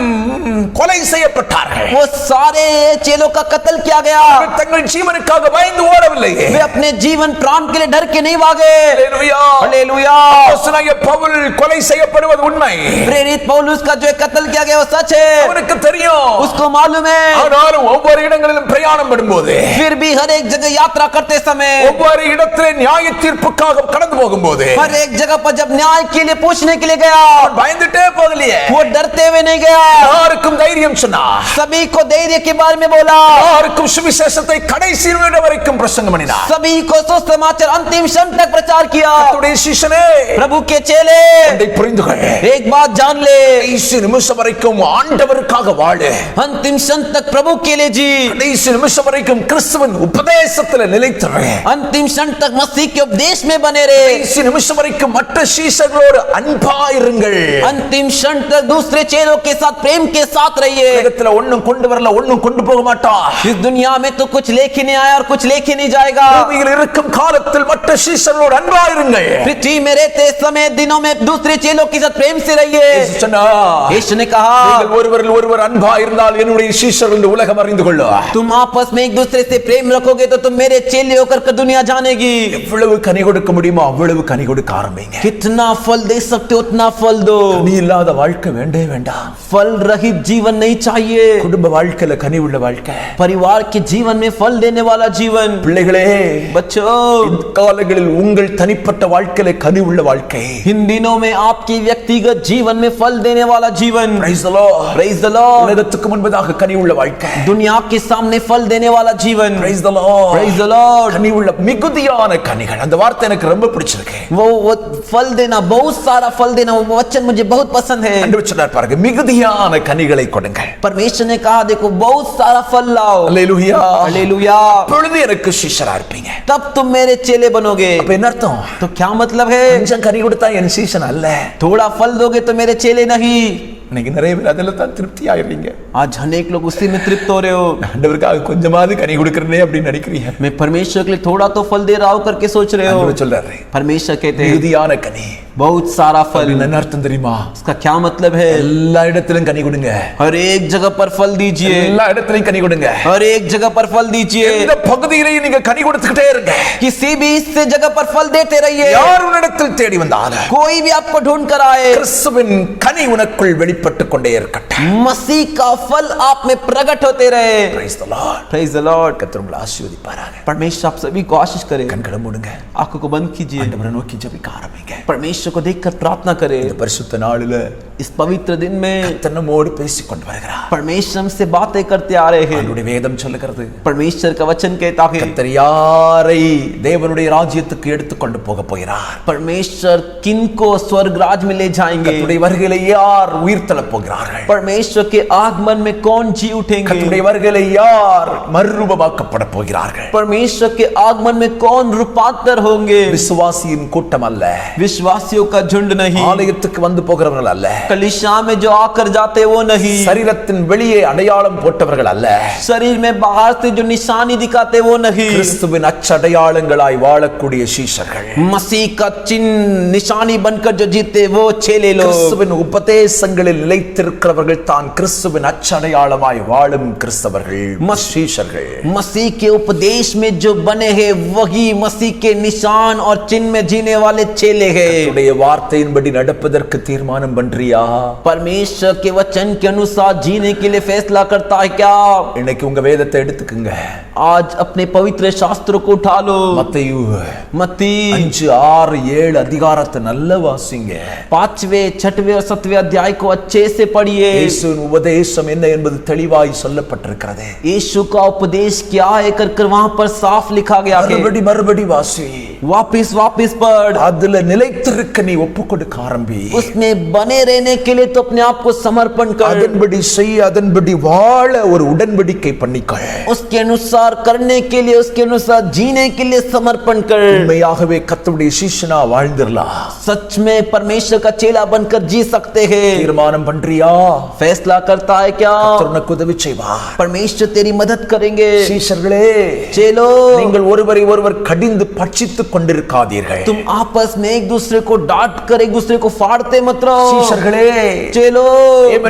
Speaker 4: கொலை செய்யப்பட்டார்கள்.
Speaker 3: वो सारे चेलों का कत्ल किया गया।
Speaker 4: அவர்கள் தங்கள் ஜீவனுக்காக பயந்து ஓடவில்லை.
Speaker 3: वे अपने जीवन प्राण के लिए डर के नहीं भागे।
Speaker 4: அல்லேலூயா
Speaker 3: हालेलुया।
Speaker 4: அப்போஸ்தலனாகிய பவுல் கொலை செய்யப்படுவது உண்மை.
Speaker 3: प्रेरित पौलुस का जो कत्ल किया गया वो सच है,
Speaker 4: அவனுக்கு தெரியும்.
Speaker 3: उसको मालूम है।
Speaker 4: ஆனாலும் ஒவ்வொரு இடங்களிலும் பிரயாணம் பண்ணும்போது,
Speaker 3: फिर भी हर एक जगह यात्रा करते समय,
Speaker 4: ஒவ்வொரு இடத்திலே நியாய தீர்ப்புக்காக கடந்து போகும்போது
Speaker 3: हर एक जगह पर जब न्याय के लिए पूछने के लिए गया,
Speaker 4: அவன் பயந்துட்டே போகலையே.
Speaker 3: वो डरते हुए नहीं गया।
Speaker 4: யாருக்கும் தைரியம் சொன்னார்.
Speaker 3: सभी को धैर्य के बारे में बोला,
Speaker 4: யாருக்கும் சுவிசேஷத்தை கடைசி நிமிடம் வரைக்கும் பிரசங்கம் பண்ணினார்.
Speaker 3: सभी को सुसमाचार अंतिम क्षण तक प्रचार किया।
Speaker 4: கர்த்தருடைய சீஷனே,
Speaker 3: प्रभु के चेले,
Speaker 4: ஒன்றை புரிந்து கொள்.
Speaker 3: एक बात जान ले,
Speaker 4: கடைசி நிமிஷம் வரைக்கும் ஆண்டவருக்காக வாழு.
Speaker 3: अंतिम क्षण तक प्रभु के लिए जी,
Speaker 4: கடைசி நிமிஷம் வரைக்கும் கிறிஸ்துவின் உபதேசத்தில் நிலைத்திரு.
Speaker 3: अंतिम क्षण तक मसीह के उपदेश में बने रहे,
Speaker 4: கடைசி நிமிஷம் வரைக்கும் மற்ற சீஷர்களோடு அன்பாயிருங்கள்.
Speaker 3: अंतिम क्षण तक दूसरे चेलों के साथ प्रेम के साथ रहिए।
Speaker 4: உலகத்துல ஒண்ணும் கொண்டு வரல, ஒண்ணும் கொண்டு போக மாட்டான்.
Speaker 3: इस दुनिया में तो कुछ लेके नहीं आया और कुछ लेके नहीं जाएगा।
Speaker 4: பூமியில் இருக்கும் காலத்தில் மற்ற சீஷர்களோடு அன்பாயிருங்கள்.
Speaker 3: पृथ्वी में रहते समय दिनों में दूसरे चेलों के साथ प्रेम से रहिए।
Speaker 4: இயேசு சொன்னார்,
Speaker 3: यीशु ने कहा,
Speaker 4: நீங்கள் ஒருவரில் ஒருவர் அன்பாயிருந்தால் என்னுடைய சீஷர்கள் இந்த உலகம் அறிந்து கொள்ளும்.
Speaker 3: तुम आपस में एक दूसरे से प्रेम रखोगे तो तुम मेरे चेले होकर के दुनिया जानेगी।
Speaker 4: எவ்வளவு கனி கொடுக்க முடியுமோ அவ்வளவு கனி கொடுக்க ஆரம்பிங்க.
Speaker 3: कितना फल दे सकते हो उतना फल दो।
Speaker 4: கனி இல்லாத வாழ்க்கை வேண்டே வேண்டாம்.
Speaker 3: फल रहित जीवन नहीं चाहिए।
Speaker 4: குடும்ப வாழ்க்கையில கனி உள்ள வாழ்க்கை,
Speaker 3: परिवार के जीवन में फल देने वाला जीवन।
Speaker 4: பிள்ளைகளே,
Speaker 3: बच्चों,
Speaker 4: இந்த காலங்களில் உங்கள் தனிப்பட்ட வாழ்க்கையில கனி உள்ள வாழ்க்கை.
Speaker 3: इन दिनों में आपकी व्यक्तिगत जीवन में फल देने वाला जीवन।
Speaker 4: Praise the Lord.
Speaker 3: Praise the Lord।
Speaker 4: உலகத்துக்கு முன்பதாக கனி உள்ள வாழ்க்கை.
Speaker 3: दुनिया के सामने फल देने वाला जीवन।
Speaker 4: Praise the Lord.
Speaker 3: Praise the Lord।
Speaker 4: கனி உள்ள மிகுதியான கனிகள், அந்த வார்த்தை எனக்கு ரொம்ப பிடிச்சிருக்கு.
Speaker 3: वो फल देना, बहुत सारा फल देना, वो वचन मुझे बहुत पसंद है।
Speaker 4: ஆண்டவர் சொன்னார் பாருங்க, மிகுதியான கனிகளை கொடுங்கள்.
Speaker 3: परमेश्वर ने कहा, देखो बहुत सारा फल लाओ।
Speaker 4: அல்லேலூயா
Speaker 3: हालेलुया।
Speaker 4: அப்பொழுது எனக்கு சீஷரா இருப்பீங்க.
Speaker 3: तब तुम मेरे चेले बनोगे।
Speaker 4: அப்ப என்ன அர்த்தம்?
Speaker 3: तो क्या मतलब है?
Speaker 4: கொஞ்சம் கனி கொடுத்தா என் சீஷன் அல்ல.
Speaker 3: थोड़ा फल दोगे तो मेरे चेले नहीं।
Speaker 4: இன்னைக்கு நிறைய பேர் அதில் தான் திருப்தி ஆயிடுறீங்க.
Speaker 3: आज अनेक लोग उसी में तृप्त हो रहे हो।
Speaker 4: ஆண்டவருக்காக கொஞ்சமாவது கனி கொடுக்கறனே அப்படின்னு நினைக்கிறீங்க.
Speaker 3: मैं परमेश्वर के लिए थोड़ा तो फल दे रहा हूं करके सोच रहे हो।
Speaker 4: ஆண்டவர் சொல்றாரு,
Speaker 3: परमेश्वर कहते हैं
Speaker 4: மிகுதியான கனி.
Speaker 3: बहुत सारा फल।
Speaker 4: என்ன அர்த்தம் தெரியுமா?
Speaker 3: इसका क्या मतलब है?
Speaker 4: எல்லா இடத்திலும் கனி கொடுங்க.
Speaker 3: हर एक जगह पर फल दीजिए।
Speaker 4: எல்லா இடத்திலும் கனி கொடுங்க.
Speaker 3: हर एक जगह पर फल दीजिए।
Speaker 4: இந்த பகுதியிலேயே நீங்க கனி கொடுத்துக்கிட்டே இருங்க.
Speaker 3: किसी भी इससे जगह पर फल देते रहिए।
Speaker 4: யார் உன்னிடத்தில் தேடி வந்தாலும்
Speaker 3: कोई भी आपको ढूंढ कर आए,
Speaker 4: கிறிஸ்துவின் கனி உனக்குள் வெளிப்பட்டுக் கொண்டே இருக்கட்டும்.
Speaker 3: मसीह का फल आप में प्रकट होते रहे।
Speaker 4: Praise the Lord.
Speaker 3: Praise the Lord।
Speaker 4: கர்த்தர் உங்களை ஆசீர்வதிப்பாராக.
Speaker 3: परमेश्वर आप सभी को आशीष करे।
Speaker 4: கண்களை மூடுங்க.
Speaker 3: आंखों को बंद कीजिए।
Speaker 4: ஆண்டவரை நோக்கி ஜெபிக்க ஆரம்பிங்க.
Speaker 3: परमेश्वर को देखकर प्रार्थना करें।
Speaker 4: இந்த பரிசுத்த நாளில
Speaker 3: इस पवित्र दिन में
Speaker 4: கர்த்தர் நம்மோடு பேசிக் கொண்டு வருகிறார்.
Speaker 3: परमेश्वर हमसे बातें करते आ रहे हैं।
Speaker 4: அவருடைய வேதம் சொல்லுகிறது,
Speaker 3: परमेश्वर का वचन कहता है,
Speaker 4: கர்த்தர் யாரை தேவனுடைய ராஜ்யத்துக்கு எடுத்துக் கொண்டு போக போகிறார்.
Speaker 3: परमेश्वर किनको स्वर्ग राज में ले जाएंगे।
Speaker 4: கர்த்தருடைய வருகையிலே யார் உயிர் தள்ளப் போகிறார்கள்.
Speaker 3: परमेश्वर के आगमन में कौन जी उठेंगे।
Speaker 4: கர்த்தருடைய வருகையிலே யார் மறுரூபமாக்கப்பட போகிறார்கள்.
Speaker 3: परमेश्वर के आगमन में कौन रूपांतर होंगे।
Speaker 4: விசுவாசியின் கூட்டம் அல்ல,
Speaker 3: विश्वासियों विश्वासियों का झुंड नहीं,
Speaker 4: ஆலயத்துக்கு வந்து போகிறவர்கள் அல்ல,
Speaker 3: कलीसिया में जो आकर जाते वो नहीं,
Speaker 4: சரீரத்தின் வெளியே அடையாளம் போட்டவர்கள் அல்ல,
Speaker 3: शरीर में बाहर से जो निशानी दिखाते वो नहीं,
Speaker 4: கிறிஸ்துவின் அச்சடையாளங்களாய் வாழக்கூடிய சீஷர்கள்,
Speaker 3: मसीह का चिन्ह निशानी बनकर जो जीते वो चेले लोग,
Speaker 4: கிறிஸ்துவின் உபதேசங்களில் நிலைத்திருக்கிறவர்கள் தான் கிறிஸ்துவின் அச்சடையாளமாய் வாழும் கிறிஸ்தவர்கள், சீஷர்கள்.
Speaker 3: मसीह के उपदेश में जो बने हैं वही मसीह के निशान और चिन्ह में जीने वाले चेले हैं.
Speaker 4: உடைய வார்த்தையின்படி நடப்பதற்கு தீர்மானம் பண்றியா?
Speaker 3: परमेश्वर के वचन के अनुसार जीने के लिए फैसला करता है क्या?
Speaker 4: இன்னைக்கு உங்க வேதத்தை எடுத்துக்குங்க.
Speaker 3: आज अपने पवित्र शास्त्रों को उठा लो.
Speaker 4: மத்தேயு
Speaker 3: मत्ती
Speaker 4: 5, 6, 7 அதிகாரத்தை நல்ல வாசிங்க.
Speaker 3: 5वें, 6वें और 7वें अध्याय को अच्छे से पढ़िए.
Speaker 4: இயேசுவின் உபதேசம் என்ன என்பது தெளிவாய் சொல்லப்பட்டிருக்கிறது.
Speaker 3: यीशु का उपदेश क्या है कर वहां पर साफ लिखा गया है.
Speaker 4: மறுபடி வாசி.
Speaker 3: वापिस पढ़.
Speaker 4: அதுல நிலைத்திருக்க நீ ஒப்புக்கொடுக்க ஆரம்பி.
Speaker 3: उसमें बने रहने के लिए तो अपने आप को समर्पण कर.
Speaker 4: அதன்படி செய், அதன்படி வாழ ஒரு உடன்படிக்கை பண்ணிக்கொள்.
Speaker 3: उसके अनुसार करने के लिए, उसके अनुसार जीने के लिए समर्पण कर.
Speaker 4: உண்மையாகவே கர்த்தருடைய சீஷனா வாழ்ந்திரலாம்.
Speaker 3: सच में परमेश्वर का चेला बनकर जी सकते हैं.
Speaker 4: தீர்மானம் பண்றியா?
Speaker 3: फैसला करता है क्या?
Speaker 4: கர்த்தர் உனக்கு உதவி செய்வார்.
Speaker 3: परमेश्वर तेरी मदद करेंगे.
Speaker 4: சீஷர்களே,
Speaker 3: चेलो,
Speaker 4: நீங்கள் ஒருவரை ஒருவர் கடிந்து பட்சித்துக் கொண்டிருக்காதீர்கள்.
Speaker 3: तुम आपस में एक दूसरे को डांट कर एक दूसरे को फाड़ते मत रहो.
Speaker 4: சீஷர்களே,
Speaker 3: चेलो,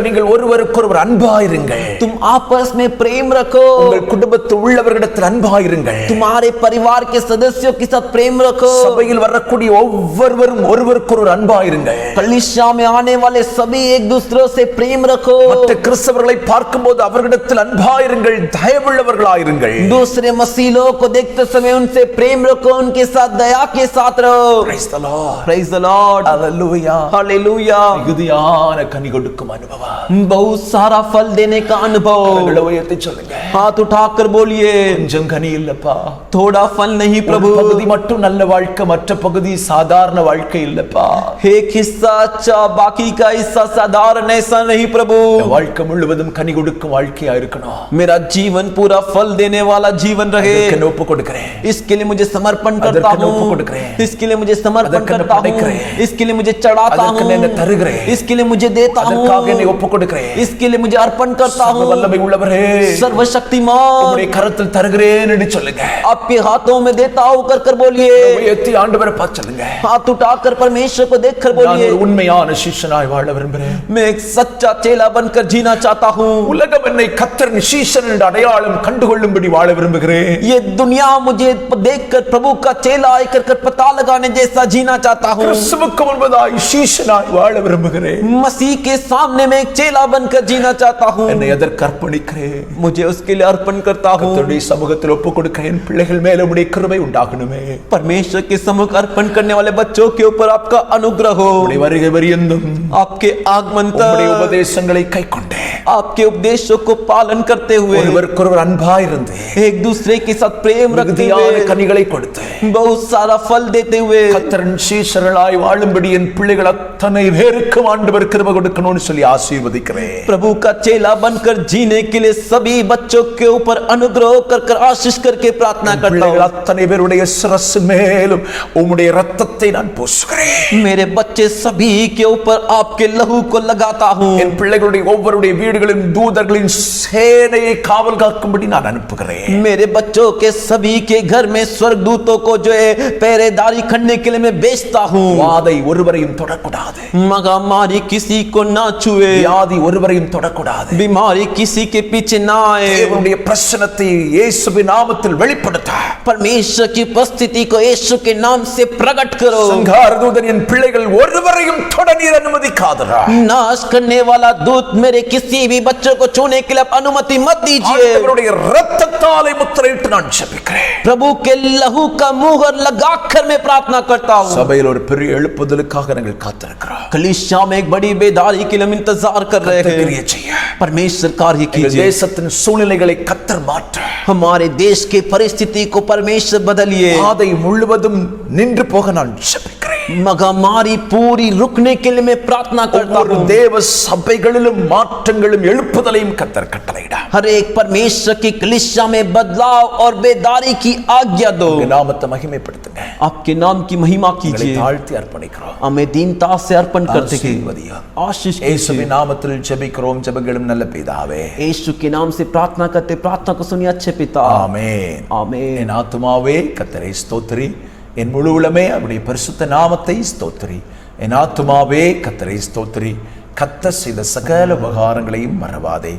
Speaker 4: நீங்கள் ஒருவருக்கொருவர் அன்பாயிருங்கள்.
Speaker 3: तुम आपस में प्रेम रखो.
Speaker 4: உங்கள் குடும்பத்தில் உள்ளவர்களிடத்தில் அன்பாயிருங்கள்.
Speaker 3: तुम्हारे परिवार के सदस्यों के साथ प्रेम रखो.
Speaker 4: சபையில் வரக்கூடிய ஒவ்வொருவரும் ஒருவருக்கொருவர் அன்பாயிருங்கள்.
Speaker 3: कलीसिया में आने वाले सभी एक दूसरे से प्रेम रखो.
Speaker 4: மற்ற கிறிஸ்தவர்களை பார்க்கும்போது அவர்களிடத்தில் அன்பாயிருங்கள், தயவுள்ளவர்களாயிருங்கள்.
Speaker 3: दूसरे मसीह लोगों को देखते समय उनसे प्रेम रखो, उनके साथ दया के साथ रहो.
Speaker 4: Praise the Lord.
Speaker 3: Praise the Lord.
Speaker 4: Hallelujah.
Speaker 3: Hallelujah.
Speaker 4: மிகுதியான கனி கொடுக்கும் அனுபவம்.
Speaker 3: बहुत सारा फल देने का अनुभव.
Speaker 4: கரங்களை உயர்த்தி சொல்லுங்க.
Speaker 3: हाथ उठाकर बोलिए,
Speaker 4: கொஞ்சம் கனி இல்லப்பா.
Speaker 3: थोड़ा फल नहीं प्रभु.
Speaker 4: ஒரு பகுதி மட்டும் நல்ல வாழ்க்கை, மற்ற பகுதி சாதாரண வாழ்க்கை இல்லப்பா.
Speaker 3: एक हिस्सा अच्छा, बाकी का हिस्सा साधारण, ऐसा नहीं प्रभु.
Speaker 4: வாழ்க்கை முழுவதும் கனி கொடுக்கும் வாழ்க்கையா இருக்கணும்.
Speaker 3: मेरा जीवन पूरा फल देने वाला जीवन रहे.
Speaker 4: அதற்கு நான் ஒப்புக் கொடுக்கிறேன்.
Speaker 3: इसके लिए मुझे समर्पण करता
Speaker 4: அதற்கு நான்
Speaker 3: हूँ.
Speaker 4: ஒப்புக் கொடுக்கிறேன்.
Speaker 3: इसके लिए मुझे समर्पण
Speaker 4: அதற்கு நான்
Speaker 3: करता हूँ.
Speaker 4: படைக்கிறேன்.
Speaker 3: इसके लिए मुझे चढ़ाता
Speaker 4: அதற்கு
Speaker 3: हूँ.
Speaker 4: நான் தருகிறேன்.
Speaker 3: इसके लिए मुझे देता हूँ.
Speaker 4: அதற்காக என்னை ஒப்புக் கொடுக்கிறேன்.
Speaker 3: इसके लिए मुझे अर्पण करता
Speaker 4: சர்வ
Speaker 3: हूँ.
Speaker 4: வல்லமை உள்ளவரே,
Speaker 3: सर्वशक्तिमान,
Speaker 4: உம்முடைய கரத்தில் தருகிறேன் என்று சொல்லுங்க.
Speaker 3: आपके हाथों में देता हूँ कर बोलिए.
Speaker 4: உயர்த்தி ஆண்டவரை பார்த்து சொல்லுங்க.
Speaker 3: हाथ उठाकर परमेश्वर को देखकर
Speaker 4: நான்
Speaker 3: बोलिए,
Speaker 4: ஒரு உண்மையான சிஷ்யனாய் வாழ விரும்புகிறேன்.
Speaker 3: मैं एक सच्चा चेला बनकर जीना चाहता हूँ.
Speaker 4: உலகம் என்னை கர்த்தரின் சீஷன் என்ற அடையாளம் கண்டுகொள்ளும்படி வாழ விரும்புகிறேன்.
Speaker 3: ये दुनिया मुझे देखकर प्रभु का चेला कर पता लगाने जैसा जीना चाहता हूँ.
Speaker 4: கிறிஸ்துவுக்கு முன்பதாய் சீஷனாய் வாழ விரும்புகிறேன்.
Speaker 3: मसीह के सामने मैं एक चेला बनकर जीना चाहता हूँ.
Speaker 4: என்னை எதற்கு அர்ப்பணிக்கிறேன்?
Speaker 3: मुझे उसके लिए अर्पण करता हूँ.
Speaker 4: கர்த்தருடைய சமூகத்தில் ஒப்புக் கொடுக்கிறேன். பிள்ளைகள் மேல உம்முடைய கிருபை உண்டாகணுமே.
Speaker 3: परमेश्वर के सम्मुख अर्पण करने वाले बच्चों के ऊपर आपका अनुग्रह हो.
Speaker 4: உம்முடைய வருகை பரியந்தம்
Speaker 3: आपके आगमन
Speaker 4: உம்முடைய
Speaker 3: तक
Speaker 4: உபதேசங்களை கைக்கொண்டேன்.
Speaker 3: आपके उपदेशों को पालन करते हुए
Speaker 4: ஒருவருக்கொருவர் அன்பாயிருந்து
Speaker 3: एक दूसरे के साथ प्रेम रखते
Speaker 4: மிகுதியான
Speaker 3: हुए
Speaker 4: கனிகளை கொடுத்து
Speaker 3: बहुत सारा फल देते हुए
Speaker 4: கர்த்தரின் சீஷர்களாய் வாழும்படி என் பிள்ளைகள் அத்தனை பேருக்கும் ஆண்டவர் கிருபை கொடுக்கணும்னு சொல்லி ஆசீர்வதிக்கிறேன்.
Speaker 3: प्रभु का चेला बनकर जीने के लिए सभी बच्चों के ऊपर अनुग्रह कर आशीष करके प्रार्थना करता
Speaker 4: பிள்ளைகள்
Speaker 3: हूँ.
Speaker 4: அத்தனை பேருடைய சிரசு மேலும் உம்முடைய இரத்தத்தை நான் பூசுகிறேன்.
Speaker 3: मेरे बच्चे सभी के ऊपर आपके लहू को लगाता हूँ.
Speaker 4: என் பிள்ளைகளுடைய ஒவ்வொருடைய வீடுகளின் தூதர்களின் சேனையை காவல் காக்கும்படி நான் அனுப்புகிறேன்.
Speaker 3: मेरे बच्चों के सभी के घर में स्वर्गदूतों को जो है पहरेदारी करने के लिए मैं भेजता हूँ.
Speaker 4: வாதை ஒருவரையும் தொடக்கூடாது.
Speaker 3: महामारी किसी को ना छुए.
Speaker 4: வியாதி ஒருவரையும் தொடக்கூடாது.
Speaker 3: बीमारी किसी के पीछे ना आए.
Speaker 4: தேவனுடைய பிரசன்னத்தை இயேசுவின் நாமத்தில் வெளிப்படுத்த
Speaker 3: परमेश्वर की उपस्थिति को यीशु के नाम से प्रकट करो.
Speaker 4: சங்கார தூதன் என் பிள்ளைகள் ஒருவரையும் தொட நீர் அனுமதிக்காதரா.
Speaker 3: नाश करने वाला दूत मेरे किसी भी बच्चों को छूने के लिए अनुमति मत दीजिए.
Speaker 4: ஆண்டவருடைய இரத்தத்தாலே முத்திரையிட்டு நான் ஜெபிக்கிறேன்.
Speaker 3: प्रभु के लहू का मुहर लगाकर मैं प्रार्थना करता हूँ.
Speaker 4: சபையில் ஒரு பெரிய எழுப்புதலுக்காக நாங்கள் காத்திருக்கிறோம்.
Speaker 3: कलीसिया में एक बड़ी बेदारी के लिए हम इंतजार कर रहे
Speaker 4: கர்த்தர்
Speaker 3: हैं.
Speaker 4: கிரியை செய்ய
Speaker 3: परमेश्वर कार्य
Speaker 4: எங்கள்
Speaker 3: कीजिए.
Speaker 4: தேசத்தின் சூழ்நிலைகளை கர்த்தர் மாற்ற
Speaker 3: हमारे देश की परिस्थिति को परमेश्वर बदलिए.
Speaker 4: பாதை முழுவதும் நின்று போக நான் ஜெபிக்கிறேன்.
Speaker 3: महामारी पूरी रुकने के लिए मैं प्रार्थना करता
Speaker 4: ஒவ்வொரு
Speaker 3: हूँ।
Speaker 4: தேவ சபைகளிலும் மாற்றங்களும் எழுப்புதலையும் கர்த்தர் கட்டளையிட
Speaker 3: हर एक परमेश्वर की कलीसिया में बदलाव और बेदारी की आज्ञा दो।
Speaker 4: உங்க நாமத்தை மகிமைப்படுத்துங்க.
Speaker 3: आपके नाम की महिमा
Speaker 4: உங்களை
Speaker 3: कीजिए।
Speaker 4: தாழ்த்தி அர்ப்பணிக்கிறோம்.
Speaker 3: हमें दीनता से अर्पण करते हैं।
Speaker 4: ஆசீர்வதியும்.
Speaker 3: आशीष
Speaker 4: இயேசுவின்
Speaker 3: कीजिए।
Speaker 4: நாமத்தில் ஜெபிக்கிறோம். ஜெபங்களும் நல்ல பிதாவே.
Speaker 3: यीशु के नाम से प्रार्थना करते, प्रार्थना को सुनिए अच्छे पिता।
Speaker 4: ஆமென்.
Speaker 3: आमीन।
Speaker 4: என் ஆத்துமாவே கர்த்தரை ஸ்தோத்திரி, என் முழு உள்ளமே அவருடைய பரிசுத்த நாமத்தை ஸ்தோத்திரி. என் ஆத்துமாவே கர்த்தரை ஸ்தோத்திரி, கர்த்தர் செய்த சகல உபகாரங்களையும் மறவாதே.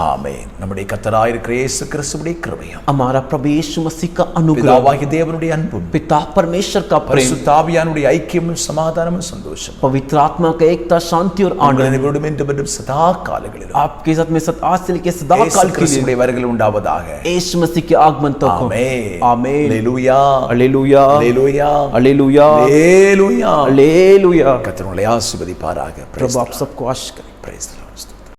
Speaker 4: ஆமென். நம்முடைய கர்த்தராயிருக்கிற இயேசு கிறிஸ்துவின் கிருபையும்
Speaker 3: हमारा प्रभु यीशु मसीह का अनुग्रह,
Speaker 4: பிதாவாகிய தேவனுடைய அன்பும்
Speaker 3: पिता परमेश्वर का प्रेम,
Speaker 4: பரிசுத்த ஆவியானுடைய ஐக்கியமும் சமாதானமும் சந்தோஷம்
Speaker 3: पवित्र आत्मा का एकता, शांति और आनंद
Speaker 4: ஆண்டவரோடும் என்றும் என்றும் சதா காலங்களிலும்
Speaker 3: आपके साथ में सदा आज से लेकर सदा
Speaker 4: இயேசு
Speaker 3: काल के लिए
Speaker 4: கிறிஸ்துவின் வருகை உண்டாவதாக.
Speaker 3: यीशु मसीह के आगमन तक हो।
Speaker 4: ஆமென்.
Speaker 3: आमीन।
Speaker 4: அல்லேலூயா.
Speaker 3: हालेलुया,
Speaker 4: அல்லேலூயா.
Speaker 3: हालेलुया,
Speaker 4: அல்லேலூயா.
Speaker 3: हालेलुया।
Speaker 4: கர்த்தர் உங்களை ஆசீர்வதிப்பாராக.
Speaker 3: प्रभु आप सबको आशीष करे।
Speaker 4: Praise the Lord.